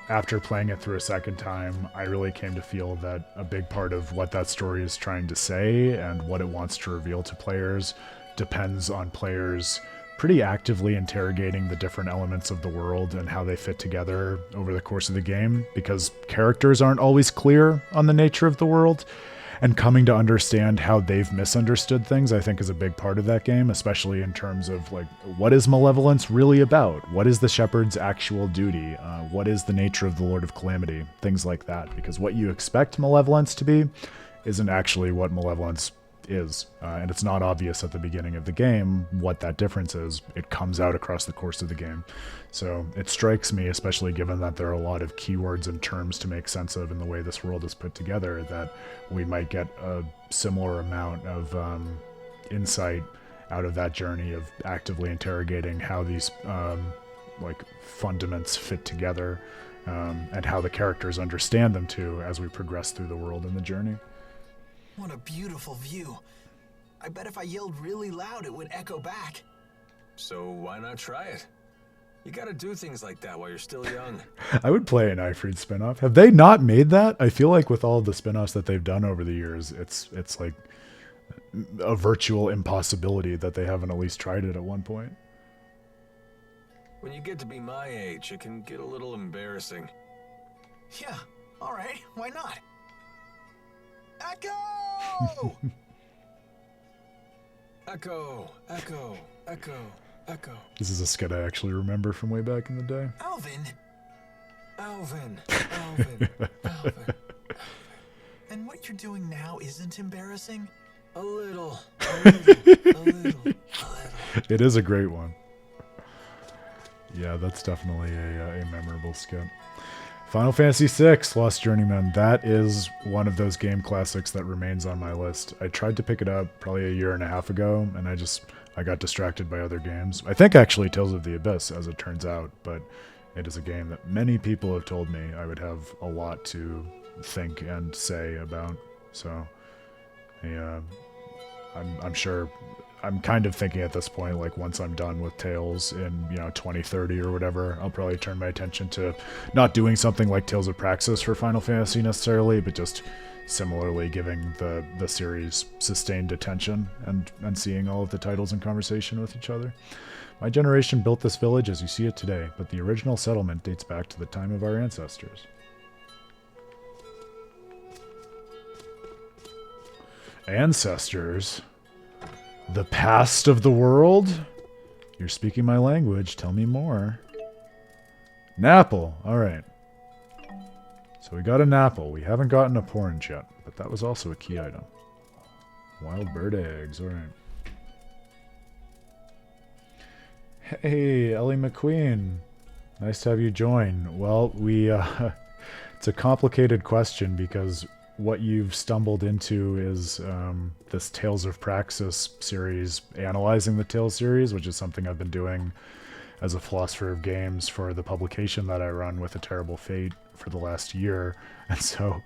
after playing it through a second time, I really came to feel that a big part of what that story is trying to say and what it wants to reveal to players depends on players pretty actively interrogating the different elements of the world and how they fit together over the course of the game, because characters aren't always clear on the nature of the world, and coming to understand how they've misunderstood things, I think, is a big part of that game, especially in terms of, like, what is malevolence really about? What is the shepherd's actual duty? What is the nature of the Lord of Calamity? Things like that, because what you expect malevolence to be isn't actually what malevolence is, and it's not obvious at the beginning of the game what that difference is. It comes out across the course of the game. So it strikes me, especially given that there are a lot of keywords and terms to make sense of in the way this world is put together, that we might get a similar amount of insight out of that journey of actively interrogating how these like fundaments fit together, and how the characters understand them too as we progress through the world and the journey. What a beautiful view. I bet if I yelled really loud, it would echo back. So why not try it? You gotta do things like that while you're still young. I would play an Ifrit spinoff. Have they not made that? I feel like with all of the spinoffs that they've done over the years, it's like a virtual impossibility that they haven't at least tried it at one point. When you get to be my age, it can get a little embarrassing. Yeah, alright, why not? Echo! Echo, echo, echo, echo. This is a skit I actually remember from way back in the day. Alvin! Alvin, Alvin, Alvin. And what you're doing now isn't embarrassing? A little, a little, a little. It is a great one. Yeah, that's definitely a memorable skit. Final Fantasy VI, Lost Journeyman. That is one of those game classics that remains on my list. I tried to pick it up probably a year and a half ago, and I got distracted by other games. I think actually Tales of the Abyss, as it turns out, but it is a game that many people have told me I would have a lot to think and say about. So, yeah, I'm sure. I'm kind of thinking at this point, like, once I'm done with Tales in, 2030 or whatever, I'll probably turn my attention to not doing something like Tales of Praxis for Final Fantasy necessarily, but just similarly giving the series sustained attention and seeing all of the titles in conversation with each other. My generation built this village as you see it today, but the original settlement dates back to the time of our ancestors. Ancestors? The past of the world? You're speaking my language. Tell me more. Napple. All right. So we got a Napple. We haven't gotten a porridge yet, but that was also a key item. Wild bird eggs. All right. Hey, Ellie McQueen. Nice to have you join. Well, it's a complicated question because what you've stumbled into is this Tales of Praxis series, analyzing the Tales series, which is something I've been doing as a philosopher of games for the publication that I run with A Terrible Fate for the last year. And so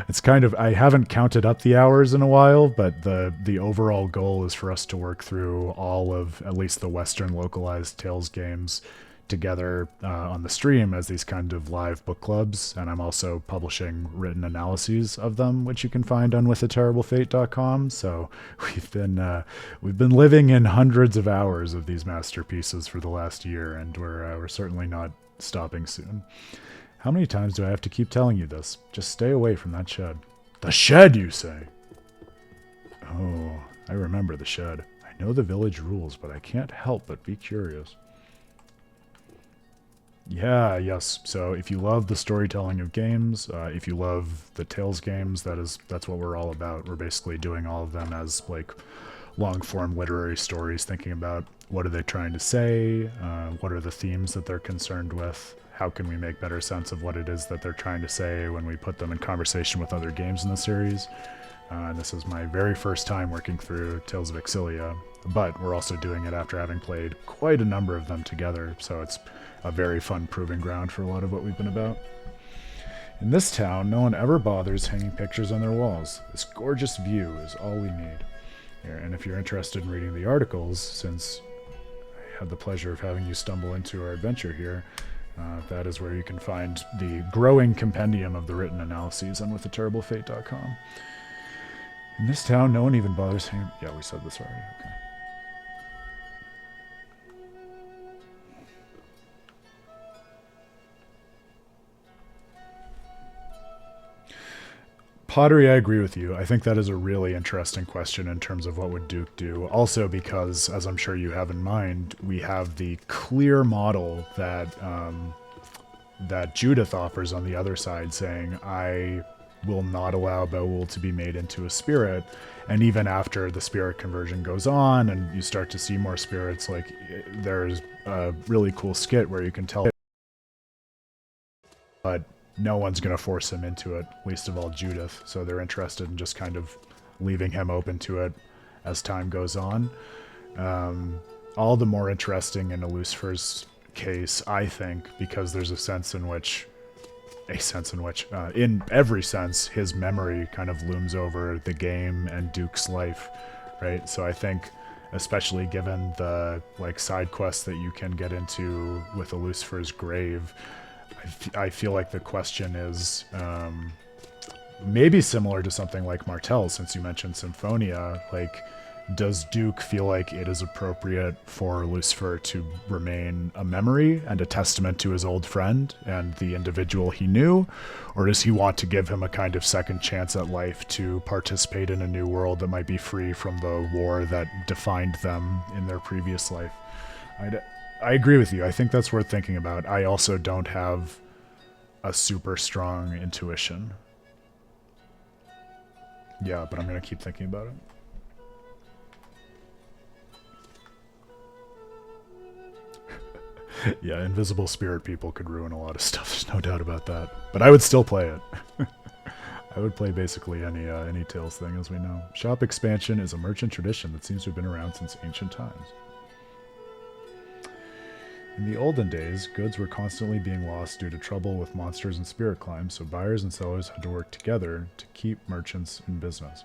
it's kind of, I haven't counted up the hours in a while, but the overall goal is for us to work through all of at least the Western localized Tales games together on the stream as these kind of live book clubs, and I'm also publishing written analyses of them, which you can find on withaterriblefate.com. So we've been living in hundreds of hours of these masterpieces for the last year, and we're certainly not stopping soon. How many times do I have to keep telling you this? Just stay away from that shed. The shed, you say? Oh, I remember the shed. I know the village rules, but I can't help but be curious. Yeah, yes. So if you love the storytelling of games, if you love the Tales games, that's what we're all about. We're basically doing all of them as like long-form literary stories, thinking about what are they trying to say, what are the themes that they're concerned with, how can we make better sense of what it is that they're trying to say when we put them in conversation with other games in the series. This is my very first time working through Tales of Xillia, but we're also doing it after having played quite a number of them together, so it's a very fun proving ground for a lot of what we've been about. In this town, no one ever bothers hanging pictures on their walls. This gorgeous view is all we need. And if you're interested in reading the articles, since I had the pleasure of having you stumble into our adventure here, that is where you can find the growing compendium of the written analyses on withaterriblefate.com. In this town, no one even bothers hanging... Yeah, we said this already. Okay. Pottery, I agree with you. I think that is a really interesting question in terms of what would Duke do. Also because, as I'm sure you have in mind, we have the clear model that that Judith offers on the other side, saying, I will not allow Beowulf to be made into a spirit. And even after the spirit conversion goes on and you start to see more spirits, like there's a really cool skit where you can tell, but no one's going to force him into it, least of all Judith. So they're interested in just kind of leaving him open to it as time goes on. All the more interesting in Lucifer's case, I think, because there's a sense in which, in every sense, his memory kind of looms over the game and Duke's life, right? So I think, especially given the like side quests that you can get into with Lucifer's grave, I feel like the question is maybe similar to something like Martell, since you mentioned Symphonia. Like, does Duke feel like it is appropriate for Lucifer to remain a memory and a testament to his old friend and the individual he knew? Or does he want to give him a kind of second chance at life to participate in a new world that might be free from the war that defined them in their previous life? I agree with you. I think that's worth thinking about. I also don't have a super strong intuition. Yeah, but I'm going to keep thinking about it. Yeah, invisible spirit people could ruin a lot of stuff. There's no doubt about that. But I would still play it. I would play basically any Tales thing, as we know. Shop expansion is a merchant tradition that seems to have been around since ancient times. In the olden days, goods were constantly being lost due to trouble with monsters and spirit climbs, so buyers and sellers had to work together to keep merchants in business.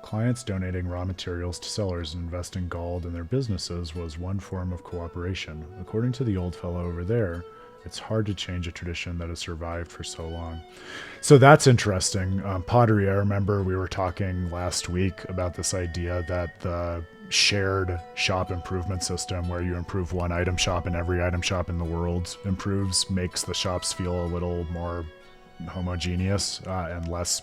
Clients donating raw materials to sellers and investing gold in their businesses was one form of cooperation. According to the old fellow over there, it's hard to change a tradition that has survived for so long. So that's interesting. Pottery, I remember we were talking last week about this idea that the shared shop improvement system, where you improve one item shop and every item shop in the world improves, makes the shops feel a little more homogeneous and less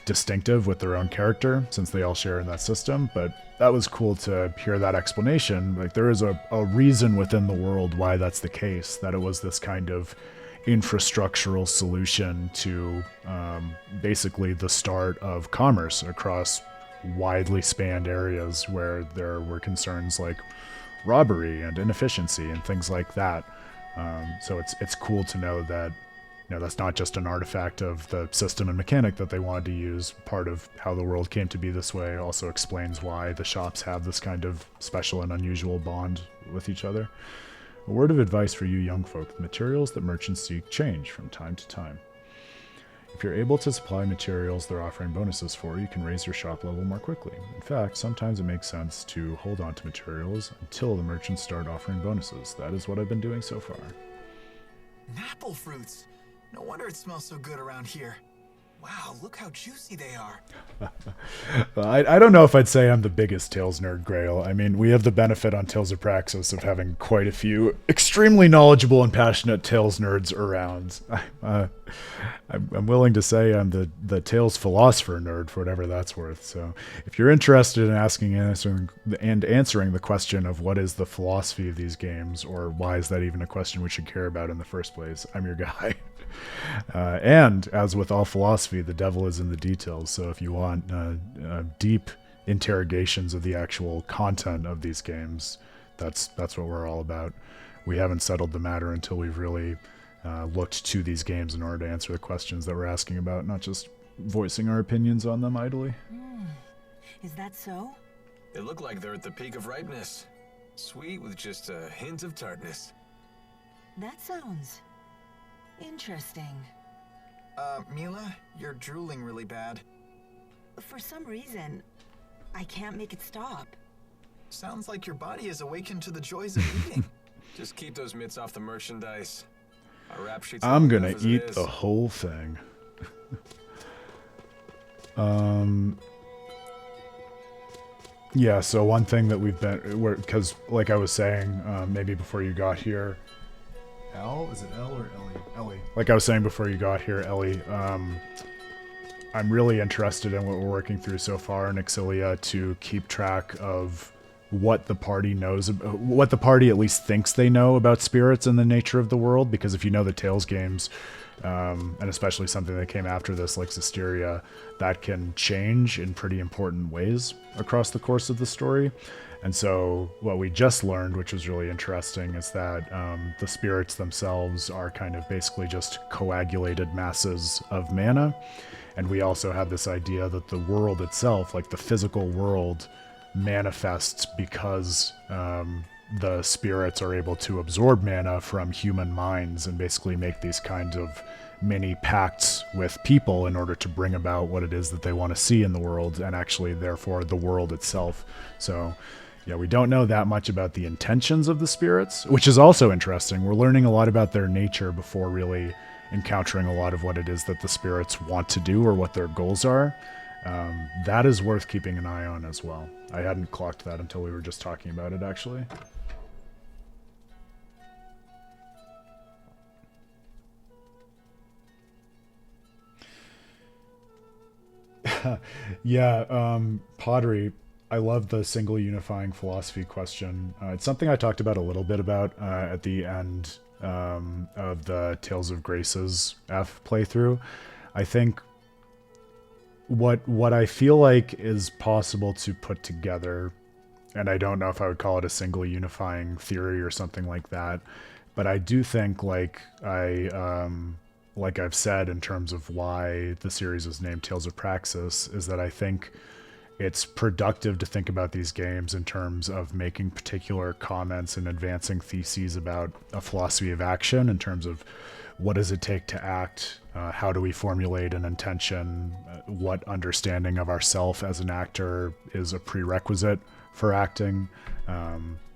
distinctive with their own character, since they all share in that system. But that was cool to hear that explanation. Like, there is a reason within the world why that's the case, that it was this kind of infrastructural solution to basically the start of commerce across widely spanned areas where there were concerns like robbery and inefficiency and things like that. So it's cool to know that, you know, that's not just an artifact of the system and mechanic that they wanted to use. Part of how the world came to be this way also explains why the shops have this kind of special and unusual bond with each other. A word of advice for you young folk: the materials that merchants seek change from time to time. If you're able to supply materials they're offering bonuses for, you can raise your shop level more quickly. In fact, sometimes it makes sense to hold on to materials until the merchants start offering bonuses. That is what I've been doing so far. Apple fruits. No wonder it smells so good around here. Wow, look how juicy they are. I don't know if I'd say I'm the biggest Tales nerd, Grail. I mean, we have the benefit on Tales of Praxis of having quite a few extremely knowledgeable and passionate Tales nerds around. I'm willing to say I'm the Tales philosopher nerd for whatever that's worth. So if you're interested in asking and answering the question of what is the philosophy of these games, or why is that even a question we should care about in the first place, I'm your guy. And as with all philosophy, the devil is in the details. So if you want deep interrogations of the actual content of these games, that's what we're all about. We haven't settled the matter until we've really looked to these games in order to answer the questions that we're asking about, not just voicing our opinions on them idly. Is that so? They look like they're at the peak of ripeness. Sweet with just a hint of tartness. That sounds interesting. Milla, you're drooling really bad. For some reason, I can't make it stop. Sounds like your body is awakened to the joys of eating. Just keep those mitts off the merchandise. Our rap sheet's I'm long gonna enough as it eat is. the whole thing. Yeah, so one thing that we've been, because like I was saying, maybe before you got here, is it L or Ellie? Ellie. Like I was saying before you got here, Ellie, I'm really interested in what we're working through so far in Xillia to keep track of what the party knows, what the party at least thinks they know about spirits and the nature of the world. Because if you know the Tales games, and especially something that came after this, like Xillia, that can change in pretty important ways across the course of the story. And so what we just learned, which was really interesting, is that the spirits themselves are kind of basically just coagulated masses of mana. And we also have this idea that the world itself, like the physical world, manifests because the spirits are able to absorb mana from human minds and basically make these kinds of mini pacts with people in order to bring about what it is that they want to see in the world, and actually therefore the world itself. So yeah, we don't know that much about the intentions of the spirits, which is also interesting. We're learning a lot about their nature before really encountering a lot of what it is that the spirits want to do or what their goals are. That is worth keeping an eye on as well. I hadn't clocked that until we were just talking about it, actually. Yeah, pottery. I love the single unifying philosophy question. It's something I talked about a little bit about at the end of the Tales of Grace's F playthrough. I think what I feel like is possible to put together, and I don't know if I would call it a single unifying theory or something like that, but I do think, like I've said in terms of why the series is named Tales of Praxis, is that I think it's productive to think about these games in terms of making particular comments and advancing theses about a philosophy of action, in terms of what does it take to act, how do we formulate an intention, what understanding of ourself as an actor is a prerequisite for acting,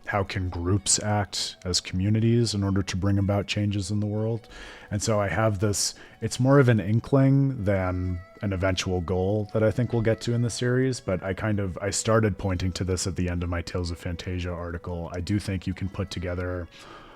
how can groups act as communities in order to bring about changes in the world. And so I have this, it's more of an inkling than an eventual goal that I think we'll get to in the series, but I started pointing to this at the end of my Tales of Fantasia article. I do think you can put together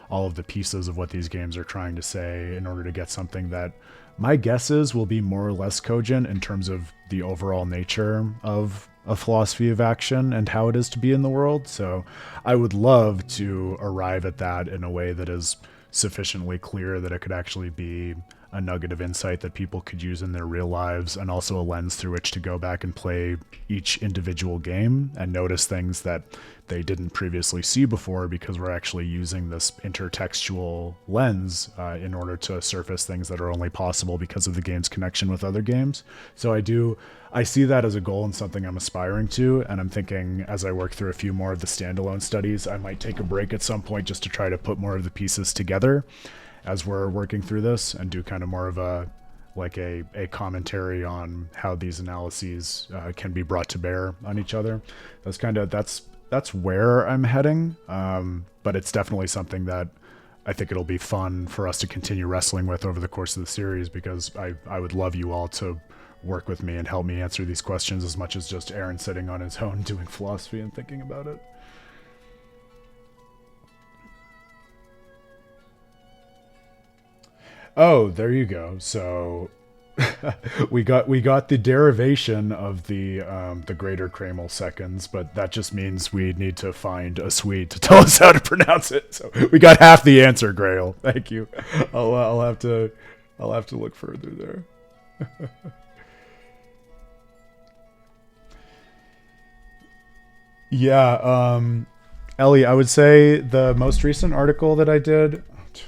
all of the pieces of what these games are trying to say in order to get something that my guess is will be more or less cogent in terms of the overall nature of a philosophy of action and how it is to be in the world. So I would love to arrive at that in a way that is sufficiently clear that it could actually be a nugget of insight that people could use in their real lives, and also a lens through which to go back and play each individual game and notice things that they didn't previously see before, because we're actually using this intertextual lens in order to surface things that are only possible because of the game's connection with other games. So I see that as a goal and something I'm aspiring to, and I'm thinking as I work through a few more of the standalone studies, I might take a break at some point just to try to put more of the pieces together as we're working through this, and do kind of more of a commentary on how these analyses can be brought to bear on each other. That's where I'm heading, but it's definitely something that I think it'll be fun for us to continue wrestling with over the course of the series, because I would love you all to work with me and help me answer these questions as much as just Aaron sitting on his own doing philosophy and thinking about it. Oh, there you go. So we got the derivation of the greater Kramel seconds, but that just means we need to find a Swede to tell us how to pronounce it. So we got half the answer, Grail. Thank you. I'll have to look further there. Yeah, Ellie, I would say the most recent article that I did,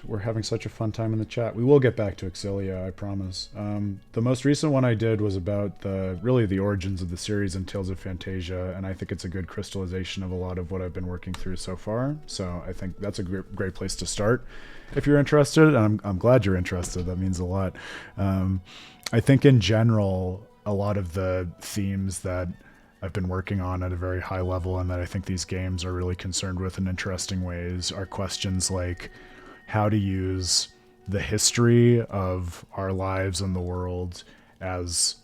we're having such a fun time in the chat. We will get back to Xillia, I promise. The most recent one I did was about the origins of the series in Tales of Fantasia, and I think it's a good crystallization of a lot of what I've been working through so far. So I think that's a great place to start if you're interested, and I'm glad you're interested. That means a lot. I think in general, a lot of the themes that I've been working on at a very high level and that I think these games are really concerned with in interesting ways are questions like how to use the history of our lives and the world as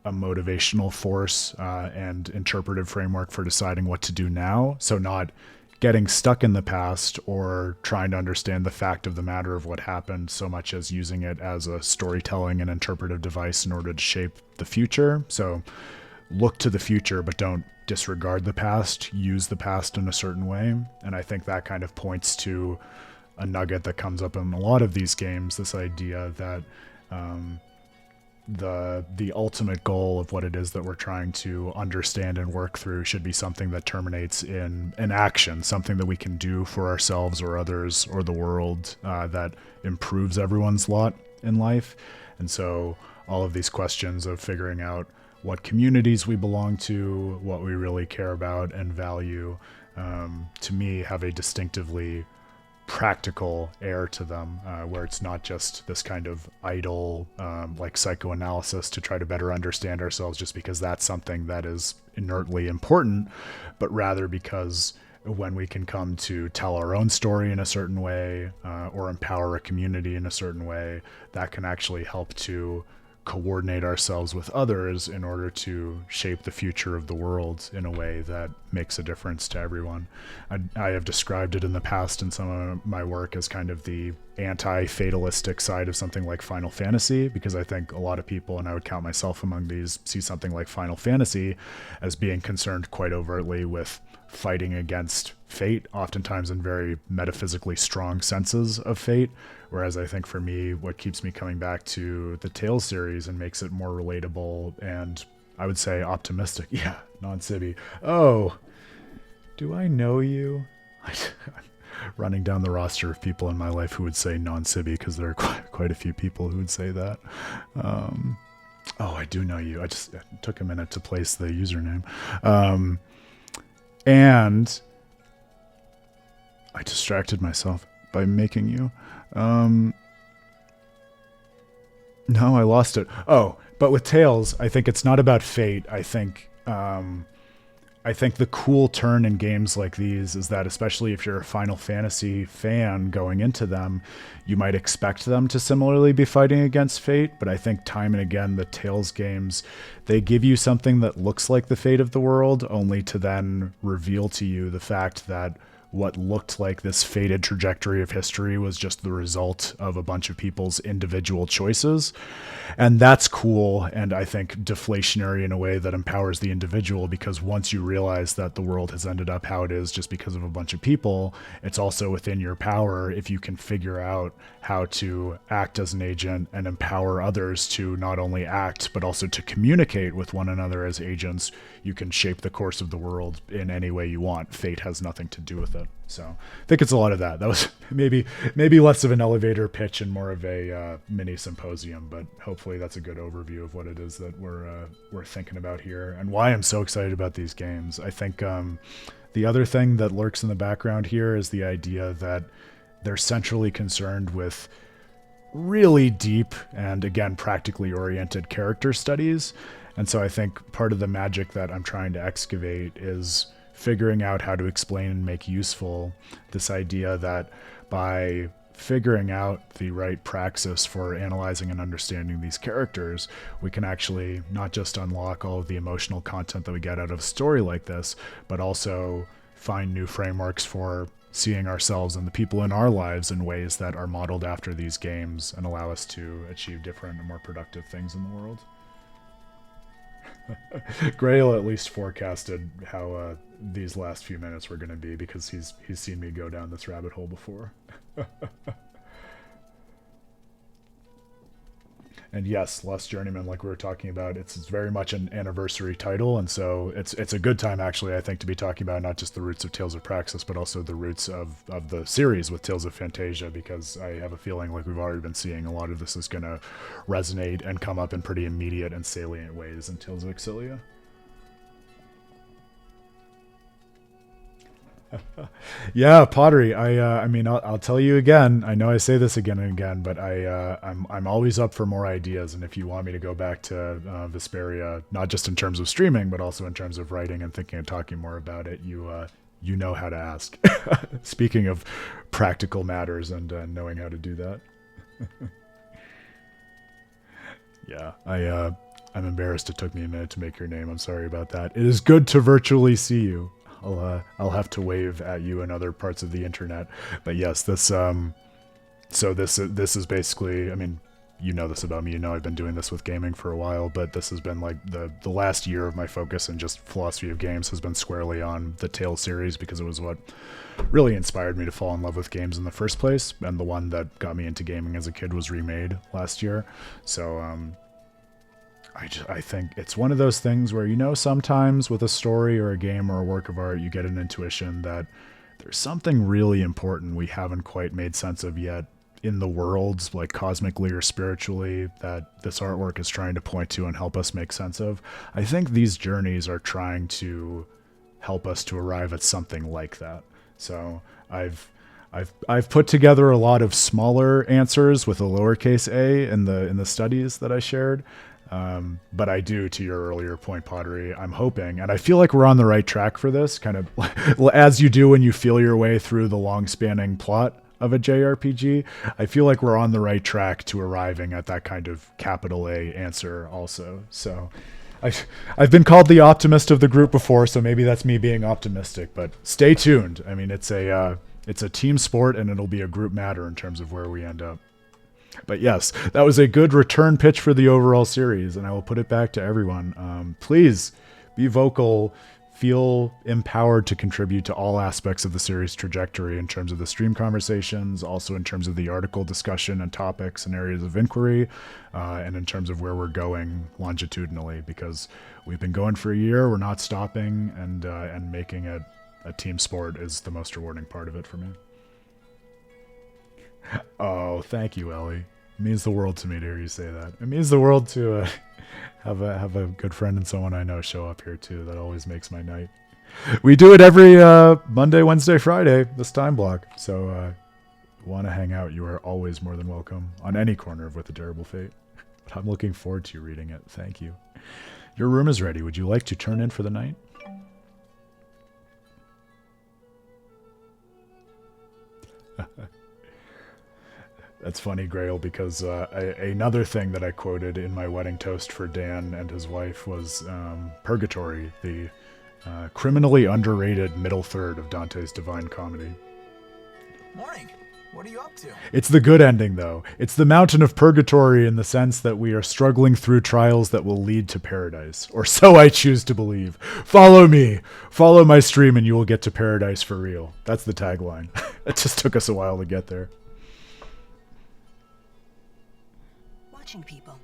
a motivational force and interpretive framework for deciding what to do now. So not getting stuck in the past or trying to understand the fact of the matter of what happened so much as using it as a storytelling and interpretive device in order to shape the future. So look to the future, but don't disregard the past, use the past in a certain way. And I think that kind of points to a nugget that comes up in a lot of these games, this idea that the ultimate goal of what it is that we're trying to understand and work through should be something that terminates in an action, something that we can do for ourselves or others or the world that improves everyone's lot in life. And so all of these questions of figuring out what communities we belong to, what we really care about and value, to me have a distinctively practical air to them, where it's not just this kind of idle like psychoanalysis to try to better understand ourselves just because that's something that is inertly important, but rather because when we can come to tell our own story in a certain way or empower a community in a certain way, that can actually help to coordinate ourselves with others in order to shape the future of the world in a way that makes a difference to everyone. I have described it in the past in some of my work as kind of the anti-fatalistic side of something like Final Fantasy, because I think a lot of people, and I would count myself among these, see something like Final Fantasy as being concerned quite overtly with fighting against fate, oftentimes in very metaphysically strong senses of fate. Whereas I think for me, what keeps me coming back to the Tales series and makes it more relatable and I would say optimistic. Yeah, non-Sibby. Oh, do I know you? I'm running down the roster of people in my life who would say non-Sibby because there are quite a few people who would say that. Oh, I do know you. It took a minute to place the username. And I distracted myself by making you. No, I lost it. Oh, but with Tales, I think it's not about fate. I think the cool turn in games like these is that, especially if you're a Final Fantasy fan going into them, you might expect them to similarly be fighting against fate. But I think time and again, the Tales games, they give you something that looks like the fate of the world, only to then reveal to you the fact that what looked like this fated trajectory of history was just the result of a bunch of people's individual choices. And that's cool, and I think deflationary in a way that empowers the individual, because once you realize that the world has ended up how it is just because of a bunch of people, it's also within your power, if you can figure out how to act as an agent and empower others to not only act, but also to communicate with one another as agents, you can shape the course of the world in any way you want. Fate has nothing to do with it. So I think it's a lot of that. That was maybe less of an elevator pitch and more of a mini symposium, but hopefully that's a good overview of what it is that we're thinking about here and why I'm so excited about these games. I think the other thing that lurks in the background here is the idea that they're centrally concerned with really deep and, again, practically oriented character studies. And so I think part of the magic that I'm trying to excavate is figuring out how to explain and make useful this idea that by figuring out the right praxis for analyzing and understanding these characters, we can actually not just unlock all of the emotional content that we get out of a story like this, but also find new frameworks for seeing ourselves and the people in our lives in ways that are modeled after these games and allow us to achieve different and more productive things in the world. Grail at least forecasted how these last few minutes were going to be, because he's seen me go down this rabbit hole before. And yes, Lost Journeyman, like we were talking about, it's very much an anniversary title, and so it's a good time, actually, I think, to be talking about not just the roots of Tales of Praxis, but also the roots of the series with Tales of Fantasia, because I have a feeling like we've already been seeing a lot of this is going to resonate and come up in pretty immediate and salient ways in Tales of Xillia. Yeah, pottery. I mean, I'll tell you again. I know I say this again and again, but I'm always up for more ideas. And if you want me to go back to Vesperia, not just in terms of streaming, but also in terms of writing and thinking and talking more about it, you know how to ask. Speaking of practical matters and knowing how to do that. Yeah, I'm embarrassed it took me a minute to make your name. I'm sorry about that. It is good to virtually see you. I'll have to wave at you in other parts of the internet. But yes, this is basically, I mean, you know this about me, you know I've been doing this with gaming for a while, but this has been like the last year of my focus and just philosophy of games has been squarely on the Tales series, because it was what really inspired me to fall in love with games in the first place, and the one that got me into gaming as a kid was remade last year. So I think it's one of those things where, you know, sometimes with a story or a game or a work of art, you get an intuition that there's something really important we haven't quite made sense of yet in the worlds, like cosmically or spiritually, that this artwork is trying to point to and help us make sense of. I think these journeys are trying to help us to arrive at something like that. So I've put together a lot of smaller answers with a lowercase a in the studies that I shared. But I do, to your earlier point, Pottery, I'm hoping, and I feel like we're on the right track for this, kind of as you do when you feel your way through the long-spanning plot of a JRPG. I feel like we're on the right track to arriving at that kind of capital A answer also. So I've been called the optimist of the group before, so maybe that's me being optimistic, but stay tuned. I mean, it's a team sport, and it'll be a group matter in terms of where we end up. But yes, that was a good return pitch for the overall series, and I will put it back to everyone. Please be vocal, feel empowered to contribute to all aspects of the series trajectory in terms of the stream conversations, also in terms of the article discussion and topics and areas of inquiry, and in terms of where we're going longitudinally, because we've been going for a year, we're not stopping, and making it a team sport is the most rewarding part of it for me. Oh, thank you, Ellie. It means the world to me to hear you say that. It means the world to have a good friend and someone I know show up here too. That always makes my night. We do it every Monday, Wednesday, Friday, this time block. So want to hang out, you are always more than welcome on any corner of With a Terrible Fate. But I'm looking forward to you reading it. Thank you. Your room is ready. Would you like to turn in for the night? That's funny, Grail, because another thing that I quoted in my wedding toast for Dan and his wife was Purgatory, the criminally underrated middle third of Dante's Divine Comedy. Morning. What are you up to? It's the good ending, though. It's the mountain of purgatory in the sense that we are struggling through trials that will lead to paradise. Or so I choose to believe. Follow me. Follow my stream and you will get to paradise for real. That's the tagline. It just took us a while to get there. Watching people.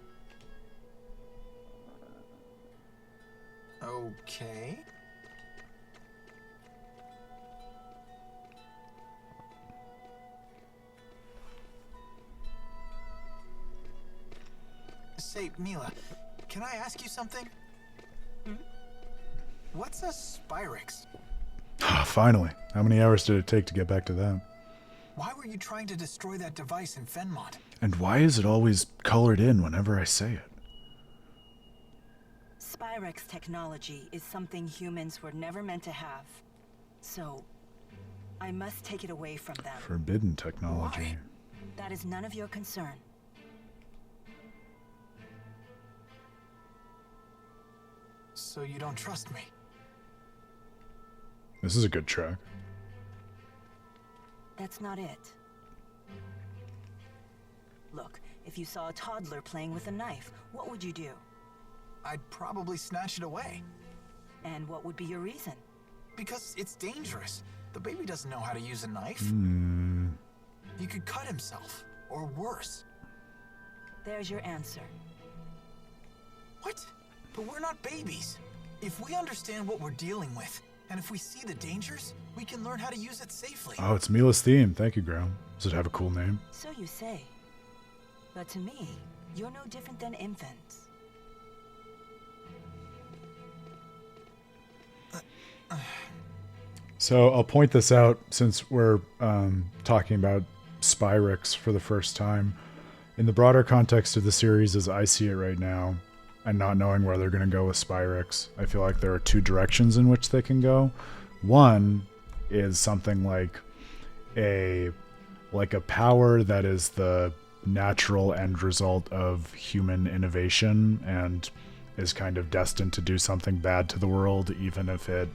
Okay. Say, Milla, can I ask you something? What's a Spyrix? Finally. How many hours did it take to get back to that? Why were you trying to destroy that device in Fenmont? And why is it always colored in whenever I say it? Spyrix technology is something humans were never meant to have. So, I must take it away from them. Forbidden technology. Why? That is none of your concern. So you don't trust me? This is a good track. That's not it. Look, if you saw a toddler playing with a knife, what would you do? I'd probably snatch it away. And what would be your reason? Because it's dangerous. The baby doesn't know how to use a knife. He could cut himself, or worse. There's your answer. What? But we're not babies. If we understand what we're dealing with, and if we see the dangers, we can learn how to use it safely. Oh, it's Milla's theme. Thank you, Graham. Does it have a cool name? So you say. But to me, you're no different than infants. So I'll point this out since we're talking about Spyrix for the first time. In the broader context of the series as I see it right now, and not knowing where they're going to go with Spyrix, I feel like there are two directions in which they can go. One is something like a power that is the natural end result of human innovation and is kind of destined to do something bad to the world, even if it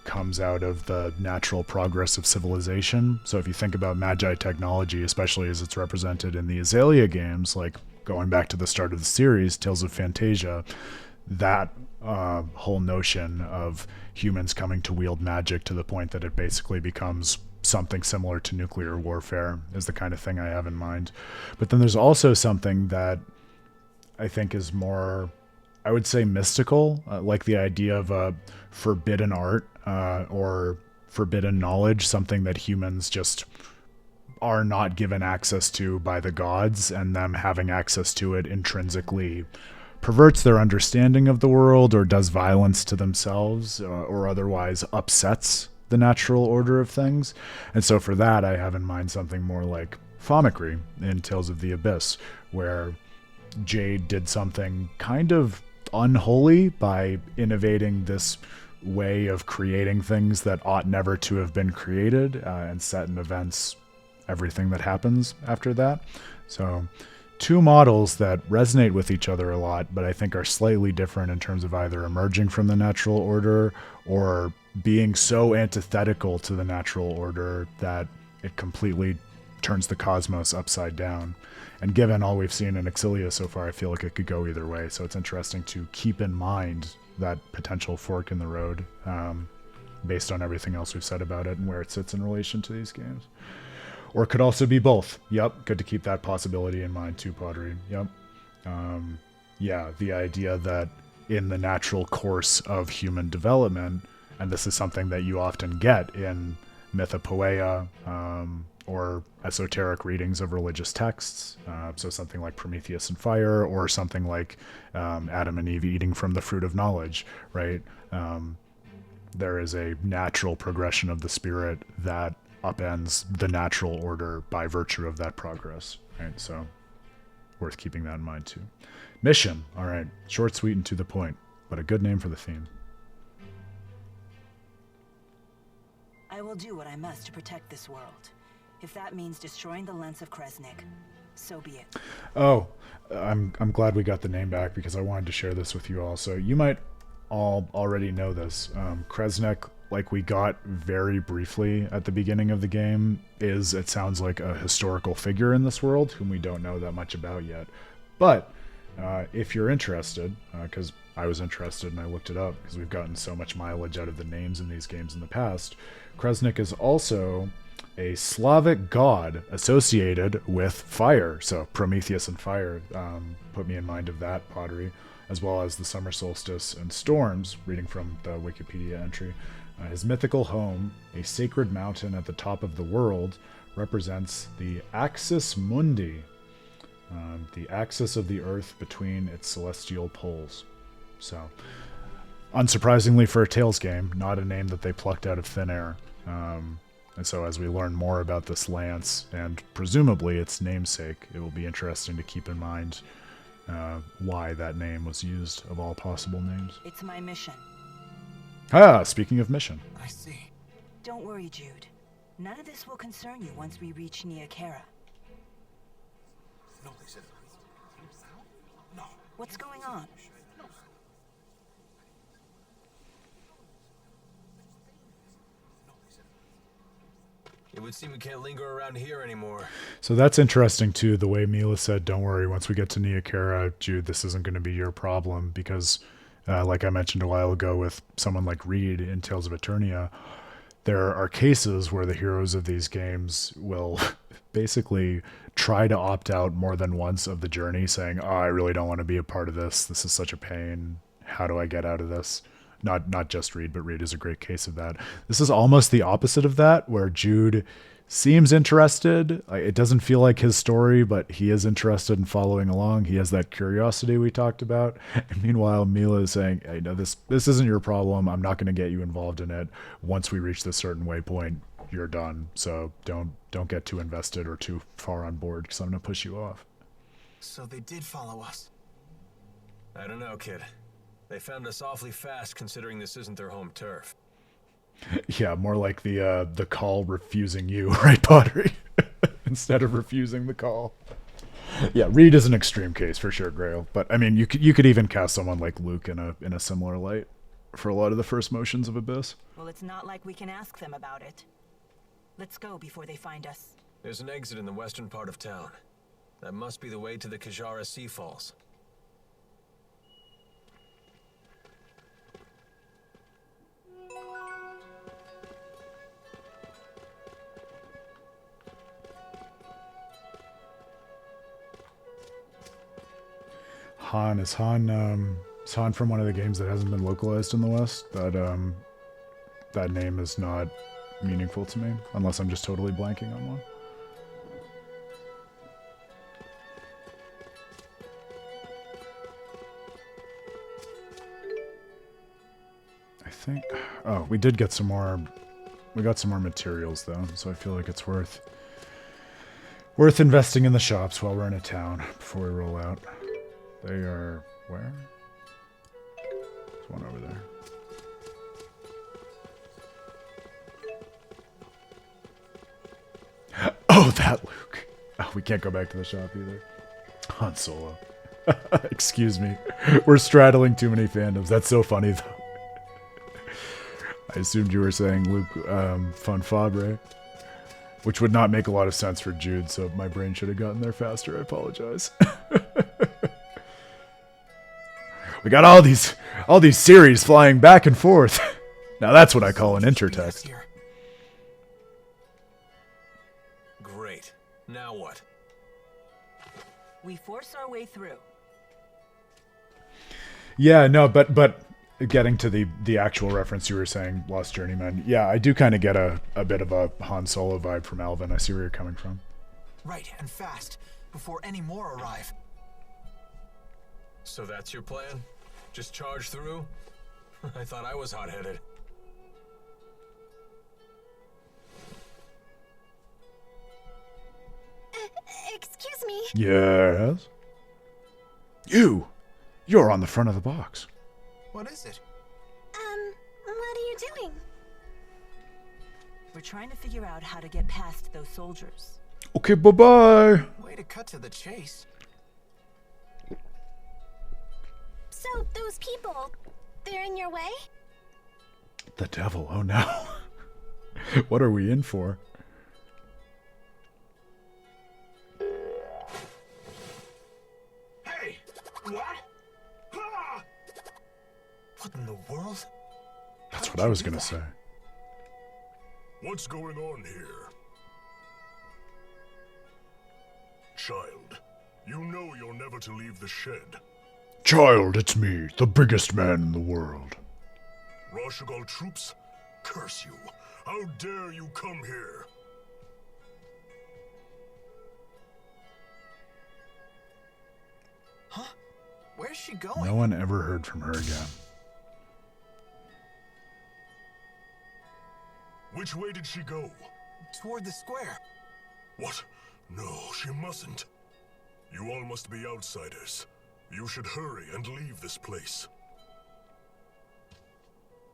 comes out of the natural progress of civilization. So if you think about Magi technology, especially as it's represented in the Xillia games, like going back to the start of the series, Tales of Fantasia, that whole notion of humans coming to wield magic to the point that it basically becomes something similar to nuclear warfare is the kind of thing I have in mind. But then there's also something that I think is more, I would say, mystical, like the idea of a forbidden art or forbidden knowledge, something that humans just are not given access to by the gods, and them having access to it intrinsically perverts their understanding of the world or does violence to themselves or otherwise upsets the natural order of things. And so for that, I have in mind something more like Thaumachi in Tales of the Abyss, where Jade did something kind of unholy by innovating this way of creating things that ought never to have been created and set in events everything that happens after that. So two models that resonate with each other a lot, but I think are slightly different in terms of either emerging from the natural order or being so antithetical to the natural order that it completely turns the cosmos upside down. And given all we've seen in Xillia so far, I feel like it could go either way. So it's interesting to keep in mind that potential fork in the road based on everything else we've said about it and where it sits in relation to these games. Or it could also be both. Yep, good to keep that possibility in mind too, Pottery. Yep. Yeah, the idea that in the natural course of human development, and this is something that you often get in mythopoeia or esoteric readings of religious texts, so something like Prometheus and Fire, or something like Adam and Eve eating from the fruit of knowledge, right? There is a natural progression of the spirit that upends the natural order by virtue of that progress, right? So worth keeping that in mind too. Mission, all right, short, sweet, and to the point, but a good name for the theme. I will do what I must to protect this world. If that means destroying the lens of Kresnik, so be it. Oh, I'm glad we got the name back because I wanted to share this with you all. So you might all already know this. Kresnik, like we got very briefly at the beginning of the game, is, it sounds like, a historical figure in this world whom we don't know that much about yet. But if you're interested, because I was interested and I looked it up because we've gotten so much mileage out of the names in these games in the past, Kresnik is also a Slavic god associated with fire. So Prometheus and fire put me in mind of that, Pottery, as well as the summer solstice and storms, reading from the Wikipedia entry. His mythical home, a sacred mountain at the top of the world, represents the Axis Mundi, the axis of the earth between its celestial poles. So, unsurprisingly for a Tales game, not a name that they plucked out of thin air. And so as we learn more about this lance, and presumably its namesake, it will be interesting to keep in mind why that name was used of all possible names. It's my mission. Speaking of mission. I see. Don't worry, Jude. None of this will concern you once we reach Nia Khera. What's going on? It would seem we can't linger around here anymore. So that's interesting too. The way Milla said, "Don't worry. Once we get to Nia Khera, Jude, this isn't going to be your problem." Because, like I mentioned a while ago, with someone like Reed in Tales of Eternia, there are cases where the heroes of these games will basically try to opt out more than once of the journey, saying, "Oh, I really don't want to be a part of this. This is such a pain. How do I get out of this?" Not just Reed, but Reed is a great case of that. This is almost the opposite of that, where Jude seems interested. It doesn't feel like his story, but he is interested in following along. He has that curiosity we talked about. And meanwhile, Milla is saying, "Hey, no, this isn't your problem. I'm not going to get you involved in it. Once we reach this certain waypoint, you're done. So don't get too invested or too far on board, because I'm going to push you off." So they did follow us. I don't know, kid. They found us awfully fast, considering this isn't their home turf. Yeah, more like the call refusing you, right, Pottery? Instead of refusing the call. Yeah, Reed is an extreme case for sure, Grail. But I mean, you could even cast someone like Luke in a similar light for a lot of the first motions of Abyss. Well, it's not like we can ask them about it. Let's go before they find us. There's an exit in the western part of town. That must be the way to the Kijara Seafalls. Is Han from one of the games that hasn't been localized in the West? That name is not meaningful to me, unless I'm just totally blanking on one. I think. Oh, we did get some more. We got some more materials though, so I feel like it's worth investing in the shops while we're in a town before we roll out. They are where? There's one over there. Oh, that Luke. Oh, we can't go back to the shop either. Han Solo. Excuse me. We're straddling too many fandoms. That's so funny, though. I assumed you were saying Luke Fonfabre, which would not make a lot of sense for Jude, so my brain should have gotten there faster. I apologize. We got all these series flying back and forth. Now that's what I call an intertext. Great. Now what? We force our way through. Yeah, no, but getting to the actual reference you were saying, Lost Journeyman, yeah, I do kind of get a bit of a Han Solo vibe from Alvin. I see where you're coming from. Right, and fast, before any more arrive. So that's your plan? Just charge through? I thought I was hot-headed. Excuse me. Yes? You're on the front of the box. What is it? What are you doing? We're trying to figure out how to get past those soldiers. Okay, bye-bye. Way to cut to the chase. So, those people, they're in your way? The devil, oh no. What are we in for? Hey! What? Ah! What in the world? That's what I was gonna say. What's going on here? Child, you know you're never to leave the shed. Child, it's me, the biggest man in the world. Rashagal troops? Curse you. How dare you come here? Huh? Where's she going? No one ever heard from her again. Which way did she go? Toward the square. What? No, she mustn't. You all must be outsiders. You should hurry and leave this place.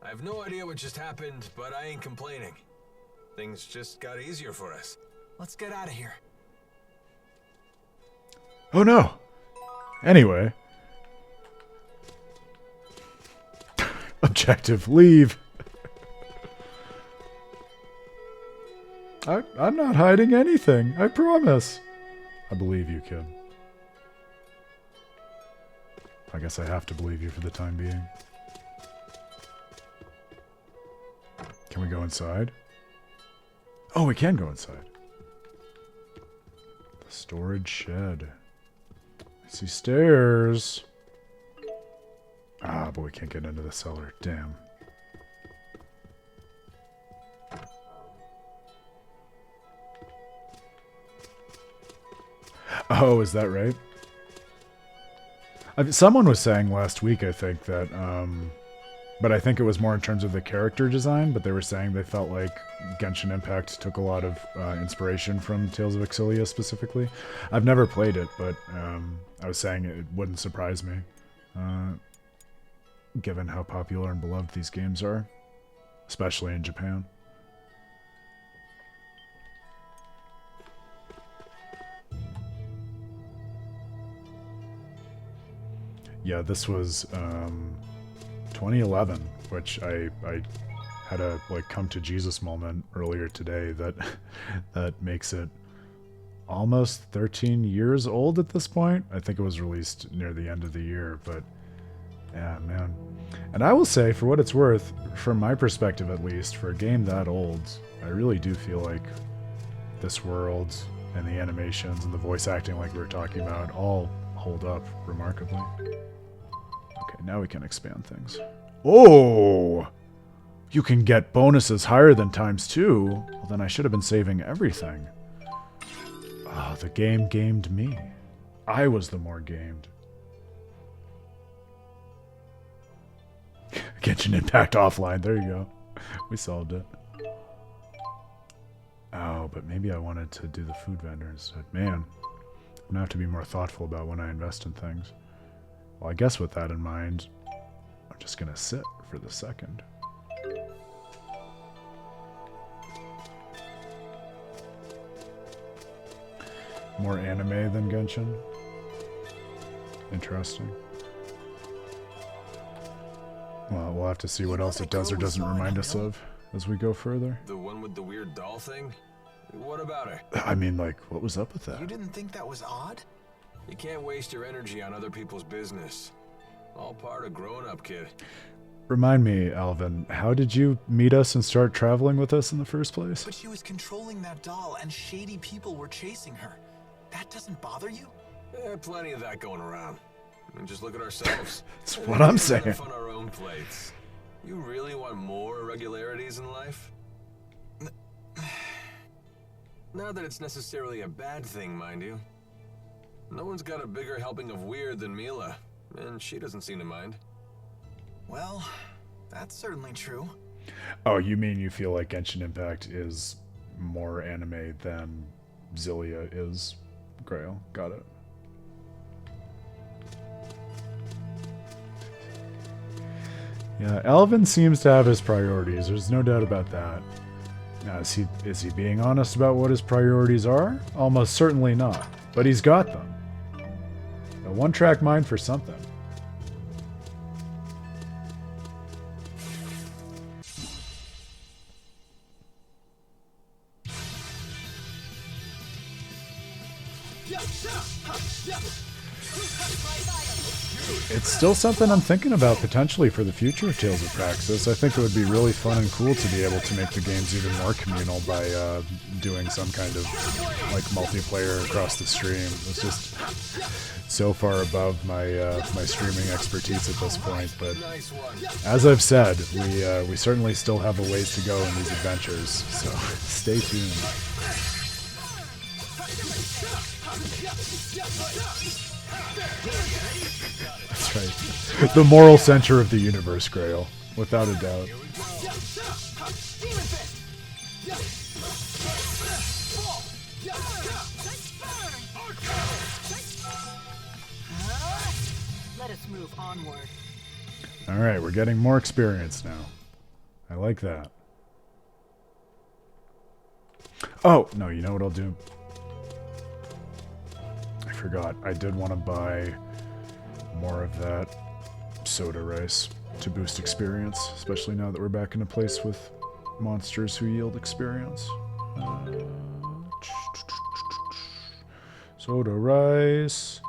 I have no idea what just happened, but I ain't complaining. Things just got easier for us. Let's get out of here. Oh no! Anyway. Objective, leave! I'm not hiding anything, I promise. I believe you, kid. I guess I have to believe you for the time being. Can we go inside? Oh, we can go inside. The storage shed. I see stairs. Ah, but we can't get into the cellar. Damn. Oh, is that right? Someone was saying last week, I think, that, but I think it was more in terms of the character design, but they were saying they felt like Genshin Impact took a lot of inspiration from Tales of Xillia specifically. I've never played it, but I was saying it wouldn't surprise me, given how popular and beloved these games are, especially in Japan. Yeah, this was 2011, which I had a like come to Jesus moment earlier today that that makes it almost 13 years old at this point. I think it was released near the end of the year, but yeah, man. And I will say, for what it's worth, from my perspective at least, for a game that old, I really do feel like this world and the animations and the voice acting like we were talking about all hold up remarkably. Okay, now we can expand things. Oh! You can get bonuses higher than ×2? Well, then I should have been saving everything. Ah, the game gamed me. I was the more gamed. Genshin Impact offline. There you go. We solved it. Oh, but maybe I wanted to do the food vendor instead. Man, I'm going to have to be more thoughtful about when I invest in things. Well, I guess with that in mind, I'm just going to sit for the second. More anime than Genshin. Interesting. Well, we'll have to see what else it does or doesn't remind us of as we go further. The one with the weird doll thing? What about her? I mean, like, what was up with that? You didn't think that was odd? You can't waste your energy on other people's business. All part of growing up, kid. Remind me, Alvin, how did you meet us and start traveling with us in the first place? But she was controlling that doll and shady people were chasing her. That doesn't bother you? Plenty of that going around. I mean, just look at ourselves. That's what I'm saying. On our own plates. You really want more irregularities in life? Not that it's necessarily a bad thing, mind you. No one's got a bigger helping of weird than Milla, and she doesn't seem to mind. Well, that's certainly true. Oh, you mean you feel like Genshin Impact is more anime than Xillia is Grail? Got it. Yeah, Alvin seems to have his priorities. There's no doubt about that. Now, is he being honest about what his priorities are? Almost certainly not. But he's got them. A one-track mind for something. It's still something I'm thinking about potentially for the future of Tales of Praxis. I think it would be really fun and cool to be able to make the games even more communal by doing some kind of like multiplayer across the stream. It's just so far above my my streaming expertise at this point. But as I've said, we certainly still have a ways to go in these adventures. So stay tuned. That's right. The moral center of the universe, Grail. Without a doubt. Let us move onward. Alright, we're getting more experience now. I like that. Oh, no, you know what I'll do? I forgot. I did want to buy more of that soda rice to boost experience, especially now that we're back in a place with monsters who yield experience. Soda rice.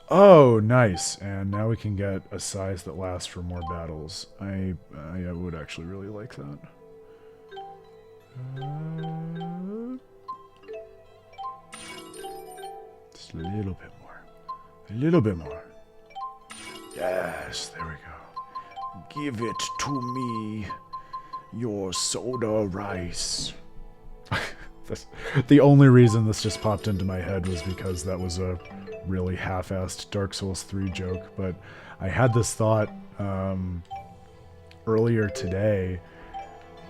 Oh, nice. And now we can get a size that lasts for more battles. I would actually really like that. Just a little bit more. A little bit more. Yes, there we go. Give it to me, your soda rice. The only reason this just popped into my head was because that was a really half-assed Dark Souls 3 joke, but I had this thought earlier today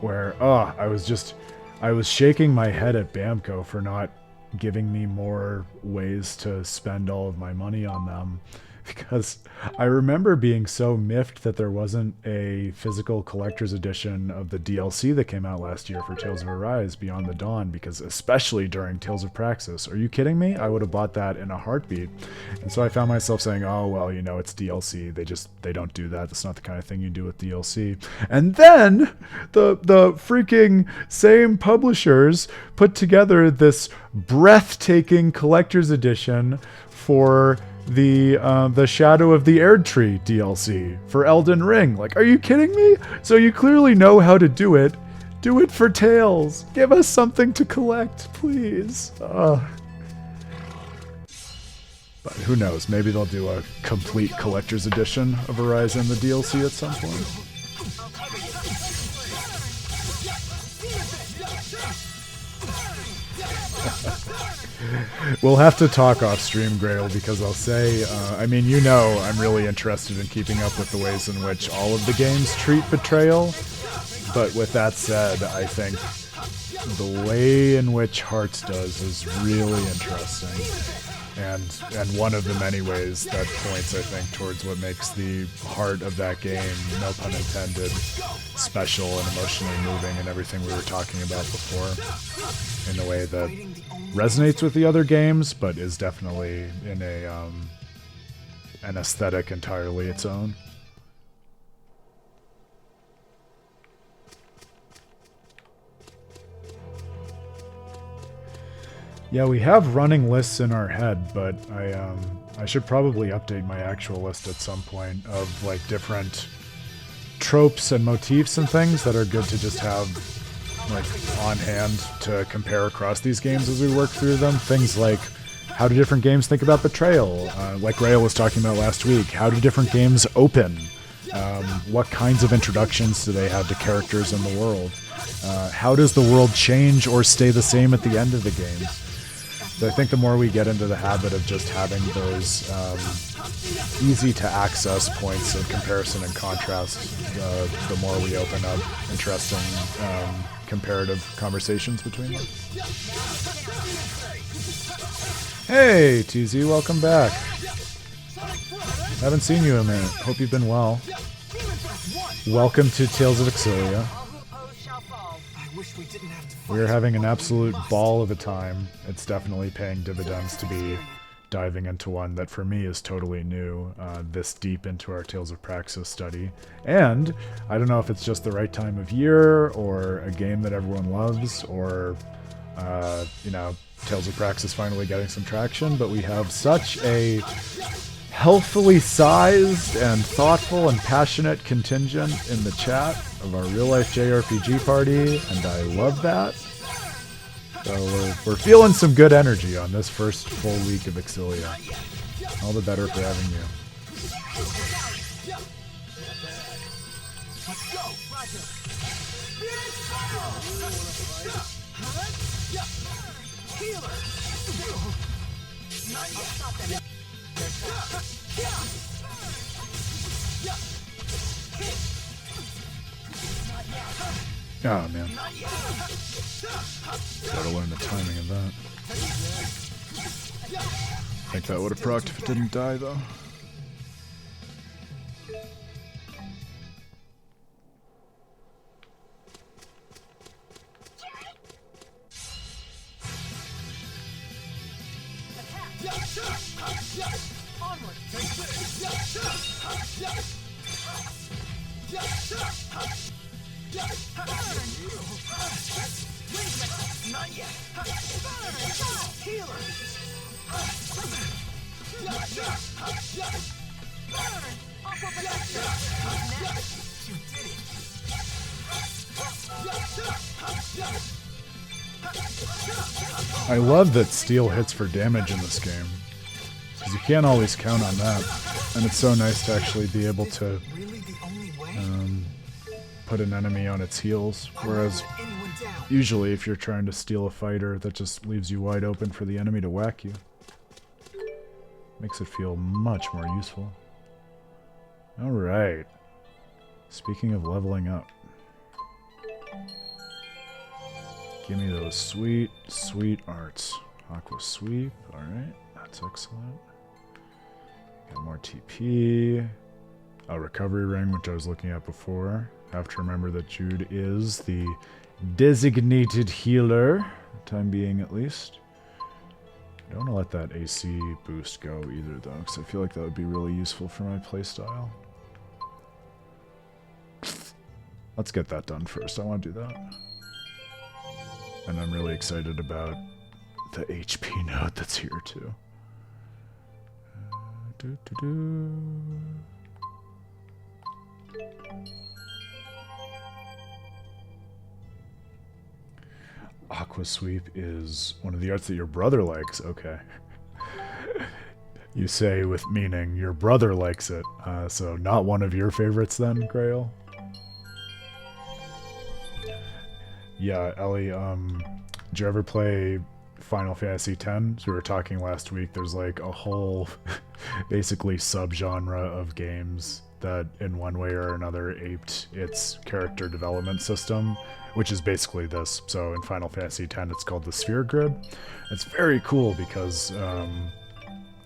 where, I was shaking my head at Bamco for not giving me more ways to spend all of my money on them. Because I remember being so miffed that there wasn't a physical collector's edition of the DLC that came out last year for Tales of Arise Beyond the Dawn, because especially during Tales of Praxis. Are you kidding me? I would have bought that in a heartbeat. And so I found myself saying, oh, well, you know, it's DLC. They don't do that. That's not the kind of thing you do with DLC. And then the freaking same publishers put together this breathtaking collector's edition for the Shadow of the Erdtree DLC for Elden Ring. Like, are you kidding me? So you clearly know how to do it. Do it for Tales. Give us something to collect, please. But who knows? Maybe they'll do a complete collector's edition of Arise and the DLC at some point. We'll have to talk off stream, Grail, because I'll say, I mean, you know I'm really interested in keeping up with the ways in which all of the games treat betrayal, but with that said, I think the way in which Hearts does is really interesting, and one of the many ways that points, I think, towards what makes the heart of that game, no pun intended, special and emotionally moving and everything we were talking about before, in a way that resonates with the other games, but is definitely in an aesthetic entirely its own. Yeah, we have running lists in our head, but I should probably update my actual list at some point of like different tropes and motifs and things that are good to just have like on hand to compare across these games as we work through them. Things like, how do different games think about betrayal? Like Rael was talking about last week, how do different games open? What kinds of introductions do they have to characters in the world? How does the world change or stay the same at the end of the game? So I think the more we get into the habit of just having those easy to access points of comparison and contrast, the more we open up interesting comparative conversations between them. Hey, TZ, welcome back. Haven't seen you in a minute. Hope you've been well. Welcome to Tales of Xillia. We're having an absolute ball of a time. It's definitely paying dividends to be diving into one that for me is totally new, this deep into our Tales of Praxis study. And I don't know if it's just the right time of year or a game that everyone loves or, you know, Tales of Praxis finally getting some traction, but we have such a healthily sized and thoughtful and passionate contingent in the chat of our real-life JRPG party, and I love that. So we're feeling some good energy on this first full week of Xillia. All the better for having you. Oh man. Gotta learn the timing of that. I think that would have procced if it didn't die though. Onward! Take this! Not yet! Healer! Aqua protection! You did it! I love that steel hits for damage in this game, because you can't always count on that, and it's so nice to actually be able to Really the only way? put an enemy on its heels, whereas Anyone down? usually if you're trying to steal a fighter, that just leaves you wide open for the enemy to whack you. Makes it feel much more useful. Alright. Speaking of leveling up. Give me those sweet, sweet arts. Aqua Sweep, alright. That's excellent. Got more TP. A recovery ring, which I was looking at before. Have to remember that Jude is the designated healer, for the time being at least. I don't want to let that AC boost go either, though, because I feel like that would be really useful for my playstyle. Let's get that done first. I want to do that. And I'm really excited about the HP node that's here, too. Aqua Sweep is one of the arts that your brother likes. Okay. You say with meaning your brother likes it. So not one of your favorites then, Karol? Yeah, Ellie, did you ever play Final Fantasy X? So we were talking last week, there's like a whole basically subgenre of games that in one way or another aped its character development system, which is basically this. So in Final Fantasy X, it's called the Sphere Grid. It's very cool because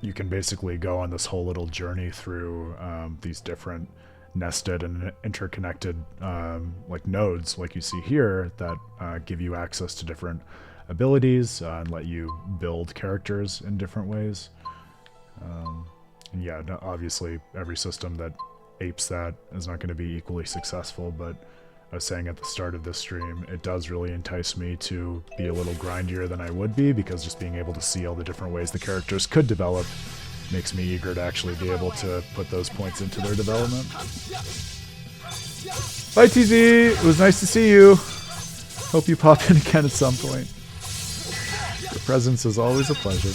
you can basically go on this whole little journey through these different nested and interconnected like nodes, like you see here, that give you access to different abilities and let you build characters in different ways. And yeah, obviously every system that apes that is not going to be equally successful, but I was saying at the start of this stream, it does really entice me to be a little grindier than I would be, because just being able to see all the different ways the characters could develop makes me eager to actually be able to put those points into their development. Bye, TZ! It was nice to see you! Hope you pop in again at some point. Your presence is always a pleasure.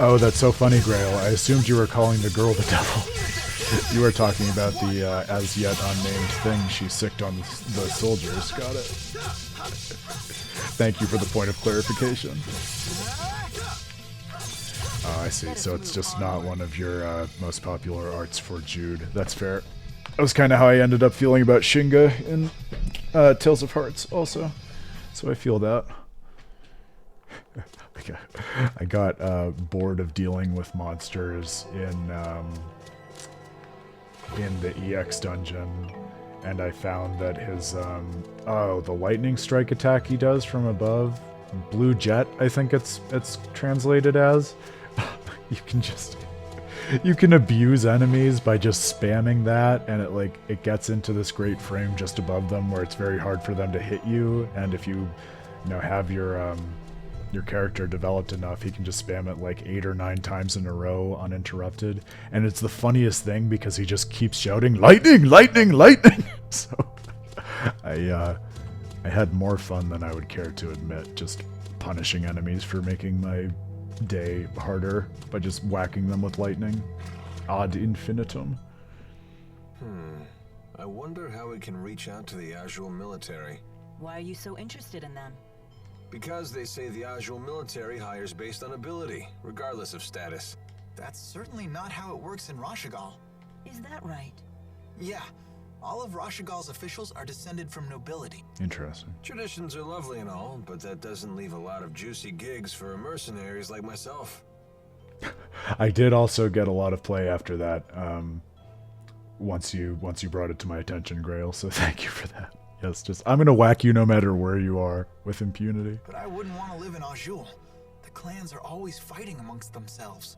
Oh, that's so funny, Grail. I assumed you were calling the girl the devil. You were talking about the as yet unnamed thing she sicked on the soldiers. Got it. Thank you for the point of clarification. Oh, I see. So it's just not one of your most popular arts for Jude. That's fair. That was kind of how I ended up feeling about Shinga in Tales of Hearts also. So I feel that. I got bored of dealing with monsters in the EX dungeon, and I found that his the lightning strike attack he does from above, blue jet, I think it's translated as. You can abuse enemies by just spamming that, and it gets into this great frame just above them where it's very hard for them to hit you, and if you have your character developed enough, he can just spam it like 8 or 9 times in a row uninterrupted. And it's the funniest thing because he just keeps shouting, "Lightning! Lightning! Lightning!" So I had more fun than I would care to admit, just punishing enemies for making my day harder by just whacking them with lightning. Ad infinitum. I wonder how we can reach out to the Azul military. Why are you so interested in them? Because they say the Azul military hires based on ability, regardless of status. That's certainly not how it works in Rashigal. Is that right? Yeah, all of Rashigal's officials are descended from nobility. Interesting. Traditions are lovely and all, but that doesn't leave a lot of juicy gigs for mercenaries like myself. I did also get a lot of play after that, once you brought it to my attention, Grail, so thank you for that. Yes, just I'm gonna whack you no matter where you are with impunity. But I wouldn't want to live in Azul. The clans are always fighting amongst themselves.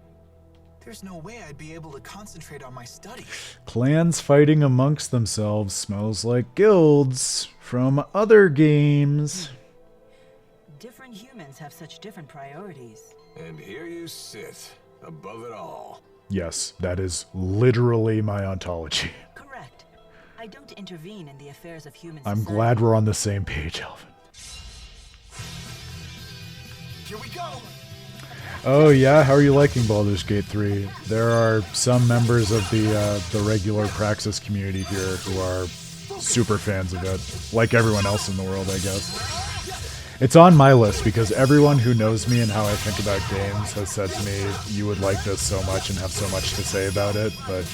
There's no way I'd be able to concentrate on my studies. Clans fighting amongst themselves smells like guilds from other games. Different humans have such different priorities. And here you sit, above it all. Yes, that is literally my ontology. Correct. I don't intervene in the affairs of human I'm society. glad we're on the same page, Alvin. Here we go! Oh yeah, how are you liking Baldur's Gate 3? There are some members of the regular Praxis community here who are super fans of it, like everyone else in the world, I guess. It's on my list because everyone who knows me and how I think about games has said to me, you would like this so much and have so much to say about it, but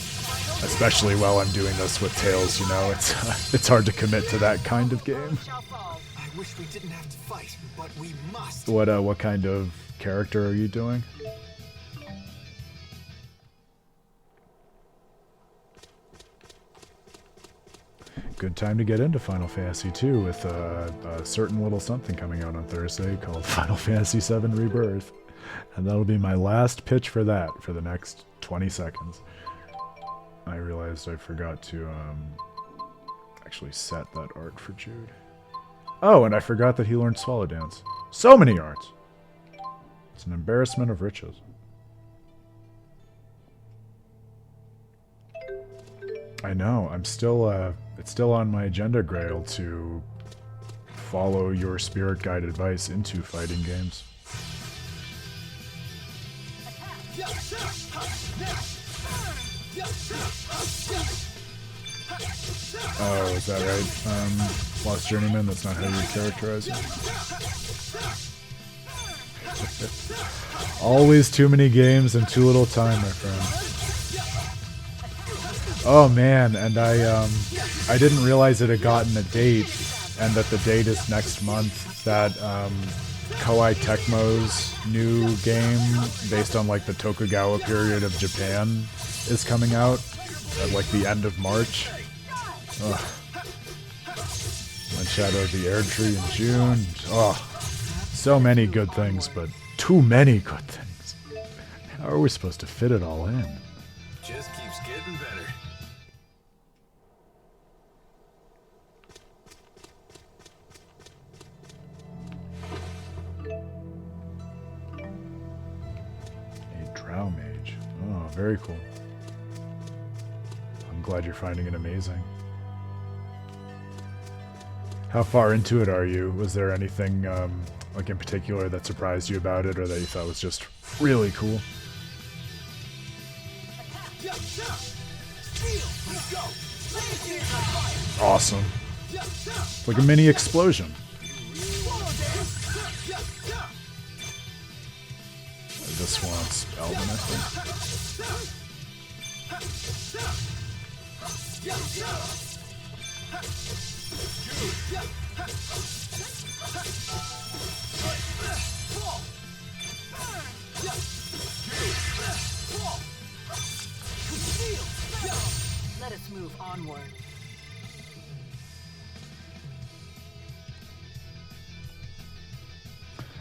especially while I'm doing this with Tales, you know, it's hard to commit to that kind of game. I wish we didn't have to fight, but we must. What kind of character are you doing? Good time to get into Final Fantasy II with a certain little something coming out on Thursday called Final Fantasy VII Rebirth. And that'll be my last pitch for that for the next 20 seconds. I realized I forgot to actually set that art for Jude. Oh, and I forgot that he learned Swallow Dance. So many arts! It's an embarrassment of riches. I know, I'm still, it's still on my agenda, Grail, to follow your spirit guide advice into fighting games. Oh, is that right? Lost Journeyman, that's not how you characterize it. Always too many games and too little time, my friend. Oh man, and I didn't realize it had gotten a date, and that the date is next month. That Koei Tecmo's new game, based on like the Tokugawa period of Japan, is coming out at like the end of March. Ugh. And Shadow of the Air Tree in June. Oh, so many good things, but too many good things. How are we supposed to fit it all in? Just keeps getting better. A Drow Mage. Oh, very cool. I'm glad you're finding it amazing. How far into it are you? Was there anything like in particular that surprised you about it, or that you thought was just really cool? Awesome. It's like a mini explosion. This one's Elven, I think. Let us move onward.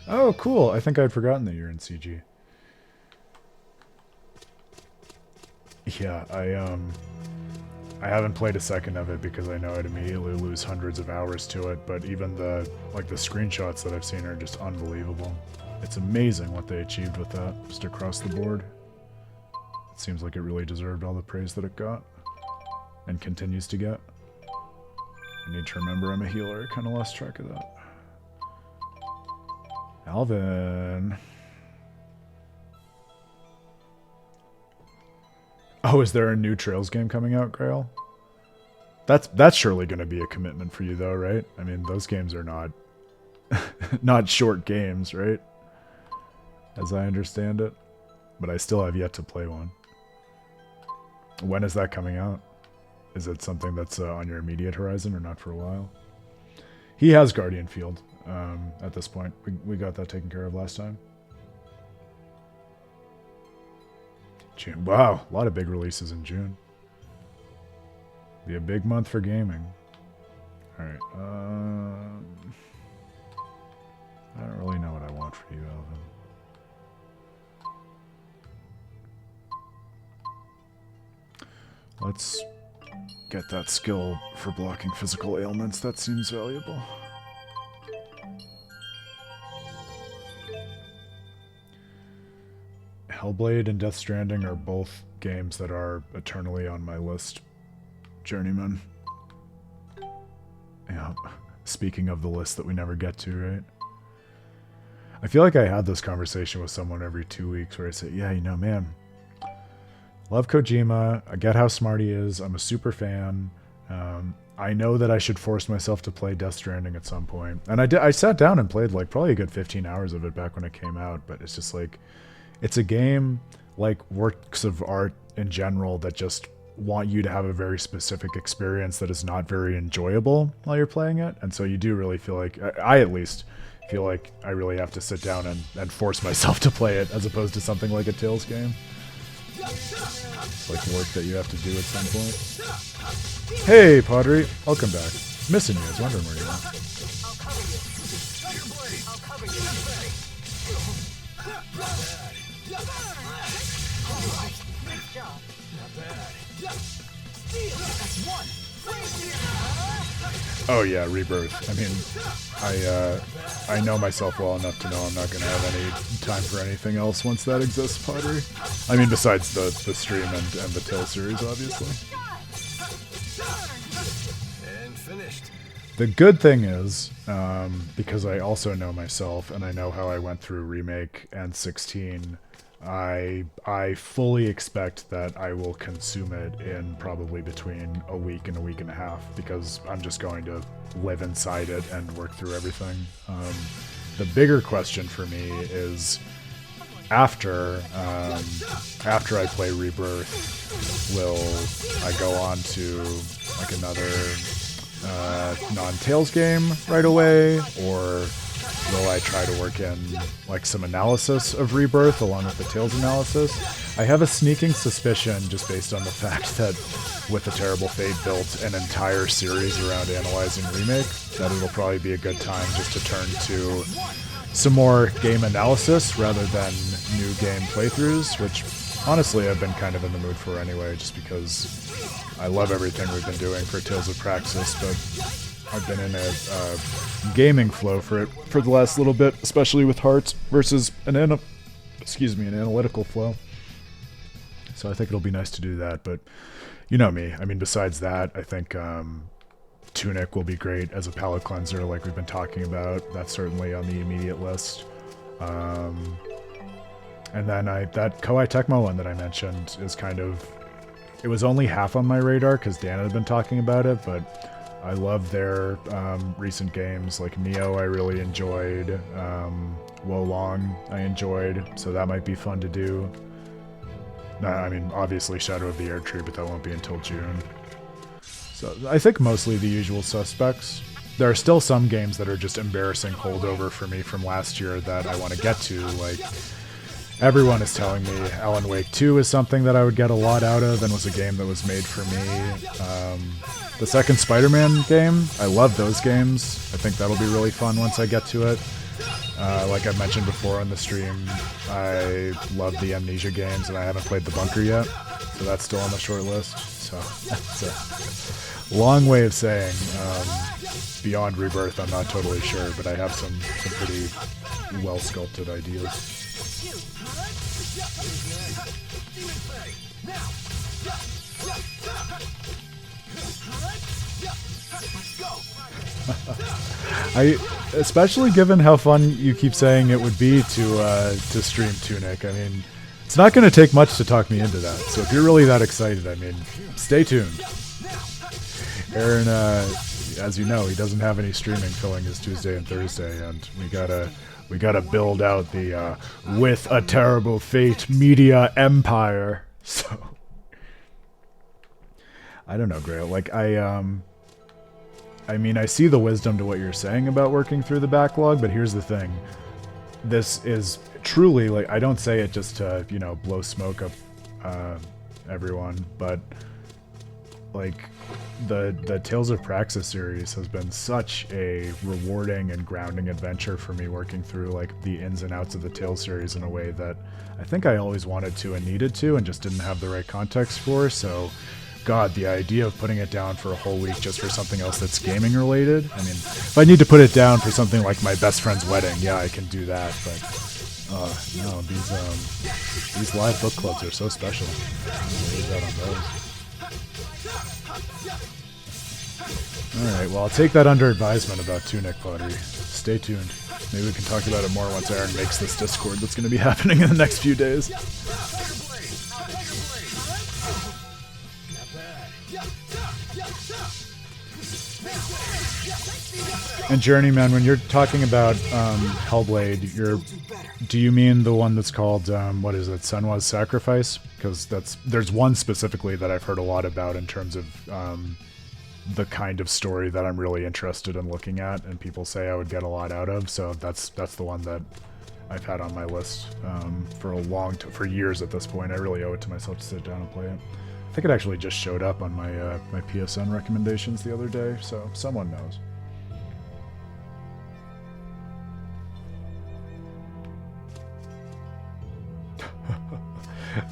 Oh, cool. I think I'd forgotten that you're in CG. Yeah, I haven't played a second of it because I know I'd immediately lose hundreds of hours to it, but even the screenshots that I've seen are just unbelievable. It's amazing what they achieved with that, just across the board. It seems like it really deserved all the praise that it got, and continues to get. I need to remember I'm a healer, I kind of lost track of that. Alvin. Oh, is there a new Trails game coming out, Grail? That's surely going to be a commitment for you, though, right? I mean, those games are not not short games, right? As I understand it. But I still have yet to play one. When is that coming out? Is it something that's on your immediate horizon or not for a while? He has Guardian Field at this point. We got that taken care of last time. June. Wow, a lot of big releases in June. Be a big month for gaming. Alright, I don't really know what I want for you, Alvin. Let's get that skill for blocking physical ailments. That seems valuable. Hellblade and Death Stranding are both games that are eternally on my list. Journeyman. Yeah. Speaking of the list that we never get to, right? I feel like I had this conversation with someone every 2 weeks where I say, yeah, you know, man, love Kojima. I get how smart he is. I'm a super fan. I know that I should force myself to play Death Stranding at some point. And I did. I sat down and played like probably a good 15 hours of it back when it came out. But it's just like, it's a game like works of art in general that just want you to have a very specific experience that is not very enjoyable while you're playing it. And so you do really feel like, I at least feel like I really have to sit down and force myself to play it as opposed to something like a Tales game. It's like work that you have to do at some point. Hey, Padre. Welcome back. Missing you. I was wondering where you are. Oh yeah, Rebirth. I mean, I know myself well enough to know I'm not going to have any time for anything else once that exists, Pottery. I mean, besides the stream and the Tales series, obviously. And finished. The good thing is, because I also know myself and I know how I went through Remake and 16, I fully expect that I will consume it in probably between a week and a week and a half, because I'm just going to live inside it and work through everything. The bigger question for me is after I play Rebirth, will I go on to like another non-Tales game right away, or will I try to work in like some analysis of Rebirth along with the Tales analysis? I have a sneaking suspicion, just based on the fact that with A Terrible Fate built an entire series around analyzing Remake, that it'll probably be a good time just to turn to some more game analysis rather than new game playthroughs, which honestly I've been kind of in the mood for anyway, just because I love everything we've been doing for Tales of Praxis, but I've been in a gaming flow for the last little bit, especially with Hearts versus an analytical flow. So I think it'll be nice to do that, but you know me. I mean, besides that, I think Tunic will be great as a palate cleanser, like we've been talking about. That's certainly on the immediate list. And then that Koei Tecmo one that I mentioned is kind of, it was only half on my radar because Dan had been talking about it, but I love their recent games, like Neo I really enjoyed, Wolong I enjoyed, so that might be fun to do. I mean, obviously Shadow of the Erdtree, but that won't be until June. So I think mostly the usual suspects. There are still some games that are just embarrassing holdover for me from last year that I want to get to, like everyone is telling me Alan Wake 2 is something that I would get a lot out of and was a game that was made for me. The second Spider-Man game, I love those games. I think that'll be really fun once I get to it. Like I've mentioned before on the stream, I love the Amnesia games, and I haven't played The Bunker yet, so that's still on the short list. So that's a long way of saying, beyond Rebirth, I'm not totally sure, but I have some pretty well-sculpted ideas. Especially given how fun you keep saying it would be to stream Tunic. I mean, it's not going to take much to talk me into that. So if you're really that excited, I mean, stay tuned. Aaron, as you know, he doesn't have any streaming filling his Tuesday and Thursday, and we gotta build out the With a Terrible Fate media empire. So I don't know, Grail. Like I mean, I see the wisdom to what you're saying about working through the backlog, but here's the thing. This is truly, like, I don't say it just to, you know, blow smoke up everyone, but, like, the Tales of Praxis series has been such a rewarding and grounding adventure for me, working through like the ins and outs of the Tales series in a way that I think I always wanted to and needed to, and just didn't have the right context for. So God, the idea of putting it down for a whole week just for something else that's gaming related. I mean, if I need to put it down for something like my best friend's wedding, yeah, I can do that. But no, these live book clubs are so special. I'm gonna leave that on those. All right, well, I'll take that under advisement about Tunic pottery. Stay tuned. Maybe we can talk about it more once Aaron makes this Discord that's going to be happening in the next few days. And Journeyman, when you're talking about Hellblade, do you mean the one that's called what is it, Senwa's Sacrifice? Because there's one specifically that I've heard a lot about in terms of the kind of story that I'm really interested in looking at, and people say I would get a lot out of. So that's the one that I've had on my list for years at this point. I really owe it to myself to sit down and play it. I think it actually just showed up on my my PSN recommendations the other day, so someone knows.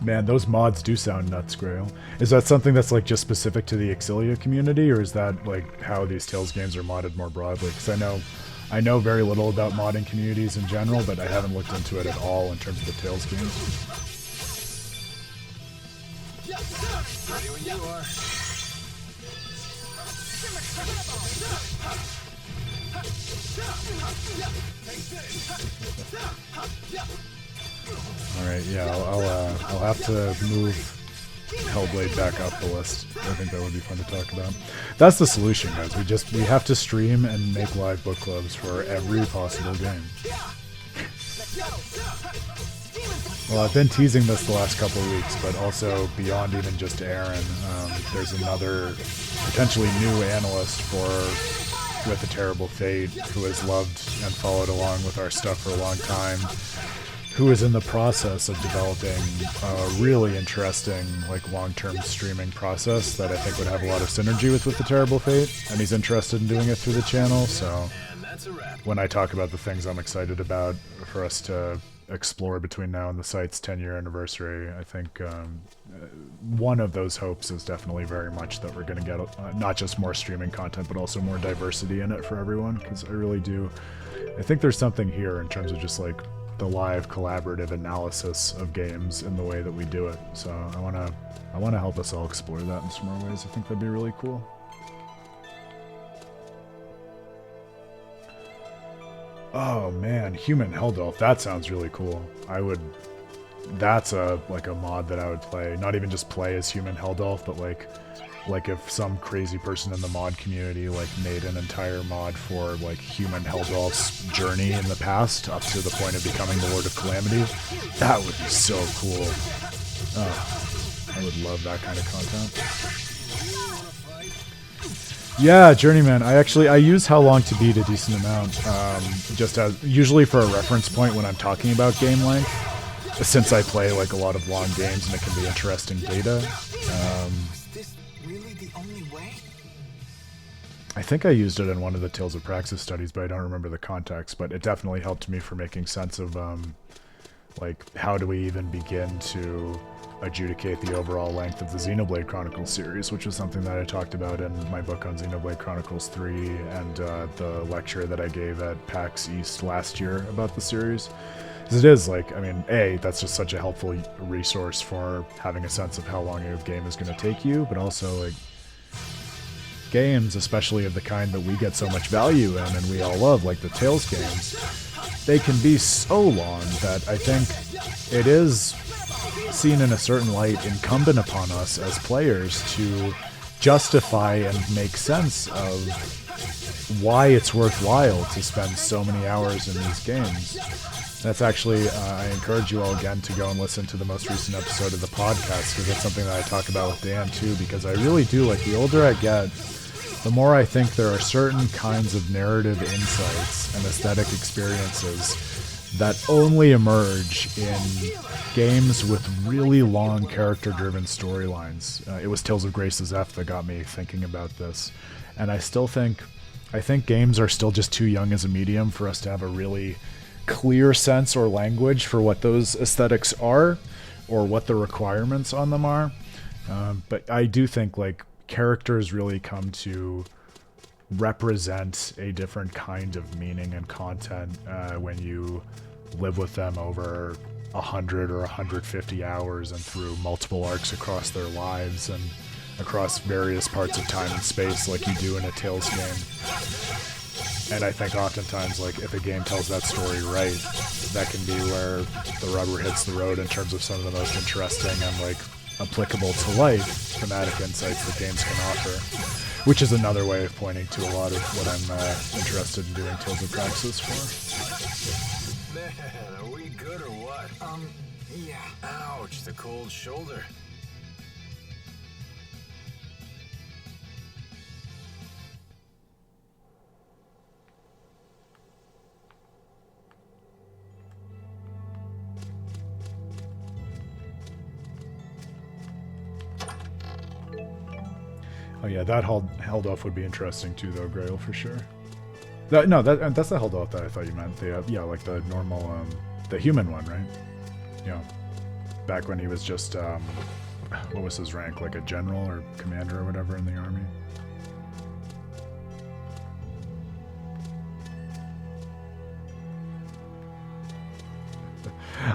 Man, those mods do sound nuts, Grail. Is that something that's like just specific to the Xillia community, or is that like how these Tales games are modded more broadly? Because I know very little about modding communities in general, but I haven't looked into it at all in terms of the Tales games. Ready when you are. All right, yeah, I'll have to move Hellblade back up the list. I think that would be fun to talk about. That's the solution, guys. We have to stream and make live book clubs for every possible game. Well, I've been teasing this the last couple of weeks, but also beyond even just Aaron, there's another potentially new analyst for With a Terrible Fate who has loved and followed along with our stuff for a long time, who is in the process of developing a really interesting, like, long-term streaming process that I think would have a lot of synergy with the Terrible Fate, and he's interested in doing it through the channel. So when I talk about the things I'm excited about for us to explore between now and the site's 10-year anniversary, I think one of those hopes is definitely very much that we're going to get not just more streaming content, but also more diversity in it for everyone, because I think there's something here in terms of just like the live collaborative analysis of games in the way that we do it. So I want to help us all explore that in some more ways. I think that'd be really cool. Oh man, Human Helldolf, that sounds really cool. That's a mod that I would play. Not even just play as Human Helldolf, but like if some crazy person in the mod community like made an entire mod for like Human Helldolf's journey in the past up to the point of becoming the Lord of Calamity. That would be so cool. Oh, I would love that kind of content. Yeah, Journeyman. I use How Long to Beat a decent amount, just as usually for a reference point when I'm talking about game length, since I play like a lot of long games and it can be interesting data. Is this really the only way? I think I used it in one of the Tales of Praxis studies, but I don't remember the context. But it definitely helped me for making sense of like how do we even begin to adjudicate the overall length of the Xenoblade Chronicles series, which is something that I talked about in my book on Xenoblade Chronicles 3 and the lecture that I gave at PAX East last year about the series. Because it is like, I mean, that's just such a helpful resource for having a sense of how long a game is going to take you, but also like games, especially of the kind that we get so much value in and we all love, like the Tales games, they can be so long that I think it is seen in a certain light incumbent upon us as players to justify and make sense of why it's worthwhile to spend so many hours in these games. That's actually, I encourage you all again to go and listen to the most recent episode of the podcast, because that's something that I talk about with Dan too, because I really do, like, the older I get, the more I think there are certain kinds of narrative insights and aesthetic experiences that only emerge in games with really long character-driven storylines. It was Tales of Grace's F that got me thinking about this, and I think games are still just too young as a medium for us to have a really clear sense or language for what those aesthetics are or what the requirements on them are. But I do think like characters really come to represent a different kind of meaning and content when you live with them over 100 or 150 hours and through multiple arcs across their lives and across various parts of time and space like you do in a Tales game. And I think oftentimes, like, if a game tells that story right, that can be where the rubber hits the road in terms of some of the most interesting and, like, applicable to life thematic insights that games can offer, which is another way of pointing to a lot of what I'm interested in doing Tales of Praxis for. Man, are we good or what? Yeah. Ouch, the cold shoulder. Oh yeah, that held off would be interesting too, though, Grail, for sure. That's the held off that I thought you meant. The yeah, like the normal, the human one, right? Yeah, back when he was just what was his rank, like a general or commander or whatever in the army.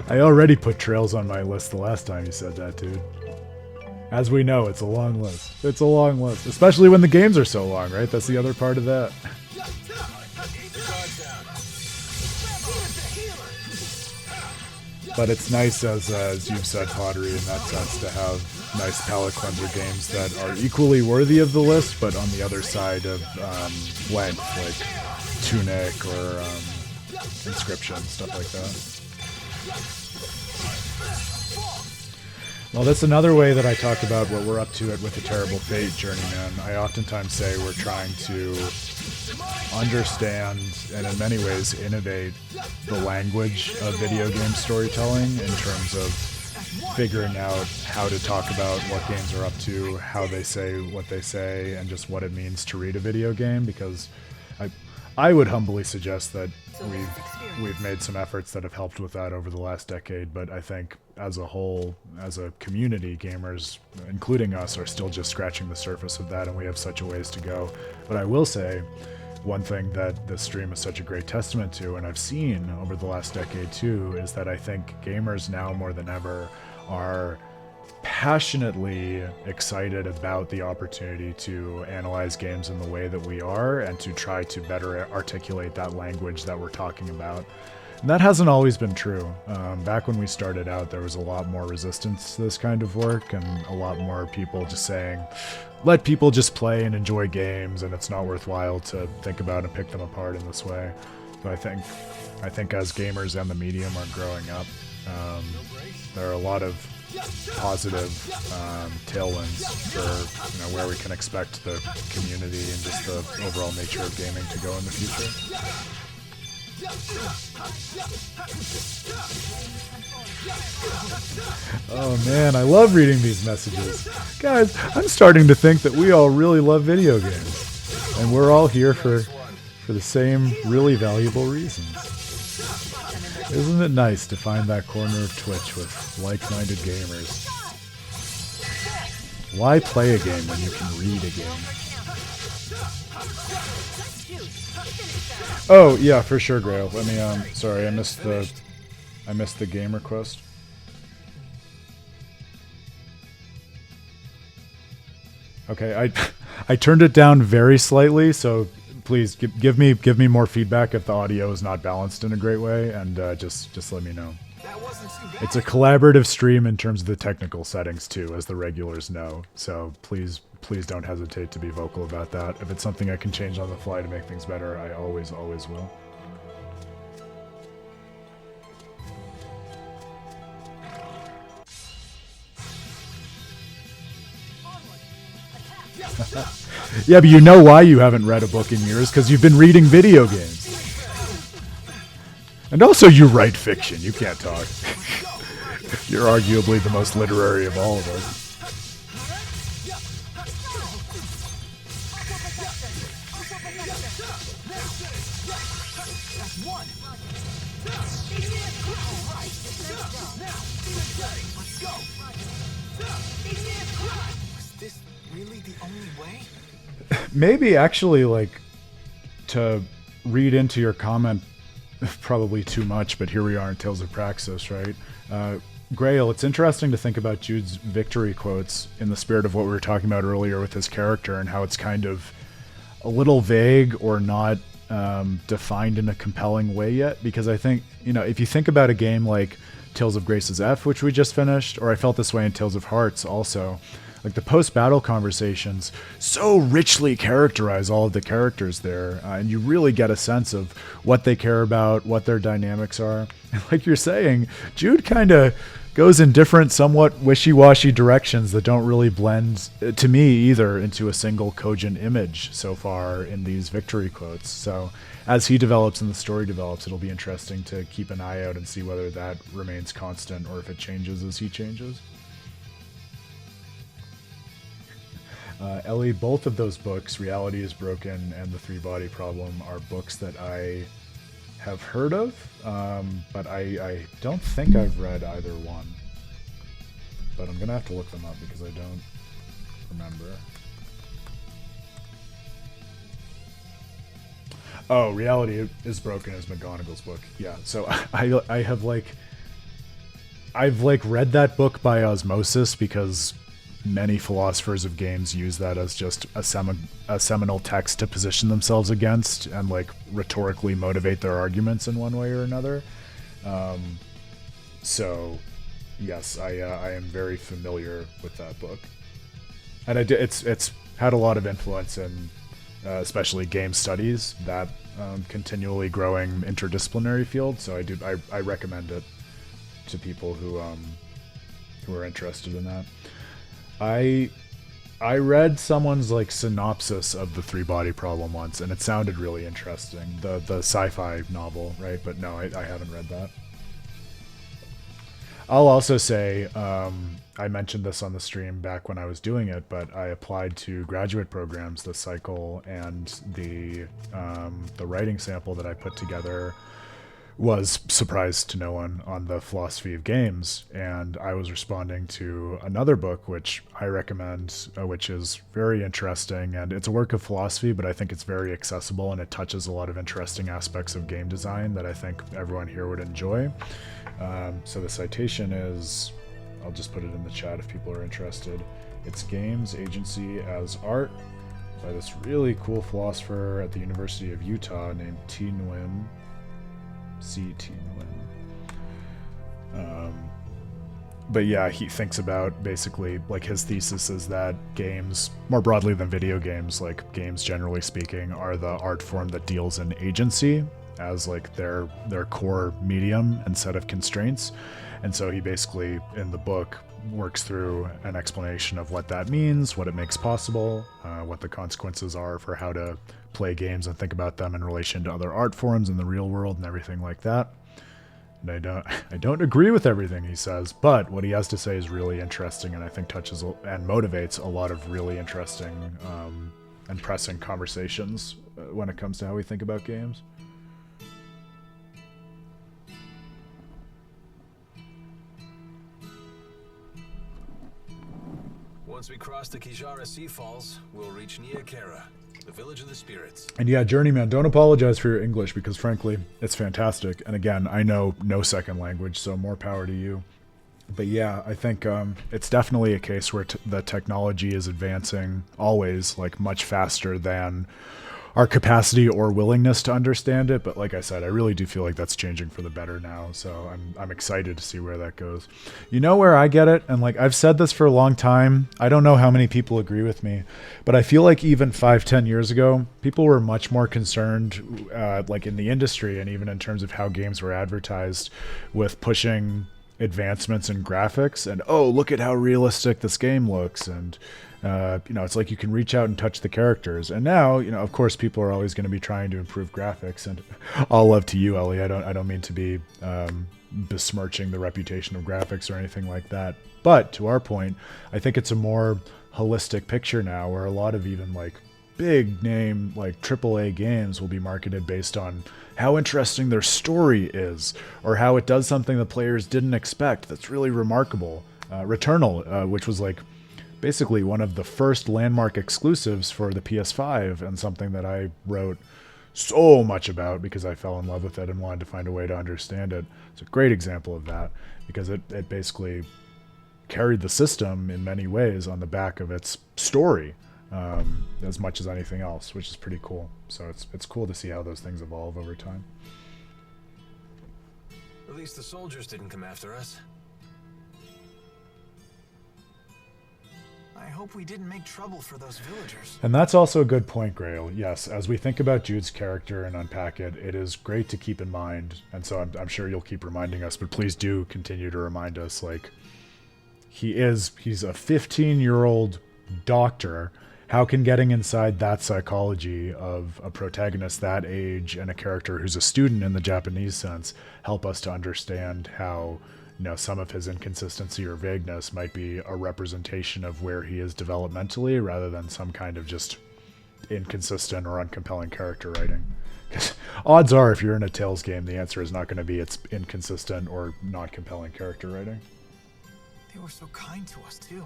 I already put Trails on my list the last time you said that, dude. As we know, it's a long list. It's a long list, especially when the games are so long, right? That's the other part of that. But it's nice, as you've said, Pottery, in that sense, to have nice palate cleanser games that are equally worthy of the list, but on the other side of length, like Tunic or Inscription, stuff like that. Well, that's another way that I talk about what we're up to with the Terrible Fate, Journeyman. I oftentimes say we're trying to understand and in many ways innovate the language of video game storytelling in terms of figuring out how to talk about what games are up to, how they say what they say, and just what it means to read a video game, because I would humbly suggest that we've made some efforts that have helped with that over the last decade, but I think as a whole, as a community, gamers, including us, are still just scratching the surface of that, and we have such a ways to go. But I will say, one thing that this stream is such a great testament to, and I've seen over the last decade too, is that I think gamers now more than ever are passionately excited about the opportunity to analyze games in the way that we are and to try to better articulate that language that we're talking about. And that hasn't always been true. Back when we started out, there was a lot more resistance to this kind of work and a lot more people just saying, let people just play and enjoy games, and it's not worthwhile to think about and pick them apart in this way. So I think as gamers and the medium are growing up, there are a lot of positive tailwinds for where we can expect the community and just the overall nature of gaming to go in the future. Oh man, I love reading these messages. Guys, I'm starting to think that we all really love video games. And we're all here for the same really valuable reasons. Isn't it nice to find that corner of Twitch with like-minded gamers? Why play a game when you can read a game? Oh yeah, for sure, Grail. Let me sorry, I missed the game request. Okay, I turned it down very slightly, so please give me more feedback if the audio is not balanced in a great way, and just let me know. It's a collaborative stream in terms of the technical settings too, as the regulars know. So please don't hesitate to be vocal about that. If it's something I can change on the fly to make things better, I always will. Yeah, but you know why you haven't read a book in years? Because you've been reading video games. And also, you write fiction. You can't talk. You're arguably the most literary of all of us. Was this really the only way? Maybe actually, like, to read into your comment, probably too much, but here we are in Tales of Praxis, right? Grail, it's interesting to think about Jude's victory quotes in the spirit of what we were talking about earlier with his character and how it's kind of a little vague or not defined in a compelling way yet. Because I think, you know, if you think about a game like Tales of Grace's F, which we just finished, or I felt this way in Tales of Hearts also, like the post-battle conversations so richly characterize all of the characters there, and you really get a sense of what they care about, what their dynamics are. And like you're saying, Jude kind of goes in different, somewhat wishy-washy directions that don't really blend, to me either, into a single cogent image so far in these victory quotes. So as he develops and the story develops, it'll be interesting to keep an eye out and see whether that remains constant or if it changes as he changes. Ellie, both of those books, Reality is Broken and The Three-Body Problem, are books that I have heard of, but I don't think I've read either one. But I'm going to have to look them up because I don't remember. Oh, Reality is Broken is McGonagall's book. Yeah, so I've read that book by osmosis because many philosophers of games use that as just a seminal text to position themselves against and like rhetorically motivate their arguments in one way or another. So yes, I am very familiar with that book, and it's had a lot of influence in especially game studies, that continually growing interdisciplinary field. So I recommend it to people who are interested in that. I read someone's like synopsis of The Three-Body Problem once, and it sounded really interesting. The sci-fi novel, right? But no, I haven't read that. I'll also say, I mentioned this on the stream back when I was doing it, but I applied to graduate programs this cycle, and the writing sample that I put together was, surprise to no one, on the philosophy of games, and I was responding to another book which I recommend, which is very interesting, and it's a work of philosophy, but I think it's very accessible and it touches a lot of interesting aspects of game design that I think everyone here would enjoy. So the citation is, I'll just put it in the chat if people are interested. It's Games Agency as Art by this really cool philosopher at the University of Utah named T. Nguyen. C.T. Nguyen. But yeah, he thinks about basically, like, his thesis is that games, more broadly than video games, like games generally speaking, are the art form that deals in agency as like their core medium and set of constraints. And so he basically, in the book, works through an explanation of what that means, what it makes possible, what the consequences are for how to play games and think about them in relation to other art forms in the real world and everything like that. And I don't agree with everything he says, but what he has to say is really interesting, and I think touches and motivates a lot of really interesting and pressing conversations when it comes to how we think about games. Once we cross the Kijara Seafalls, we'll reach Nia Khera, the village of the spirits. And yeah, Journeyman, don't apologize for your English, because frankly, it's fantastic. And again, I know no second language, so more power to you. But yeah, I think it's definitely a case where the technology is advancing always, like, much faster than our capacity or willingness to understand it. But like I said, I really do feel like that's changing for the better now. So I'm excited to see where that goes. You know where I get it? And like, I've said this for a long time. I don't know how many people agree with me, but I feel like even 5-10 years ago, people were much more concerned, like in the industry and even in terms of how games were advertised, with pushing advancements in graphics and, oh, look at how realistic this game looks, and It's like you can reach out and touch the characters. And now, of course, people are always going to be trying to improve graphics. And all love to you, Ellie. I don't mean to be besmirching the reputation of graphics or anything like that. But to our point, I think it's a more holistic picture now, where a lot of even like big name like AAA games will be marketed based on how interesting their story is, or how it does something the players didn't expect that's really remarkable. Returnal, which was like basically one of the first landmark exclusives for the PS5, and something that I wrote so much about because I fell in love with it and wanted to find a way to understand it. It's a great example of that, because it basically carried the system in many ways on the back of its story, as much as anything else, which is pretty cool. So it's cool to see how those things evolve over time. At least the soldiers didn't come after us. I hope we didn't make trouble for those villagers. And that's also a good point, Grail. Yes, as we think about Jude's character and unpack it, it is great to keep in mind, and so I'm sure you'll keep reminding us, but please do continue to remind us, like, he's a 15-year-old doctor. How can getting inside that psychology of a protagonist that age and a character who's a student in the Japanese sense help us to understand how, some of his inconsistency or vagueness might be a representation of where he is developmentally, rather than some kind of just inconsistent or uncompelling character writing? Because odds are, if you're in a Tales game, the answer is not going to be it's inconsistent or not compelling character writing. They were so kind to us, too.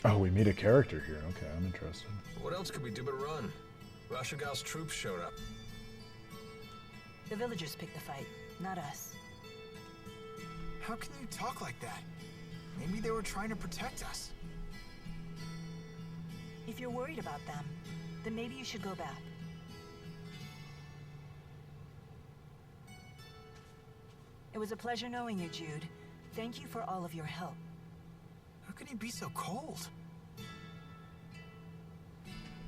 Oh, we meet a character here. Okay, I'm interested. What else could we do but run? Rashigal's troops showed up. The villagers picked the fight, not us. How can you talk like that? Maybe they were trying to protect us. If you're worried about them, then maybe you should go back. It was a pleasure knowing you, Jude. Thank you for all of your help. How can he be so cold?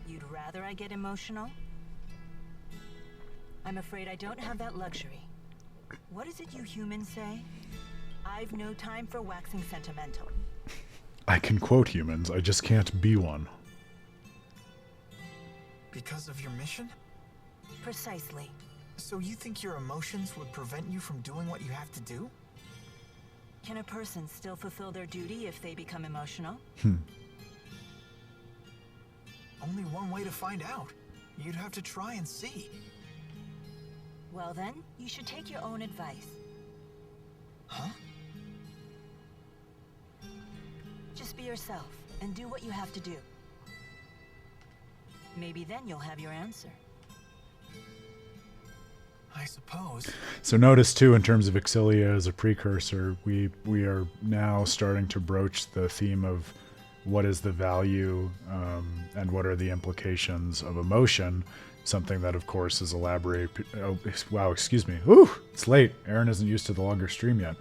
You'd rather I get emotional? I'm afraid I don't have that luxury. What is it you humans say? I've no time for waxing sentimental. I can quote humans, I just can't be one. Because of your mission? Precisely. So you think your emotions would prevent you from doing what you have to do? Can a person still fulfill their duty if they become emotional? Only one way to find out. You'd have to try and see. Well then, you should take your own advice. Huh? Just be yourself and do what you have to do. Maybe then you'll have your answer. I suppose. So notice too, in terms of Xillia as a precursor, we are now starting to broach the theme of what is the value and what are the implications of emotion. Something that, of course, is elaborated. Oh, wow, excuse me. Whew, it's late. Aaron isn't used to the longer stream yet.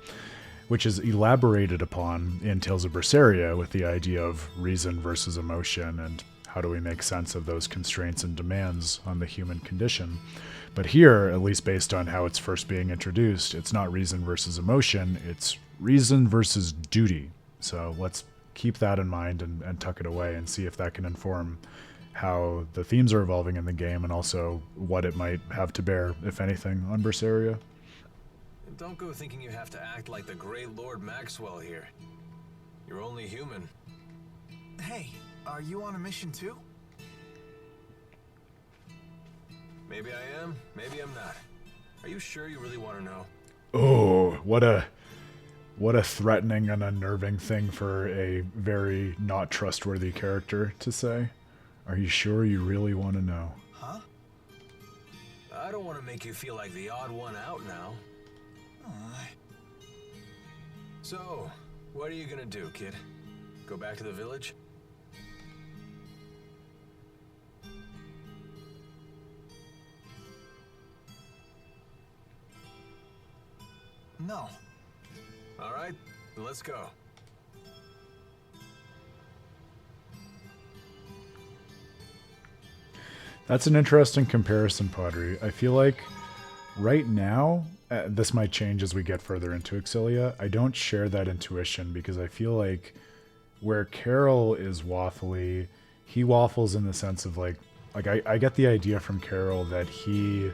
Which is elaborated upon in Tales of Berseria with the idea of reason versus emotion, and how do we make sense of those constraints and demands on the human condition. But here, at least based on how it's first being introduced, it's not reason versus emotion, it's reason versus duty. So let's keep that in mind and tuck it away and see if that can inform how the themes are evolving in the game, and also what it might have to bear, if anything, on Berseria. Don't go thinking you have to act like the great Lord Maxwell here. You're only human. Hey, are you on a mission too? Maybe I am, maybe I'm not. Are you sure you really want to know? Oh, what a threatening and unnerving thing for a very not trustworthy character to say. Are you sure you really want to know? Huh? I don't want to make you feel like the odd one out now. So, what are you gonna do, kid? Go back to the village? No. All right, let's go. That's an interesting comparison, Padre. I feel like right now, this might change as we get further into Xillia, I don't share that intuition, because I feel like where Karol is waffly, he waffles in the sense of like I get the idea from Karol that he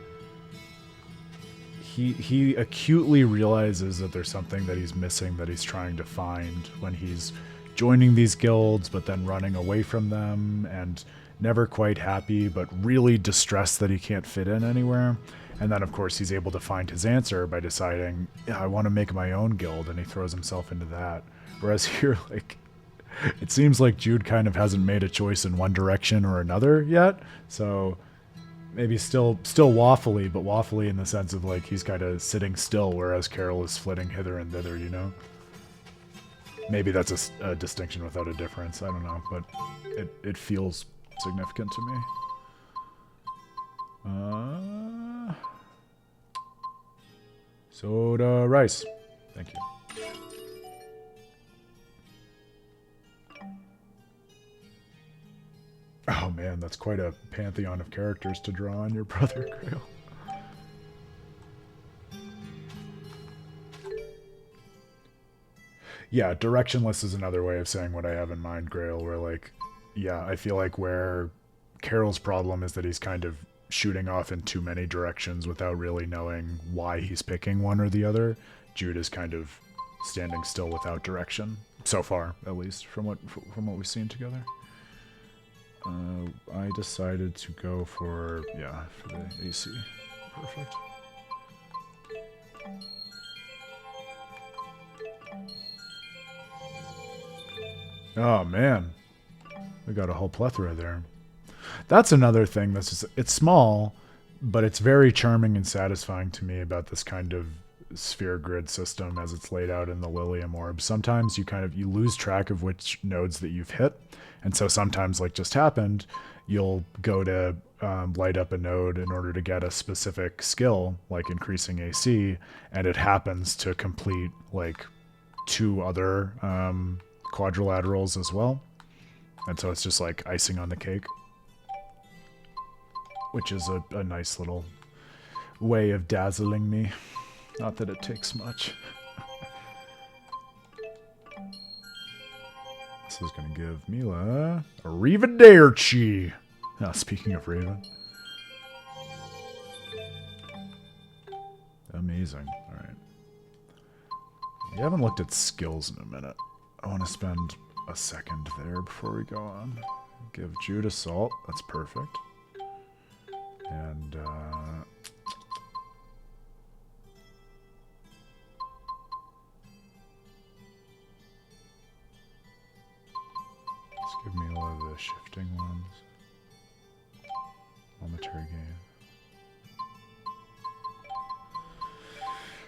acutely realizes that there's something that he's missing, that he's trying to find when he's joining these guilds, but then running away from them, and never quite happy, but really distressed that he can't fit in anywhere. And then, of course, he's able to find his answer by deciding, yeah, I want to make my own guild, and he throws himself into that. Whereas here, like, it seems like Jude kind of hasn't made a choice in one direction or another yet, so maybe still waffly, but waffly in the sense of like he's kind of sitting still, whereas Karol is flitting hither and thither, you know? Maybe that's a distinction without a difference. I don't know, but it feels significant to me. Soda rice. Thank you. Oh man, that's quite a pantheon of characters to draw on your brother, Grail. Yeah, directionless is another way of saying what I have in mind, Grail, where like, yeah, I feel like where Karol's problem is that he's kind of shooting off in too many directions without really knowing why he's picking one or the other. Jude is kind of standing still without direction, so far, at least, from what we've seen together. I decided to go for the AC. Perfect. Oh man, we got a whole plethora there. That's another thing that's just, it's small, but it's very charming and satisfying to me about this kind of sphere grid system as it's laid out in the Lilium Orb. Sometimes you lose track of which nodes that you've hit, and so sometimes, like just happened, you'll go to light up a node in order to get a specific skill, like increasing AC, and it happens to complete like 2 other quadrilaterals as well, and so it's just like icing on the cake, which is a nice little way of dazzling me. Not that it takes much. This is going to give Milla a Arrivederci. Now, speaking of Raven. Amazing. Alright. We haven't looked at skills in a minute. I want to spend a second there before we go on. Give Jude assault. That's perfect. And, let's give Milla the shifting ones. Momentary gain.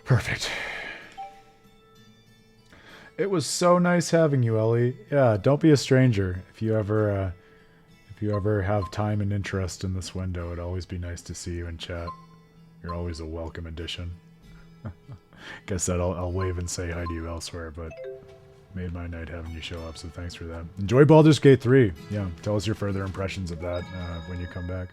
Perfect. It was so nice having you, Ellie. Yeah, don't be a stranger. If you ever have time and interest in this window, it'd always be nice to see you in chat. You're always a welcome addition. Guess that I'll wave and say hi to you elsewhere, but made my night having you show up, so thanks for that. Enjoy Baldur's Gate 3. Yeah, tell us your further impressions of that when you come back.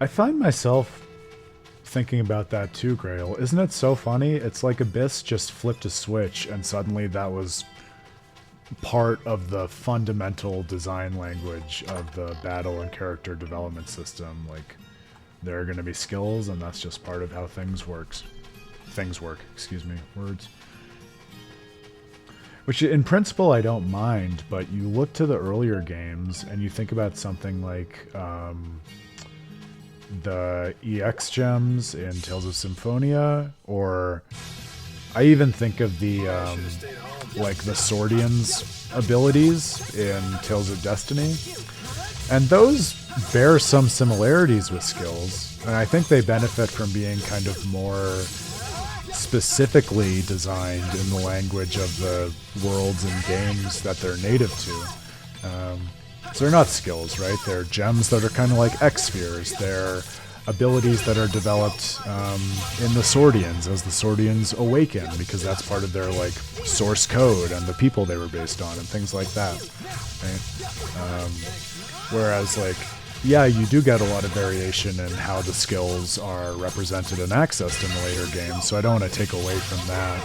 I find myself thinking about that too, Grail. Isn't it so funny? It's like Abyss just flipped a switch and suddenly that was part of the fundamental design language of the battle and character development system. Like, there are going to be skills and that's just part of how things work, excuse me, words. Which in principle I don't mind, but you look to the earlier games and you think about something like the EX gems in Tales of Symphonia, or I even think of the like the Swordian's abilities in Tales of Destiny, and those bear some similarities with skills, and I think they benefit from being kind of more specifically designed in the language of the worlds and games that they're native to. So they're not skills, right? They're gems that are kind of like X-spheres. They're abilities that are developed in the Swordians as the Swordians awaken, because that's part of their like source code and the people they were based on and things like that, right? Whereas, like, yeah, you do get a lot of variation in how the skills are represented and accessed in the later games, so I don't want to take away from that.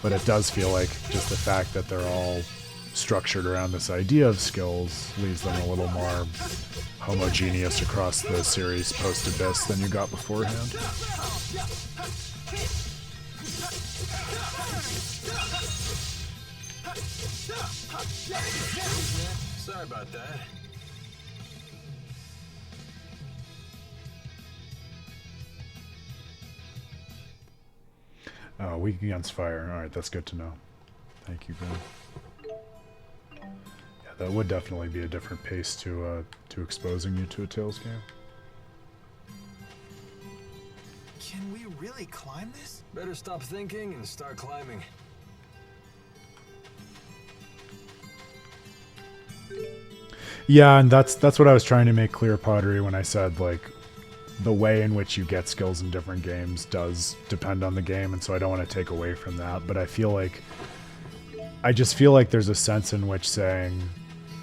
But it does feel like just the fact that they're all structured around this idea of skills leaves them a little more homogeneous across the series post-Abyss than you got beforehand. Sorry about that. Oh, weak against fire. Alright, that's good to know. Thank you, Ben. Yeah, that would definitely be a different pace to exposing you to a Tales game. Can we really climb this? Better stop thinking and start climbing. Yeah, and that's what I was trying to make clear, Pottery, when I said, like, the way in which you get skills in different games does depend on the game, and so I don't want to take away from that, but I just feel like there's a sense in which saying,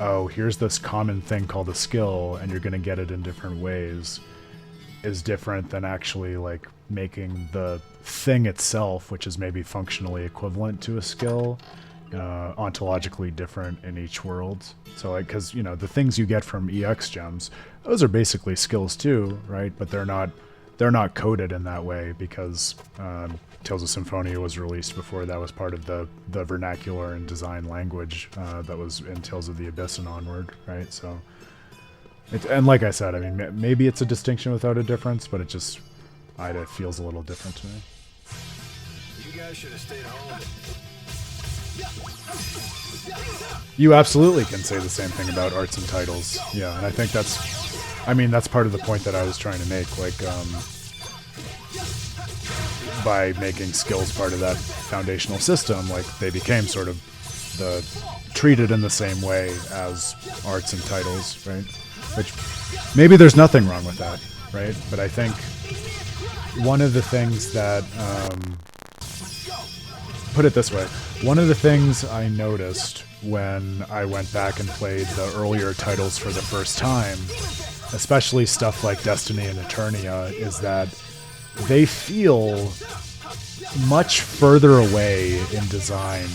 oh, here's this common thing called a skill, and you're going to get it in different ways, is different than actually, like, making the thing itself, which is maybe functionally equivalent to a skill, ontologically different in each world. So, like, because, you know, the things you get from EX gems, those are basically skills too, right? But they're not coded in that way because Tales of Symphonia was released before that was part of the vernacular and design language that was in Tales of the Abyss and onward, right? So, and like I said, I mean, maybe it's a distinction without a difference, but it feels a little different to me. You guys should have stayed home. You absolutely can say the same thing about arts and titles. Yeah, and I think that's part of the point that I was trying to make. Like, by making skills part of that foundational system, like, they became sort of treated in the same way as arts and titles, right? Which maybe there's nothing wrong with that, right? But I think one of the things that put it this way, one of the things I noticed when I went back and played the earlier titles for the first time, especially stuff like Destiny and Eternia, is that they feel much further away in design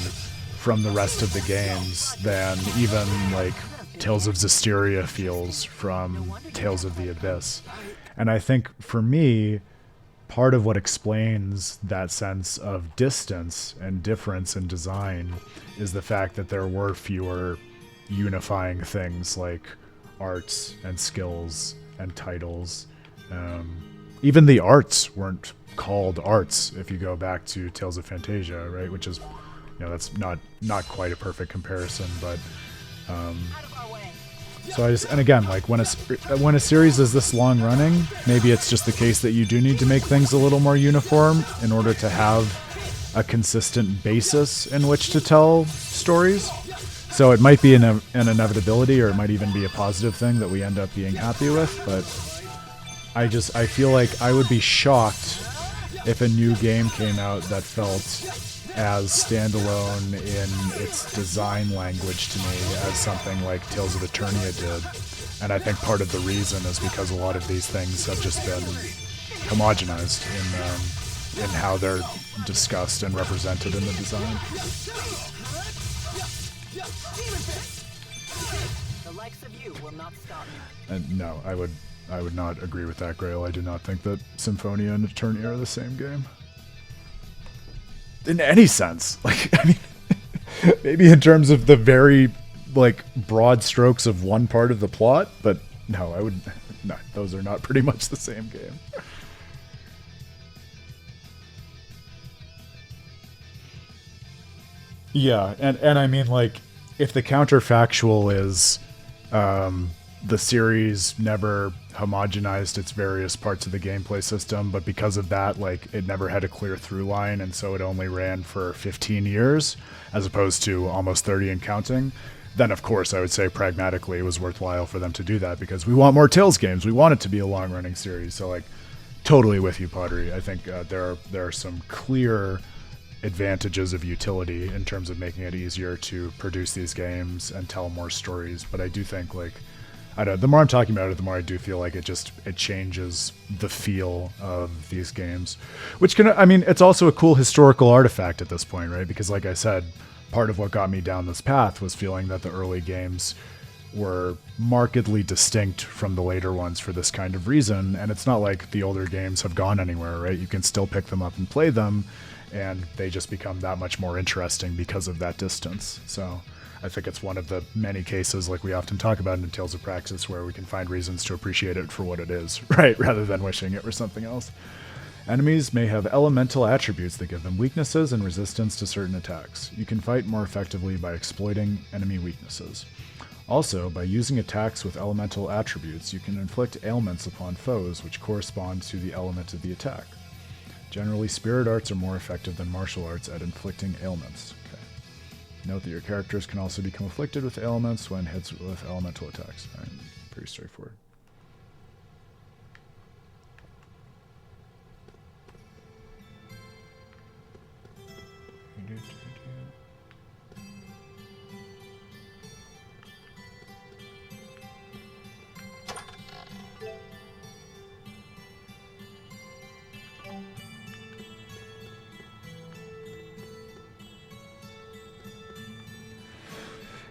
from the rest of the games than even, like, Tales of Xillia feels from Tales of the Abyss. And I think, for me, part of what explains that sense of distance and difference in design is the fact that there were fewer unifying things like arts and skills and titles. Even the arts weren't called arts if you go back to Tales of Fantasia, right? Which is, you know, that's not quite a perfect comparison, but so and again, like, when a series is this long running, maybe it's just the case that you do need to make things a little more uniform in order to have a consistent basis in which to tell stories. So it might be an inevitability, or it might even be a positive thing that we end up being happy with, but I feel like I would be shocked if a new game came out that felt as standalone in its design language to me as something like Tales of Eternia did. And I think part of the reason is because a lot of these things have just been homogenized in how they're discussed and represented in the design. The likes of you will not stop me. And no, I would not agree with that, Grail. I do not think that Symphonia and Eternia are the same game. In any sense. Like, I mean, maybe in terms of the very, like, broad strokes of one part of the plot, but no, those are not pretty much the same game. Yeah, and I mean, like, if the counterfactual is the series never homogenized its various parts of the gameplay system, but because of that, like, it never had a clear through line, and so it only ran for 15 years as opposed to almost 30 and counting, then of course I would say pragmatically it was worthwhile for them to do that, because we want more Tales games. We want it to be a long-running series. So, like, totally with you, Pottery. I think there are some clear advantages of utility in terms of making it easier to produce these games and tell more stories, but I do think, like, I don't know, the more I'm talking about it, the more I do feel like it changes the feel of these games, which it's also a cool historical artifact at this point, right? Because like I said, part of what got me down this path was feeling that the early games were markedly distinct from the later ones for this kind of reason. And it's not like the older games have gone anywhere, right? You can still pick them up and play them, and they just become that much more interesting because of that distance. So I think it's one of the many cases, like we often talk about in Tales of Praxis, where we can find reasons to appreciate it for what it is, right? Rather than wishing it were something else. Enemies may have elemental attributes that give them weaknesses and resistance to certain attacks. You can fight more effectively by exploiting enemy weaknesses. Also, by using attacks with elemental attributes, you can inflict ailments upon foes which correspond to the element of the attack. Generally, spirit arts are more effective than martial arts at inflicting ailments. Okay. Note that your characters can also become afflicted with ailments when hit with elemental attacks. All right, pretty straightforward.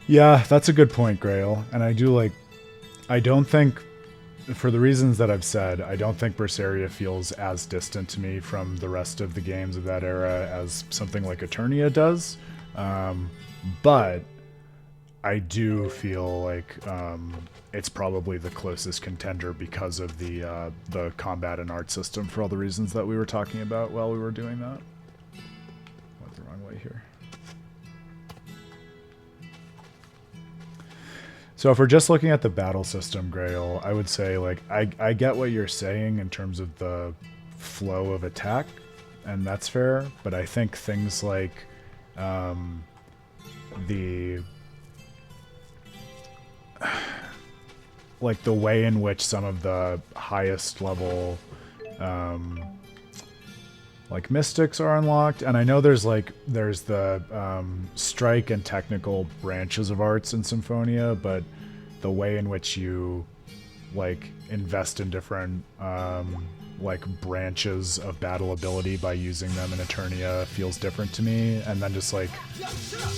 Yeah, that's a good point, Grail. And I don't think, for the reasons that I've said, I don't think Berseria feels as distant to me from the rest of the games of that era as something like Eternia does. But I do feel like it's probably the closest contender because of the combat and art system, for all the reasons that we were talking about while we were doing that. Went the wrong way here. So if we're just looking at the battle system, Grail, I would say, like, I get what you're saying in terms of the flow of attack, and that's fair, but I think things like the way in which some of the highest level like mystics are unlocked, and I know there's the strike and technical branches of arts in Symphonia, but the way in which you like invest in different like branches of battle ability by using them in Eternia feels different to me. And then just like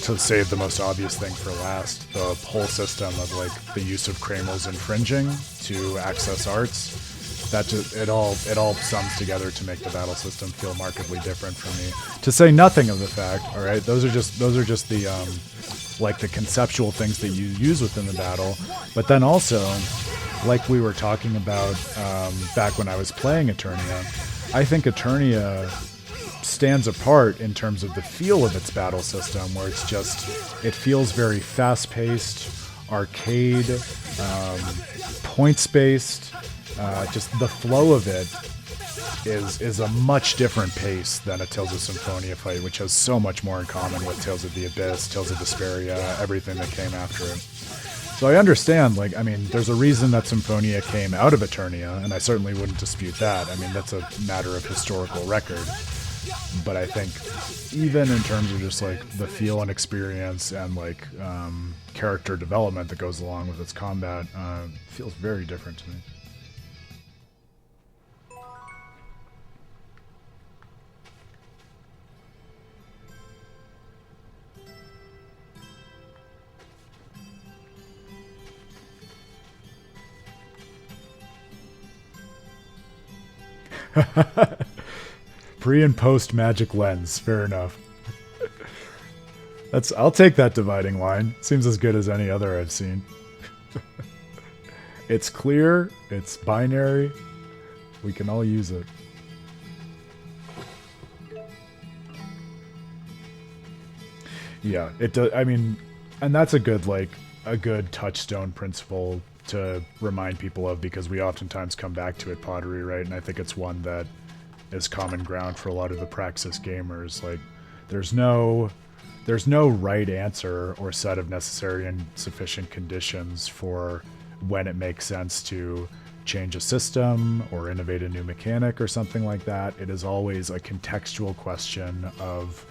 to save the most obvious thing for last, the whole system of like the use of Kramel's infringing to access arts, that just it all sums together to make the battle system feel markedly different for me. To say nothing of the fact, all right, those are just the like the conceptual things that you use within the battle, but then also, like we were talking about back when I was playing Eternia, I think Eternia stands apart in terms of the feel of its battle system, where it feels very fast-paced, arcade, points-based. Just the flow of it is a much different pace than a Tales of Symphonia fight, which has so much more in common with Tales of the Abyss, Tales of Vesperia, everything that came after it. So I understand, like, I mean, there's a reason that Symphonia came out of Eternia, and I certainly wouldn't dispute that. I mean, that's a matter of historical record. But I think even in terms of just, like, the feel and experience and, like, character development that goes along with its combat, feels very different to me. Pre and post magic lens, fair enough. I'll take that dividing line. Seems as good as any other I've seen. It's clear, it's binary. We can all use it. Yeah, it does. I mean, and that's a good touchstone principle to remind people of, because we oftentimes come back to it, pottery, right? And I think it's one that is common ground for a lot of the Praxis gamers. Like, there's no right answer or set of necessary and sufficient conditions for when it makes sense to change a system or innovate a new mechanic or something like that. It is always a contextual question of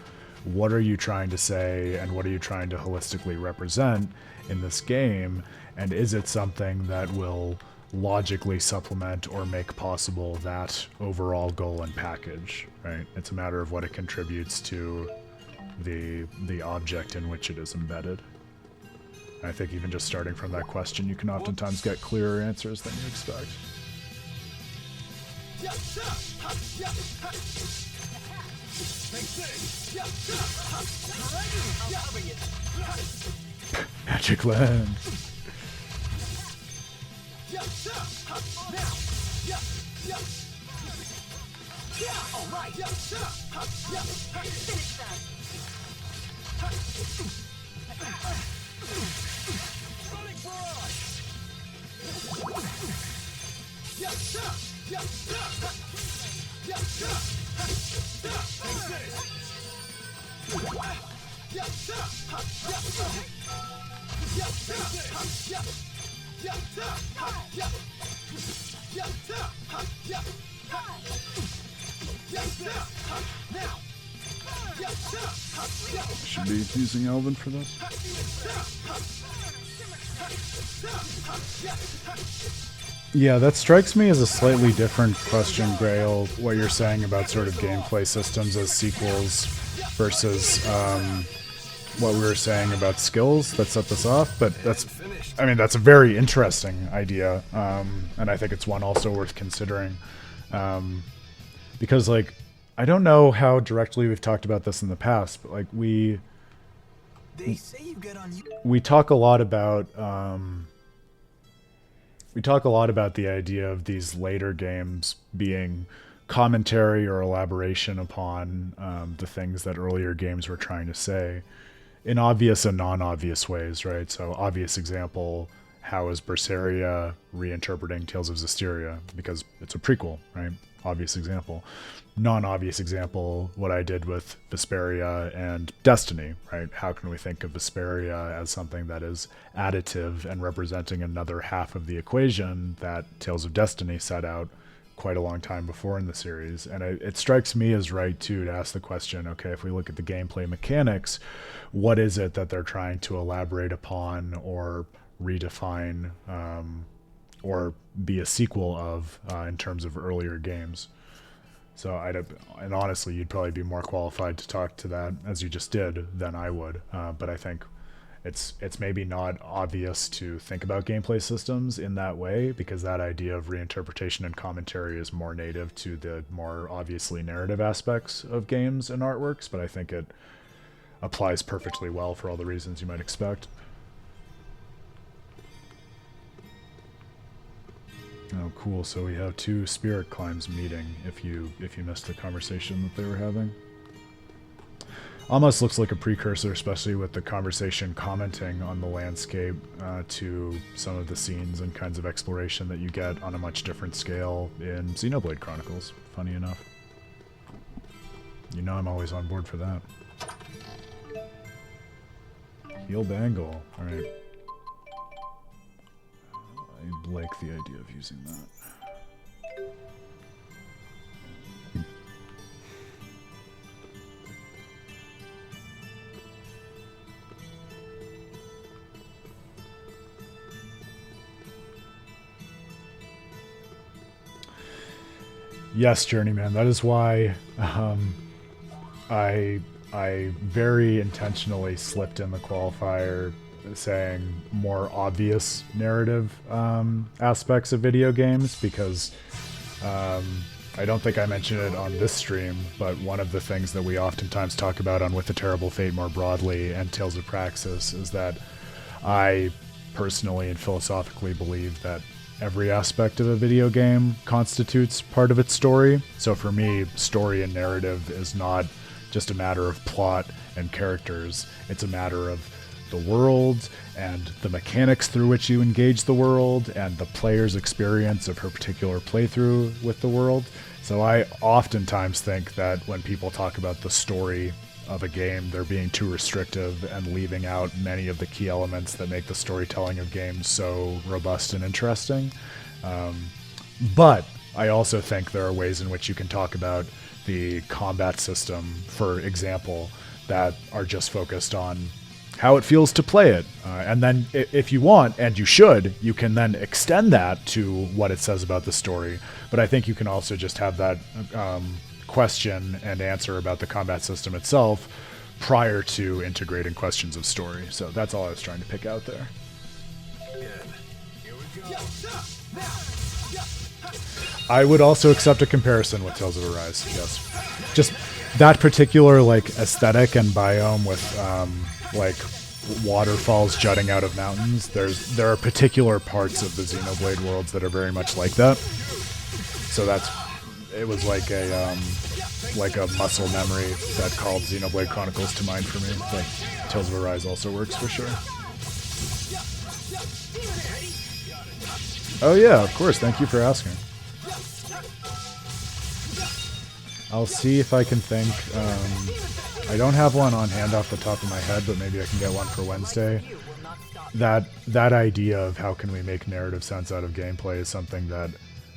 what are you trying to say and what are you trying to holistically represent in this game, and is it something that will logically supplement or make possible that overall goal and package, right? It's a matter of what it contributes to the object in which it is embedded. I think even just starting from that question, you can oftentimes get clearer answers than you expect. Magic lens. Should be using Elvin for this. Yeah, that strikes me as a slightly different question, Grail, what you're saying about sort of gameplay systems as sequels versus what we were saying about skills that set this off. But that's a very interesting idea, and I think it's one also worth considering, because, like, I don't know how directly we've talked about this in the past, but, like, we talk a lot about the idea of these later games being commentary or elaboration upon the things that earlier games were trying to say in obvious and non-obvious ways, right? So, obvious example, how is Berseria reinterpreting Tales of Xillia? Because it's a prequel, right? Obvious example. Non-obvious example, what I did with Vesperia and Destiny, right? How can we think of Vesperia as something that is additive and representing another half of the equation that Tales of Destiny set out quite a long time before in the series? And it strikes me as right, too, to ask the question, okay, if we look at the gameplay mechanics, what is it that they're trying to elaborate upon or redefine or be a sequel of in terms of earlier games? So and honestly, you'd probably be more qualified to talk to that, as you just did, than I would. But I think it's maybe not obvious to think about gameplay systems in that way, because that idea of reinterpretation and commentary is more native to the more obviously narrative aspects of games and artworks. But I think it applies perfectly well for all the reasons you might expect. Oh, cool. So we have two spirit climbs meeting, if you missed the conversation that they were having. Almost looks like a precursor, especially with the conversation commenting on the landscape, to some of the scenes and kinds of exploration that you get on a much different scale in Xenoblade Chronicles, funny enough. You know I'm always on board for that. Heal Bangle. Alright. I like the idea of using that. Yes, Journeyman. That is why I very intentionally slipped in the qualifier saying more obvious narrative aspects of video games, because I don't think I mentioned it on this stream, but one of the things that we oftentimes talk about on With a Terrible Fate more broadly and Tales of Praxis is that I personally and philosophically believe that every aspect of a video game constitutes part of its story. So for me, story and narrative is not just a matter of plot and characters. It's a matter of the world and the mechanics through which you engage the world and the player's experience of her particular playthrough with the world. So I oftentimes think that when people talk about the story of a game, they're being too restrictive and leaving out many of the key elements that make the storytelling of games so robust and interesting. But I also think there are ways in which you can talk about the combat system, for example, that are just focused on how it feels to play it. And then if you want, and you should, you can then extend that to what it says about the story. But I think you can also just have that question and answer about the combat system itself prior to integrating questions of story. So that's all I was trying to pick out there. Here we go. I would also accept a comparison with Tales of Arise. Yes, just that particular like aesthetic and biome with like waterfalls jutting out of mountains. There are particular parts of the Xenoblade worlds that are very much like that. So it was like a muscle memory that called Xenoblade Chronicles to mind for me. But Tales of Arise also works for sure. Oh yeah, of course. Thank you for asking. I'll see if I can think. I don't have one on hand off the top of my head, but maybe I can get one for Wednesday. That idea of how can we make narrative sense out of gameplay is something that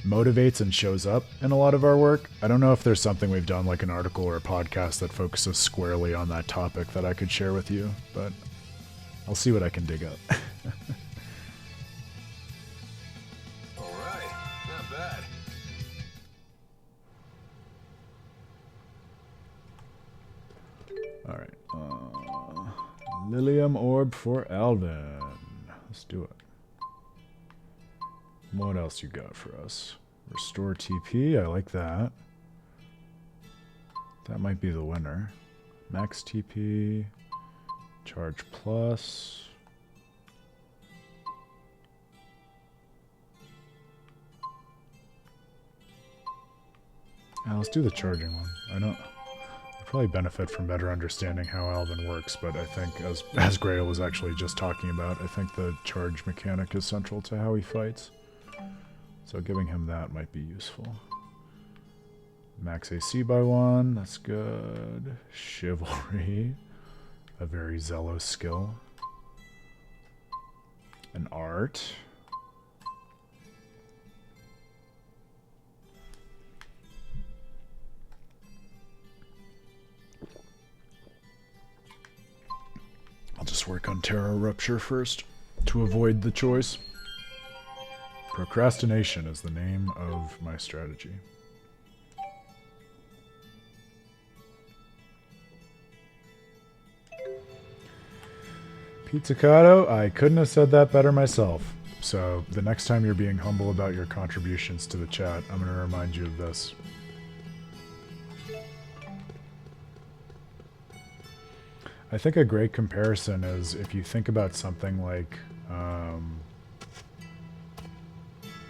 motivates and shows up in a lot of our work. I don't know if there's something we've done, like an article or a podcast that focuses squarely on that topic that I could share with you, but I'll see what I can dig up. All right, not bad. All right. Lilium Orb for Alvin. Let's do it. What else you got for us? Restore TP. I like that. That might be the winner. Max TP. Charge plus. Let's do the charging one. I probably benefit from better understanding how Alvin works, but I think, as Grail was actually just talking about, I think the charge mechanic is central to how he fights. So giving him that might be useful. Max AC by 1, that's good. Chivalry, a very Zelos skill. An art. I'll just work on Terra Rupture first to avoid the choice. Procrastination is the name of my strategy. Pizzicato, I couldn't have said that better myself. So the next time you're being humble about your contributions to the chat, I'm going to remind you of this. I think a great comparison is if you think about something like,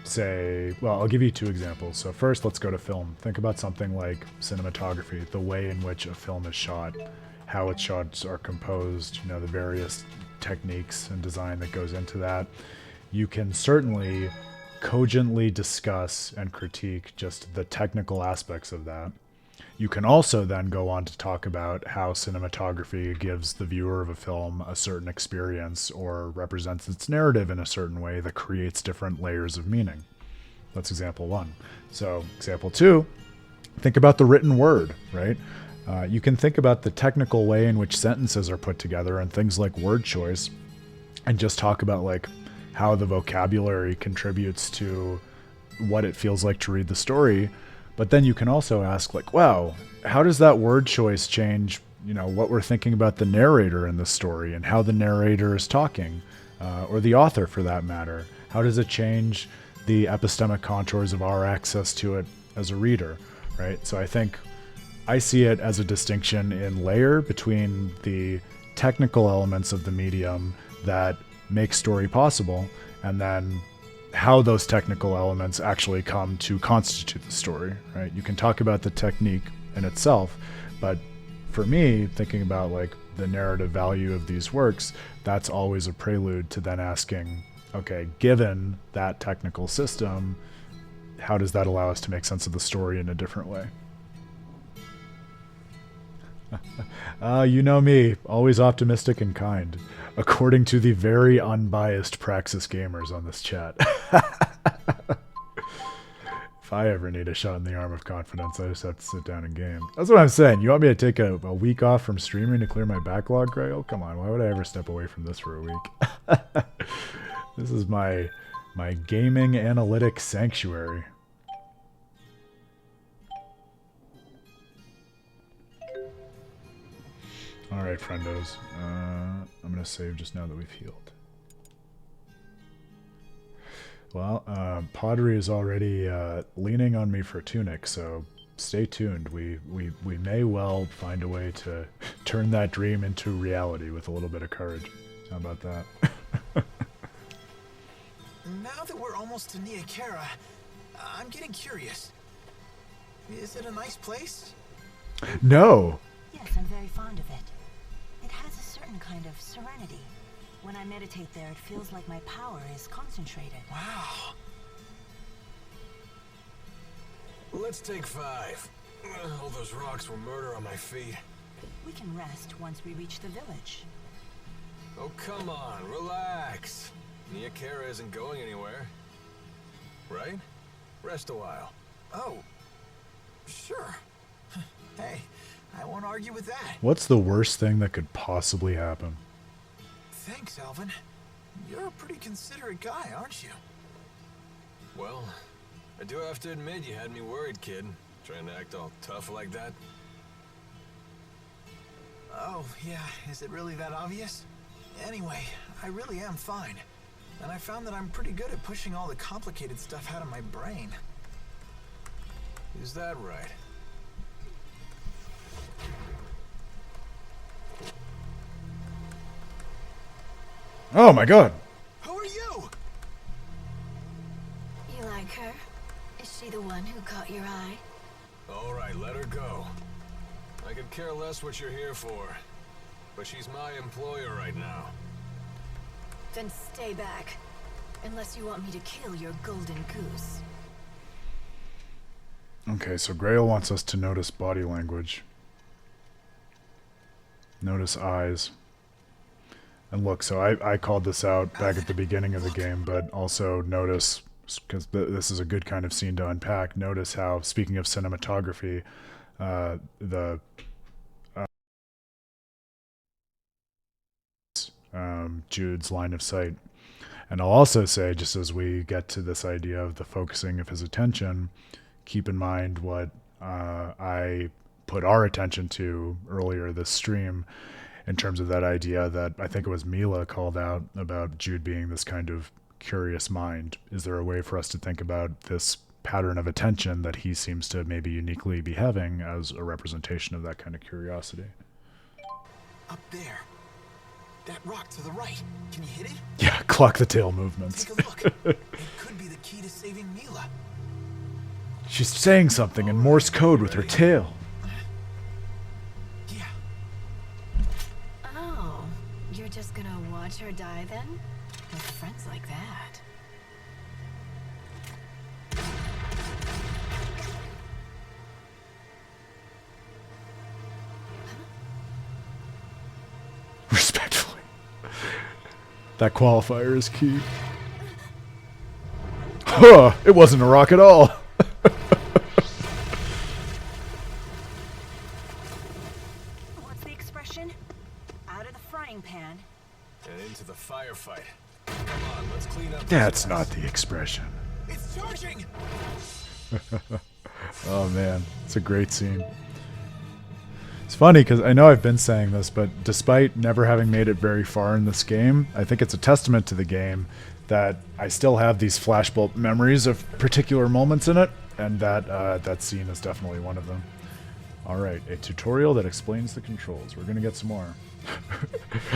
say, well, I'll give you two examples. So first, let's go to film. Think about something like cinematography, the way in which a film is shot, how its shots are composed, you know, the various techniques and design that goes into that. You can certainly cogently discuss and critique just the technical aspects of that. You can also then go on to talk about how cinematography gives the viewer of a film a certain experience or represents its narrative in a certain way that creates different layers of meaning. That's example one. So example two, think about the written word, right? You can think about the technical way in which sentences are put together and things like word choice, and just talk about like how the vocabulary contributes to what it feels like to read the story. But then you can also ask, like, wow, how does that word choice change, you know, what we're thinking about the narrator in the story and how the narrator is talking, or the author for that matter? How does it change the epistemic contours of our access to it as a reader, right? So I think I see it as a distinction in layer between the technical elements of the medium that make story possible, and then how those technical elements actually come to constitute the story, right? You can talk about the technique in itself, but for me, thinking about like the narrative value of these works, that's always a prelude to then asking, okay, given that technical system, how does that allow us to make sense of the story in a different way? You know me, always optimistic and kind, according to the very unbiased Praxis gamers on this chat. If If I ever need a shot in the arm of confidence, I just have to sit down and game. That's what I'm saying. You want me to take a week off from streaming to clear my backlog, Karol? Come on, why would I ever step away from this for a week? This is my gaming analytic sanctuary. Alright, friendos. I'm going to save just now that we've healed. Well, Pottery is already leaning on me for Tunic, so stay tuned. We may well find a way to turn that dream into reality with a little bit of courage. How about that? Now that we're almost to Nia Khera, I'm getting curious. Is it a nice place? No! Yes, I'm very fond of it. It has a certain kind of serenity. When I meditate there, it feels like my power is concentrated. Wow. Let's take 5. All those rocks were murder on my feet. We can rest once we reach the village. Oh, come on, relax. Nia Khera isn't going anywhere. Right? Rest a while. Oh, sure. Hey, I won't argue with that. What's the worst thing that could possibly happen? Thanks, Alvin. You're a pretty considerate guy, aren't you? Well, I do have to admit you had me worried, kid. Trying to act all tough like that. Oh, yeah, is it really that obvious? Anyway, I really am fine. And I found that I'm pretty good at pushing all the complicated stuff out of my brain. Is that right? Oh my god! Who are you? You like her? Is she the one who caught your eye? All right, let her go. I could care less what you're here for. But she's my employer right now. Then stay back. Unless you want me to kill your golden goose. Okay, so Grail wants us to notice body language. Notice eyes. And look, so I called this out back at the beginning of the game, but also notice, because this is a good kind of scene to unpack, notice how, speaking of cinematography, Jude's line of sight. And I'll also say, just as we get to this idea of the focusing of his attention, keep in mind what I put our attention to earlier this stream, in terms of that idea that I think it was Milla called out about Jude being this kind of curious mind. Is there a way for us to think about this pattern of attention that he seems to maybe uniquely be having as a representation of that kind of curiosity? Up there. That rock to the right. Can you hit it? Yeah, clock the tail movements. Take a look. It could be the key to saving Milla. She's saying something in Morse code with her tail. Yeah. Oh, you're just gonna watch her die then? With friends like that. Respectfully. That qualifier is key. Huh, it wasn't a rock at all. What's the expression? Out of the frying pan. And into the firefight. Come on, let's clean up. That's not the expression. It's charging! Oh man, it's a great scene. It's funny because I know I've been saying this, but despite never having made it very far in this game, I think it's a testament to the game that I still have these flashbulb memories of particular moments in it, and that scene is definitely one of them. Alright, a tutorial that explains the controls. We're gonna get some more.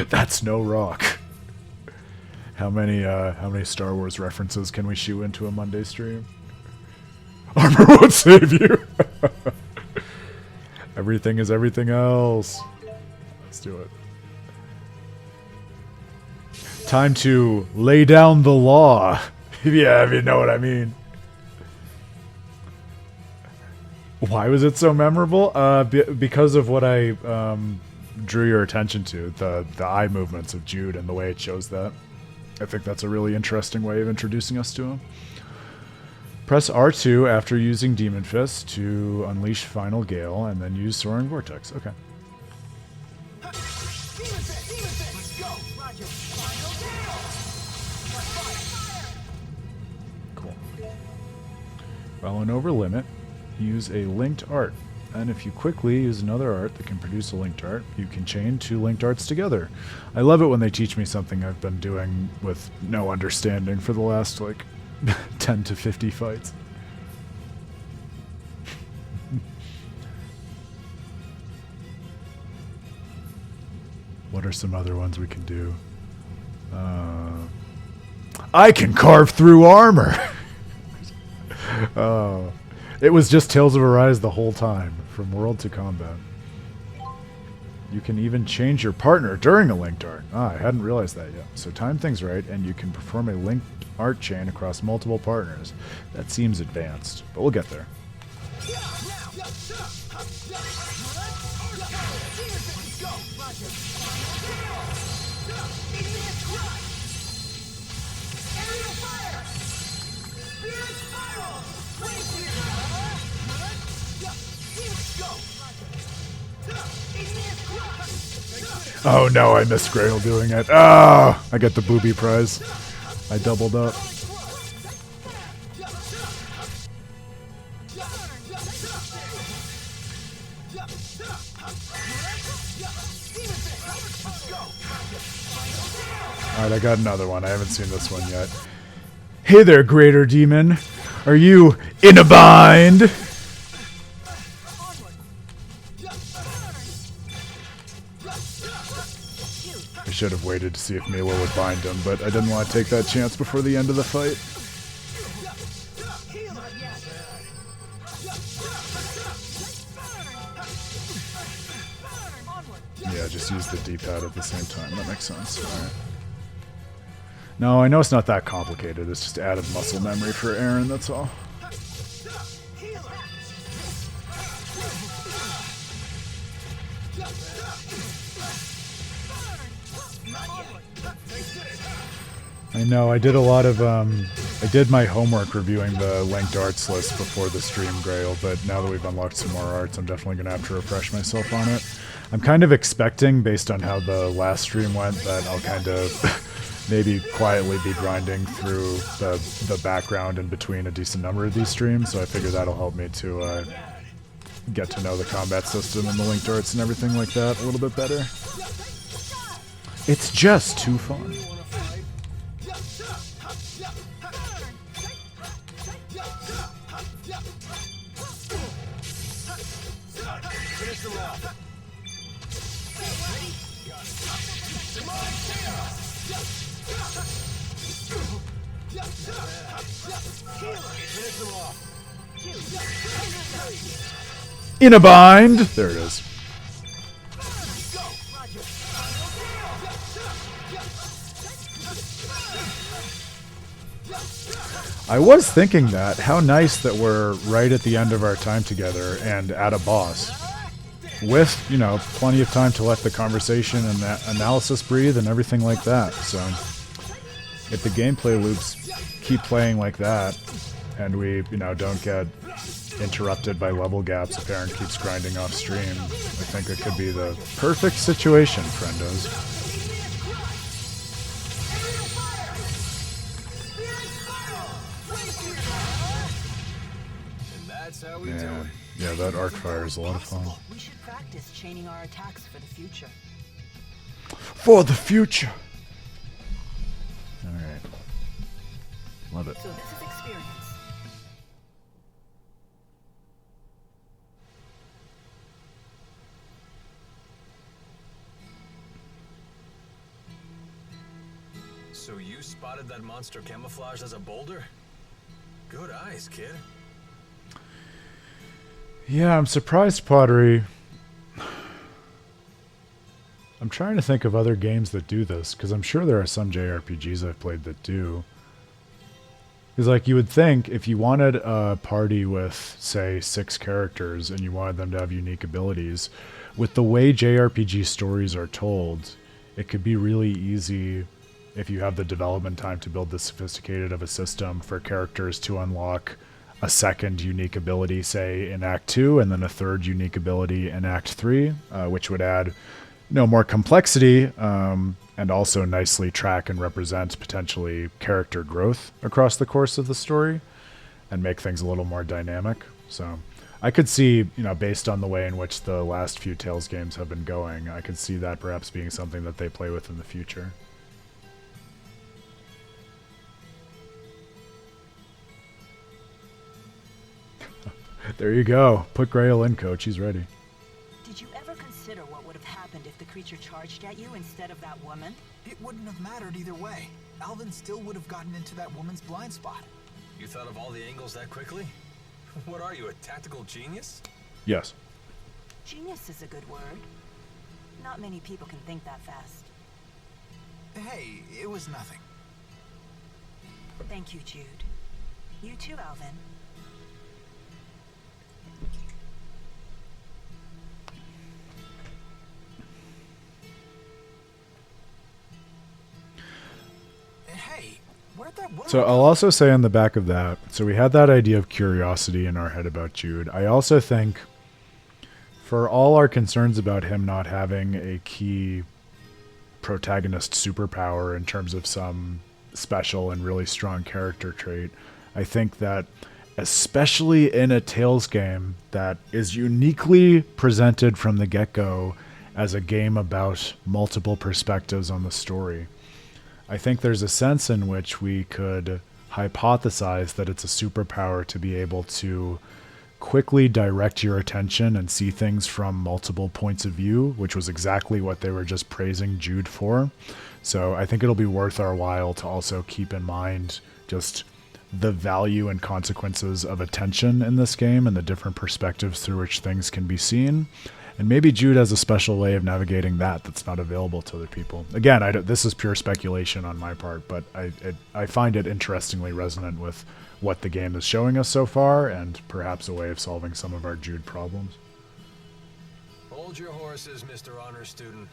That's no rock. How many Star Wars references can we shoe into a Monday stream? Armor won't save you. Everything is everything else. Let's do it. Time to lay down the law. Yeah, if you know what I mean. Why was it so memorable? Because of what I drew your attention to, the eye movements of Jude and the way it shows that. I think that's a really interesting way of introducing us to him. Press R2 after using Demon Fist to unleash Final Gale, and then use Soaring Vortex. Okay. Cool. While in over limit, use a linked art. And if you quickly use another art that can produce a linked art, you can chain 2 linked arts together. I love it when they teach me something I've been doing with no understanding for the last, like, 10 to 50 fights. What are some other ones we can do? I can carve through armor! Oh. It was just Tales of Arise the whole time, from world to combat. You can even change your partner during a linked art. Ah, I hadn't realized that yet. So time things right, and you can perform a linked art chain across multiple partners. That seems advanced, but we'll get there. Oh no, I missed Grail doing it. Ah, I got the booby prize. I doubled up. Alright, I got another one. I haven't seen this one yet. Hey there, Greater Demon. Are you in a bind? I should have waited to see if Milla would bind him, but I didn't want to take that chance before the end of the fight. Yeah, just use the D-pad at the same time. That makes sense. Alright. No, I know it's not that complicated. It's just added muscle memory for Aaron, that's all. I know, I did a lot of, I did my homework reviewing the linked arts list before the stream, Grail, but now that we've unlocked some more arts, I'm definitely going to have to refresh myself on it. I'm kind of expecting, based on how the last stream went, that I'll kind of maybe quietly be grinding through the background in between a decent number of these streams, so I figure that'll help me to get to know the combat system and the linked arts and everything like that a little bit better. It's just too fun. In a bind! There it is. I was thinking that. How nice that we're right at the end of our time together and at a boss. With, you know, plenty of time to let the conversation and that analysis breathe and everything like that. So, if the gameplay loops keep playing like that, and we, you know, don't get interrupted by level gaps if Aaron keeps grinding off stream, I think it could be the perfect situation, friendos. And that's how we do it. Yeah, that arc fire is a lot of fun. We should practice chaining our attacks for the future. For the future! Alright. Love it. So this is experience. So you spotted that monster camouflaged as a boulder? Good eyes, kid. Yeah, I'm surprised, Pottery. I'm trying to think of other games that do this, because I'm sure there are some JRPGs I've played that do. Because, like, you would think if you wanted a party with, say, 6 characters and you wanted them to have unique abilities, with the way JRPG stories are told, it could be really easy, if you have the development time to build this sophisticated of a system, for characters to unlock a second unique ability, say in Act 2, and then a third unique ability in Act 3, which would add more complexity, and also nicely track and represent potentially character growth across the course of the story and make things a little more dynamic. So I could see, based on the way in which the last few Tales games have been going, I could see that perhaps being something that they play with in the future. There you go. Put Grail in, coach. He's ready. Did you ever consider what would have happened if the creature charged at you instead of that woman? It wouldn't have mattered either way. Alvin still would have gotten into that woman's blind spot. You thought of all the angles that quickly? What are you, a tactical genius? Yes. Genius is a good word. Not many people can think that fast. Hey, it was nothing. Thank you, Jude. You too, Alvin. Hey, where'd that woman So I'll also say on the back of that, so we had that idea of curiosity in our head about Jude. I also think for all our concerns about him not having a key protagonist superpower in terms of some special and really strong character trait, I think that especially in a Tales game that is uniquely presented from the get-go as a game about multiple perspectives on the story, I think there's a sense in which we could hypothesize that it's a superpower to be able to quickly direct your attention and see things from multiple points of view, which was exactly what they were just praising Jude for. So I think it'll be worth our while to also keep in mind just the value and consequences of attention in this game and the different perspectives through which things can be seen. And maybe Jude has a special way of navigating that's not available to other people. Again, this is pure speculation on my part, but I find it interestingly resonant with what the game is showing us so far, and perhaps a way of solving some of our Jude problems. Hold your horses, Mr. Honor Student.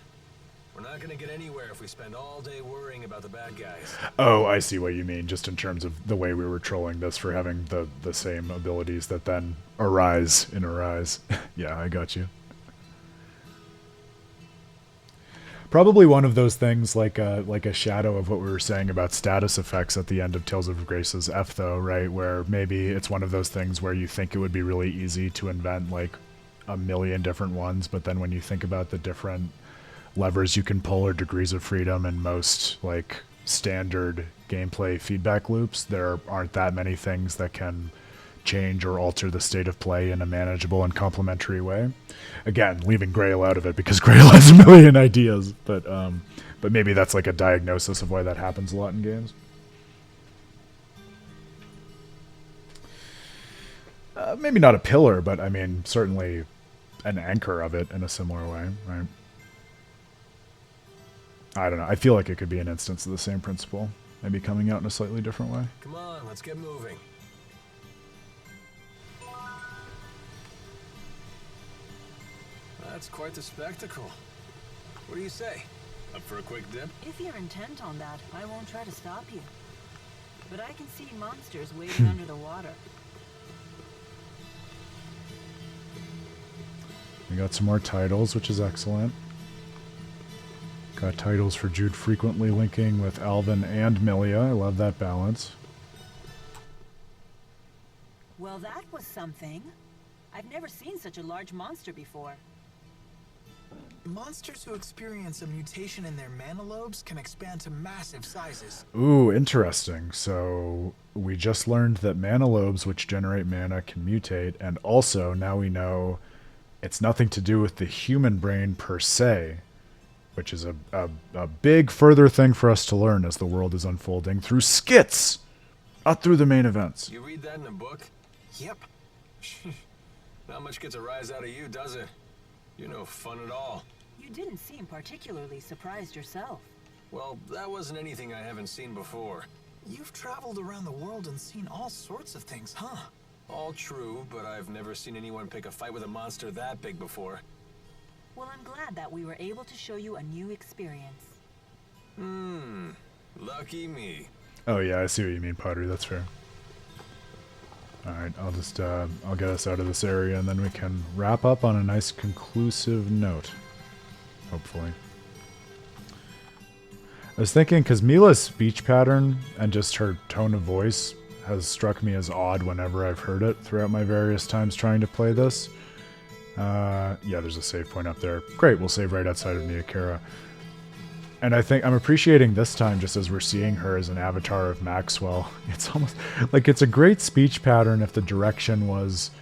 We're not going to get anywhere if we spend all day worrying about the bad guys. Oh, I see what you mean, just in terms of the way we were trolling this for having the same abilities that then arise in Arise. Yeah, I got you. Probably one of those things like a shadow of what we were saying about status effects at the end of Tales of Grace's F, though, right? Where maybe it's one of those things where you think it would be really easy to invent like a million different ones, but then when you think about the different levers you can pull or degrees of freedom in most like standard gameplay feedback loops, there aren't that many things that can change or alter the state of play in a manageable and complementary way. Again, leaving Grail out of it because Grail has a million ideas, but maybe that's like a diagnosis of why that happens a lot in games. Maybe not a pillar, but I mean certainly an anchor of it in a similar way, right? I don't know. I feel like it could be an instance of the same principle, maybe coming out in a slightly different way. Come on, let's get moving. That's quite the spectacle. What do you say? Up for a quick dip? If you're intent on that, I won't try to stop you. But I can see monsters waiting under the water. We got some more titles, which is excellent. Got titles for Jude frequently linking with Alvin and Milla. I love that balance. Well, that was something. I've never seen such a large monster before. Monsters who experience a mutation in their mana lobes can expand to massive sizes. Ooh, interesting. So we just learned that mana lobes, which generate mana, can mutate, and also now we know it's nothing to do with the human brain per se, which is a big further thing for us to learn as the world is unfolding through skits, not through the main events. You read that in a book? Yep. Not much gets a rise out of you, does it? You're no fun at all. You didn't seem particularly surprised yourself. Well, that wasn't anything I haven't seen before. You've traveled around the world and seen all sorts of things, huh? All true, but I've never seen anyone pick a fight with a monster that big before. Well, I'm glad that we were able to show you a new experience. Lucky me. Oh yeah, I see what you mean, Pottery. That's fair. All right, I'll just I'll get us out of this area, and then we can wrap up on a nice conclusive note. Hopefully. I was thinking, because Milla's speech pattern and just her tone of voice has struck me as odd whenever I've heard it throughout my various times trying to play this. Yeah, there's a save point up there. Great, we'll save right outside of Nia Khera. And I think I'm appreciating this time, just as we're seeing her as an avatar of Maxwell. It's almost like it's a great speech pattern if the direction was,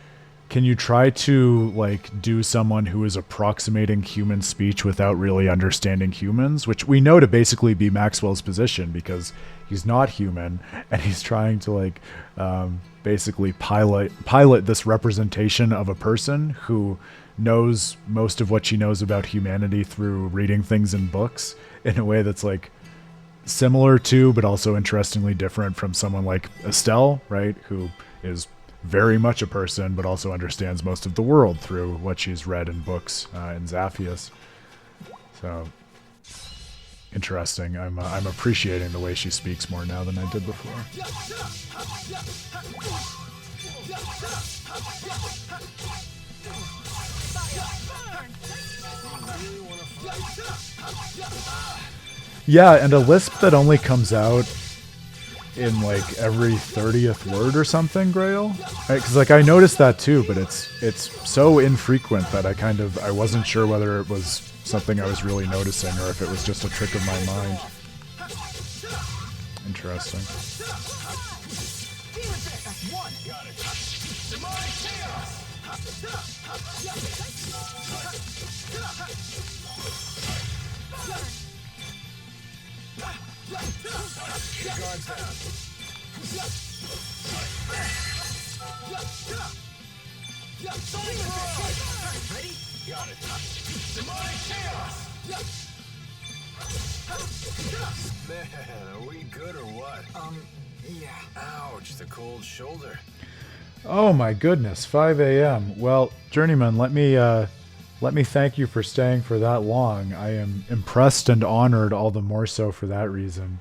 can you try to like do someone who is approximating human speech without really understanding humans, which we know to basically be Maxwell's position because he's not human and he's trying to like basically pilot this representation of a person who knows most of what she knows about humanity through reading things in books in a way that's like similar to, but also interestingly different from someone like Estelle, right? Who is very much a person, but also understands most of the world through what she's read in books in Zaphius. So interesting. I'm appreciating the way she speaks more now than I did before. Yeah, and a lisp that only comes out in like every 30th word or something, Grail. Right? Because like I noticed that too, but it's so infrequent that I wasn't sure whether it was something I was really noticing or if it was just a trick of my mind. Interesting. Guards down. Ready? Got it. Demonic chaos. Man, are we good or what? Yeah. Ouch, the cold shoulder. Oh my goodness, 5 a.m. Well, Journeyman, let me thank you for staying for that long. I am impressed and honored, all the more so for that reason.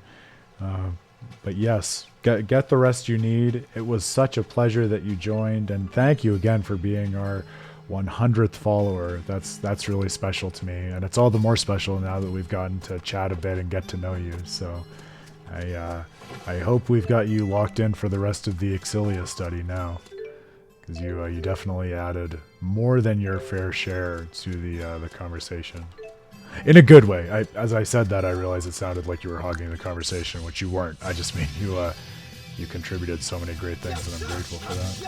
But yes, get the rest you need. It was such a pleasure that you joined, and thank you again for being our 100th follower. That's really special to me, and it's all the more special now that we've gotten to chat a bit and get to know you. So I hope we've got you locked in for the rest of the Xillia study now, because you definitely added more than your fair share to the conversation. In a good way. As I said that, I realized it sounded like you were hogging the conversation, which you weren't. I just mean you contributed so many great things, and I'm grateful for that.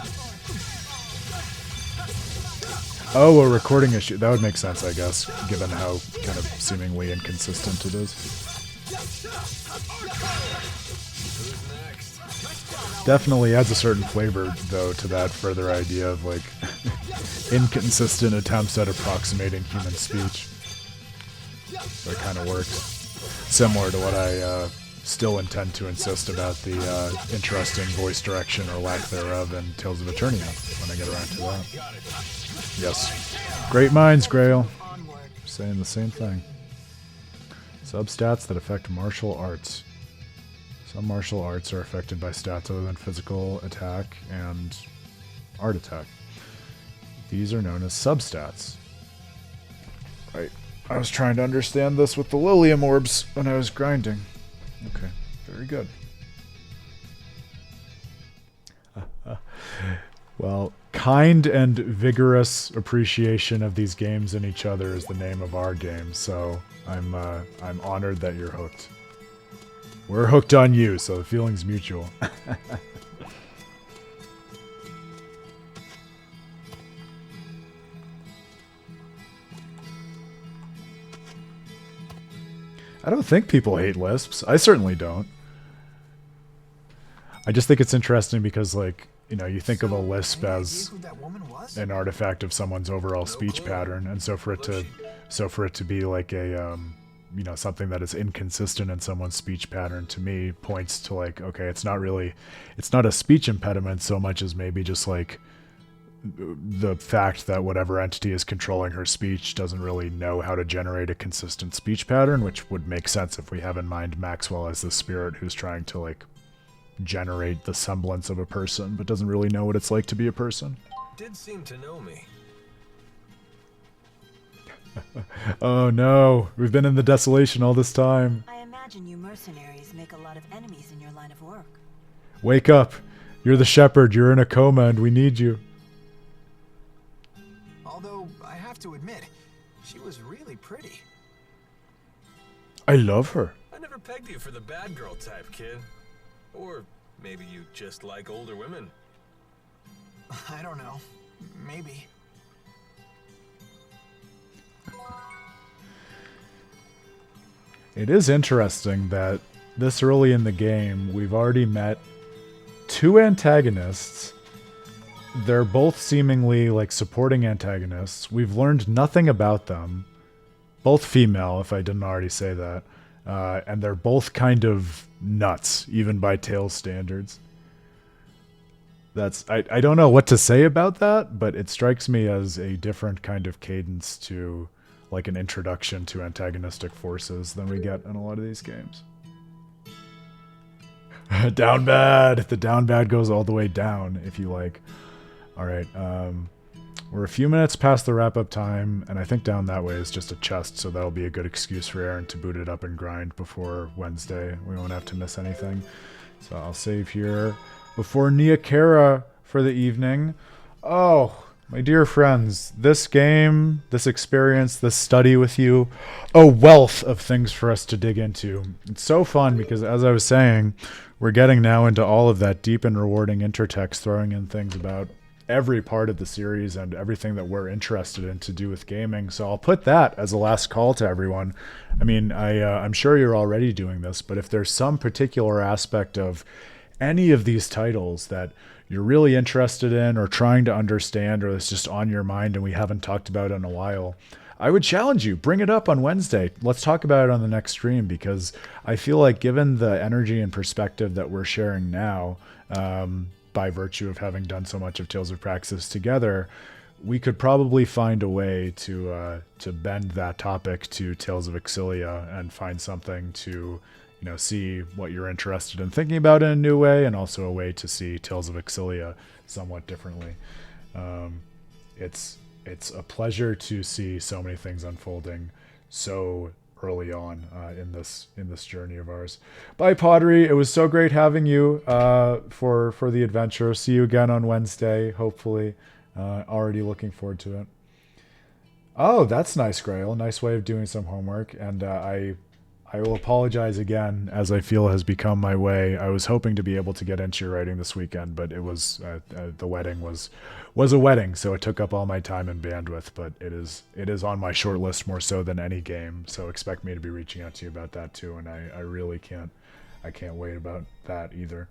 Oh, a recording issue. That would make sense, I guess, given how kind of seemingly inconsistent it is. Definitely adds a certain flavor, though, to that further idea of, like, inconsistent attempts at approximating human speech. So it kind of works. Similar to what I still intend to insist about the interesting voice direction or lack thereof in Tales of Eternia when I get around to that. Yes. Great minds, Grail. Saying the same thing. Substats that affect martial arts. Some martial arts are affected by stats other than physical attack and art attack. These are known as substats. Right. I was trying to understand this with the Lilium orbs when I was grinding. Okay, very good. Well, kind and vigorous appreciation of these games and each other is the name of our game, so I'm honored that you're hooked. We're hooked on you, so the feeling's mutual. I don't think people hate lisps. I certainly don't. I just think it's interesting because, like, you know, you think of a lisp as an artifact of someone's overall speech pattern, and so for it to be like a you know, something that is inconsistent in someone's speech pattern, to me points to, like, okay, it's not a speech impediment so much as maybe just like the fact that whatever entity is controlling her speech doesn't really know how to generate a consistent speech pattern, which would make sense if we have in mind Maxwell as the spirit who's trying to, like, generate the semblance of a person, but doesn't really know what it's like to be a person. Did seem to know me. Oh no, we've been in the desolation all this time. I imagine you mercenaries make a lot of enemies in your line of work. Wake up. You're the shepherd. You're in a coma and we need you. Although, I have to admit, she was really pretty. I love her. I never pegged you for the bad girl type, kid. Or maybe you just like older women. I don't know. Maybe. It is interesting that this early in the game, we've already met 2 antagonists. They're both seemingly like supporting antagonists. We've learned nothing about them. Both female, if I didn't already say that. And they're both kind of nuts, even by Tales standards. I don't know what to say about that, but it strikes me as a different kind of cadence to like an introduction to antagonistic forces than we get in a lot of these games. Down bad. The down bad goes all the way down, if you like. All right. We're a few minutes past the wrap-up time, and I think down that way is just a chest, so that'll be a good excuse for Aaron to boot it up and grind before Wednesday. We won't have to miss anything. So I'll save here before Nia Khera for the evening. Oh, my dear friends, this game, this experience, this study with you, a wealth of things for us to dig into. It's so fun because, as I was saying, we're getting now into all of that deep and rewarding intertext, throwing in things about every part of the series and everything that we're interested in to do with gaming. So I'll put that as a last call to everyone. I mean, I'm sure you're already doing this, but if there's some particular aspect of any of these titles that you're really interested in or trying to understand, or it's just on your mind and we haven't talked about in a while, I would challenge you, bring it up on Wednesday. Let's talk about it on the next stream, because I feel like given the energy and perspective that we're sharing now, by virtue of having done so much of Tales of Praxis together, we could probably find a way to bend that topic to Tales of Xillia and find something to, see what you're interested in thinking about in a new way, and also a way to see Tales of Xillia somewhat differently. It's a pleasure to see so many things unfolding so early on in this journey of ours. Bye, Pottery. It was so great having you for the adventure. See you again on Wednesday, hopefully. Already looking forward to it. Oh, that's nice, Grail. Nice way of doing some homework. And I will apologize again, as I feel has become my way. I was hoping to be able to get into your writing this weekend, but it was the wedding was a wedding, so it took up all my time and bandwidth. But it is on my short list more so than any game. So expect me to be reaching out to you about that too. And I really can't wait about that either.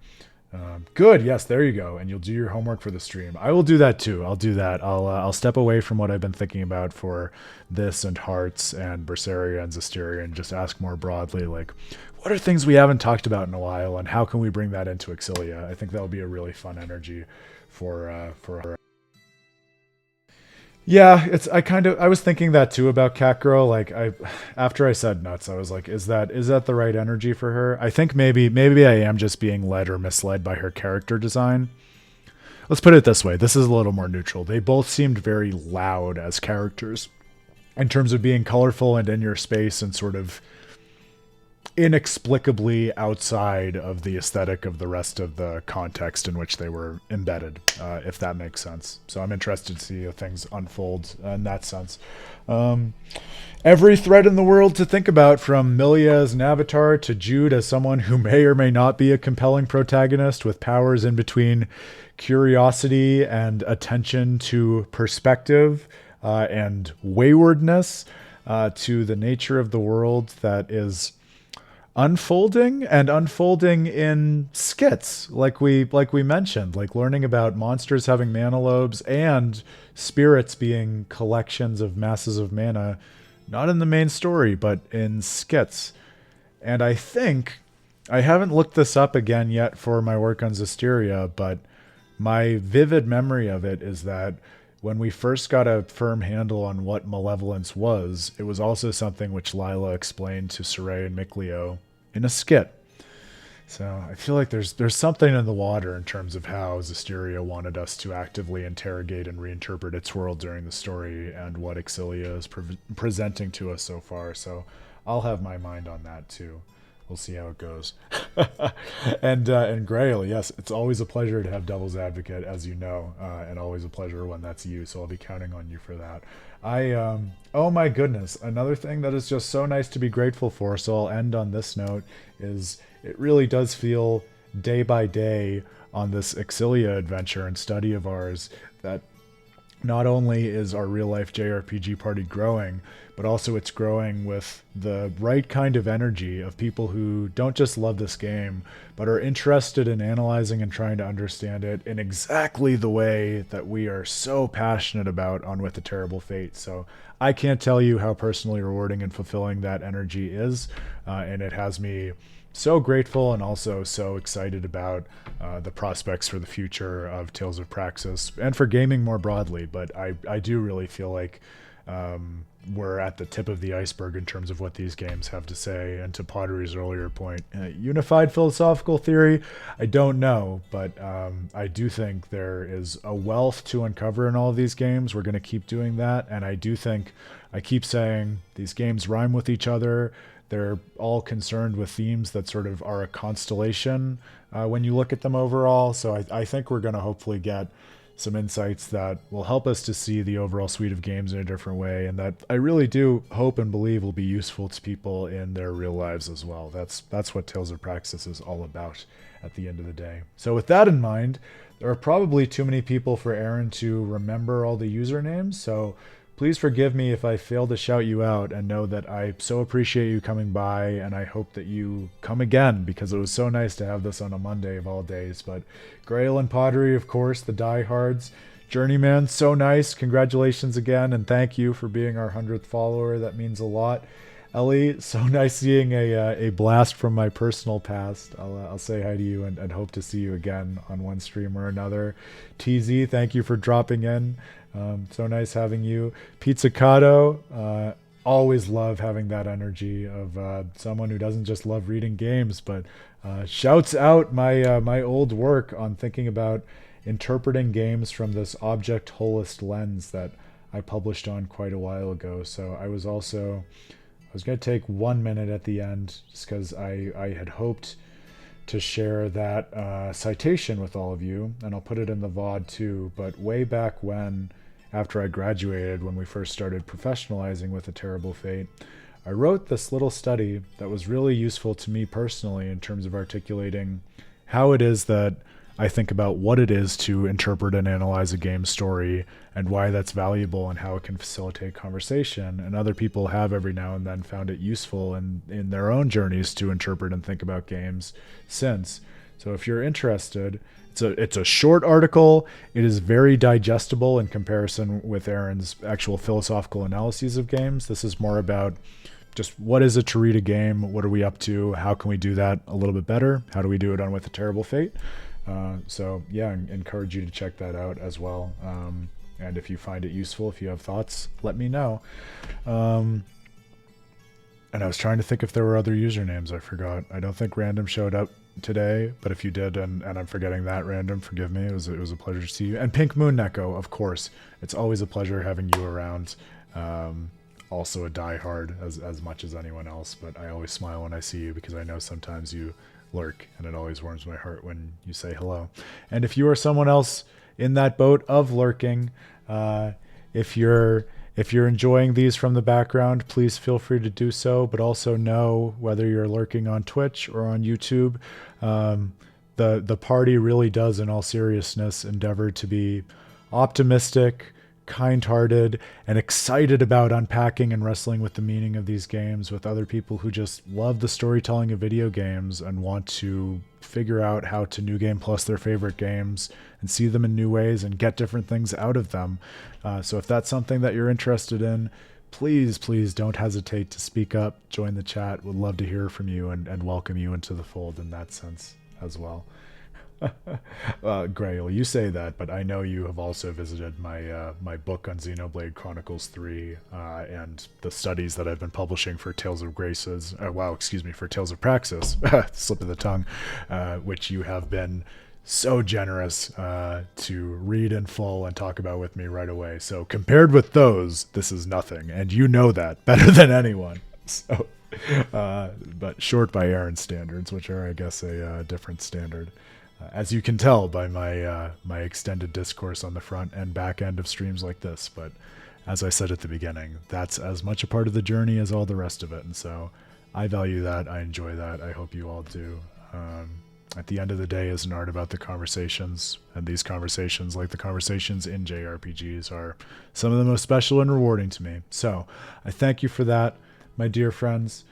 Good. Yes, there you go. And you'll do your homework for the stream. I will do that too. I'll do that. I'll step away from what I've been thinking about for this and Hearts and Berseria and Zestiria and just ask more broadly, like, what are things we haven't talked about in a while, and how can we bring that into Xillia? I think that'll be a really fun energy for Yeah, I was thinking that too about Catgirl. Like after I said nuts, I was like, is that the right energy for her? I think maybe I am just being led or misled by her character design. Let's put it this way. This is a little more neutral. They both seemed very loud as characters in terms of being colorful and in your space and sort of inexplicably outside of the aesthetic of the rest of the context in which they were embedded, if that makes sense. So I'm interested to see how things unfold in that sense. Every thread in the world to think about, from Milla as an avatar to Jude as someone who may or may not be a compelling protagonist with powers in between curiosity and attention to perspective and waywardness, to the nature of the world that is unfolding in skits, like we mentioned, like learning about monsters having mana lobes and spirits being collections of masses of mana, not in the main story, but in skits. And I think, I haven't looked this up again yet for my work on Zestiria, but my vivid memory of it is that when we first got a firm handle on what malevolence was, it was also something which Lila explained to Saray and Mikleo in a skit. So I feel like there's something in the water in terms of how Zestiria wanted us to actively interrogate and reinterpret its world during the story and what Xillia is presenting to us so far. So I'll have my mind on that too. We'll see how it goes. And Grail, yes, it's always a pleasure to have Devil's Advocate, as you know, and always a pleasure when that's you. So I'll be counting on you for that. Oh my goodness, another thing that is just so nice to be grateful for. So I'll end on this note: is it really does feel day by day on this Xillia adventure and study of ours that not only is our real life JRPG party growing, but also it's growing with the right kind of energy of people who don't just love this game, but are interested in analyzing and trying to understand it in exactly the way that we are so passionate about on With a Terrible Fate. So I can't tell you how personally rewarding and fulfilling that energy is, and it has me so grateful and also so excited about the prospects for the future of Tales of Praxis and for gaming more broadly. But I do really feel like we're at the tip of the iceberg in terms of what these games have to say. And to Pottery's earlier point, unified philosophical theory, I don't know, but I do think there is a wealth to uncover in all of these games. We're going to keep doing that. And I do think, I keep saying, these games rhyme with each other. They're all concerned with themes that sort of are a constellation when you look at them overall. So I think we're going to hopefully get some insights that will help us to see the overall suite of games in a different way, and that I really do hope and believe will be useful to people in their real lives as well. That's what Tales of Praxis is all about at the end of the day. So with that in mind, there are probably too many people for Aaron to remember all the usernames, so please forgive me if I fail to shout you out, and know that I so appreciate you coming by, and I hope that you come again, because it was so nice to have this on a Monday of all days. But Grail and Pottery, of course, the diehards. Journeyman, so nice. Congratulations again, and thank you for being our 100th follower. That means a lot. Ellie, so nice seeing a blast from my personal past. I'll say hi to you and hope to see you again on one stream or another. TZ, thank you for dropping in. So nice having you. Pizzicato, always love having that energy of someone who doesn't just love reading games, but shouts out my old work on thinking about interpreting games from this object holist lens that I published on quite a while ago. So I was going to take 1 minute at the end just because I had hoped to share that citation with all of you, and I'll put it in the VOD too. But way back when, after I graduated, when we first started professionalizing With a Terrible Fate, I wrote this little study that was really useful to me personally in terms of articulating how it is that I think about what it is to interpret and analyze a game story and why that's valuable and how it can facilitate conversation. And other people have every now and then found it useful in their own journeys to interpret and think about games since. So if you're interested, it's a short article. It is very digestible in comparison with Aaron's actual philosophical analyses of games. This is more about just what is it to read a game? What are we up to? How can we do that a little bit better? How do we do it on With a Terrible Fate? So yeah, I encourage you to check that out as well. And if you find it useful, if you have thoughts, let me know. And I was trying to think if there were other usernames. I forgot. I don't think Random showed up today, but if you did, and I'm forgetting that, Random, forgive me. It was a pleasure to see you. And Pink Moon Neko, of course. It's always a pleasure having you around. Also a diehard as much as anyone else, but I always smile when I see you because I know sometimes you lurk, and it always warms my heart when you say hello. And if you are someone else in that boat of lurking, if you're enjoying these from the background, please feel free to do so, but also know, whether you're lurking on Twitch or on YouTube, the party really does, in all seriousness, endeavor to be optimistic, kind-hearted, and excited about unpacking and wrestling with the meaning of these games with other people who just love the storytelling of video games and want to figure out how to New Game Plus their favorite games and see them in new ways and get different things out of them. So if that's something that you're interested in, please don't hesitate to speak up, join the chat. Would love to hear from you and welcome you into the fold in that sense as well. Grail, you say that, but I know you have also visited my book on Xenoblade Chronicles 3 and the studies that I've been publishing for Tales of Graces. For Tales of Praxis, slip of the tongue, which you have been so generous to read in full and talk about with me right away. So compared with those, this is nothing, and you know that better than anyone. So, but short by Aaron's standards, which are, I guess, a different standard. As you can tell by my extended discourse on the front and back end of streams like this. But as I said at the beginning, that's as much a part of the journey as all the rest of it. And so I value that. I enjoy that. I hope you all do. At the end of the day, is an art about the conversations. And these conversations, like the conversations in JRPGs, are some of the most special and rewarding to me. So I thank you for that, my dear friends.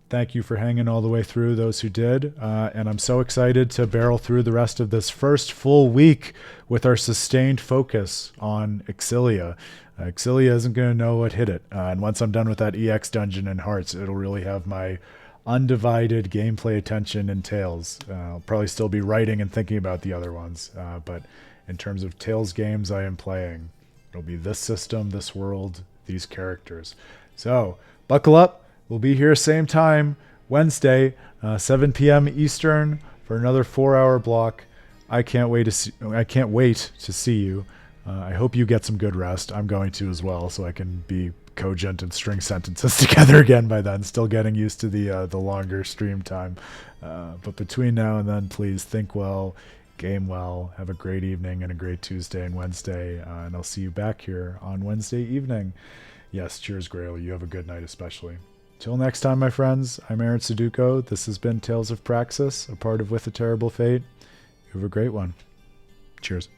Thank you for hanging all the way through, those who did. And I'm so excited to barrel through the rest of this first full week with our sustained focus on Xillia. Xillia isn't going to know what hit it. And once I'm done with that EX dungeon in Hearts, it'll really have my undivided gameplay attention in Tales. I'll probably still be writing and thinking about the other ones. But in terms of Tales games I am playing, it'll be this system, this world, these characters. So buckle up. We'll be here same time, Wednesday, 7 p.m. Eastern, for another 4-hour block. I can't wait to see you. I hope you get some good rest. I'm going to as well, so I can be cogent and string sentences together again by then. Still getting used to the longer stream time. But between now and then, please think well, game well, have a great evening and a great Tuesday and Wednesday. And I'll see you back here on Wednesday evening. Yes, cheers, Grail. You have a good night especially. Till next time, my friends, I'm Aaron Suduko. This has been Tales of Praxis, a part of With a Terrible Fate. You have a great one. Cheers.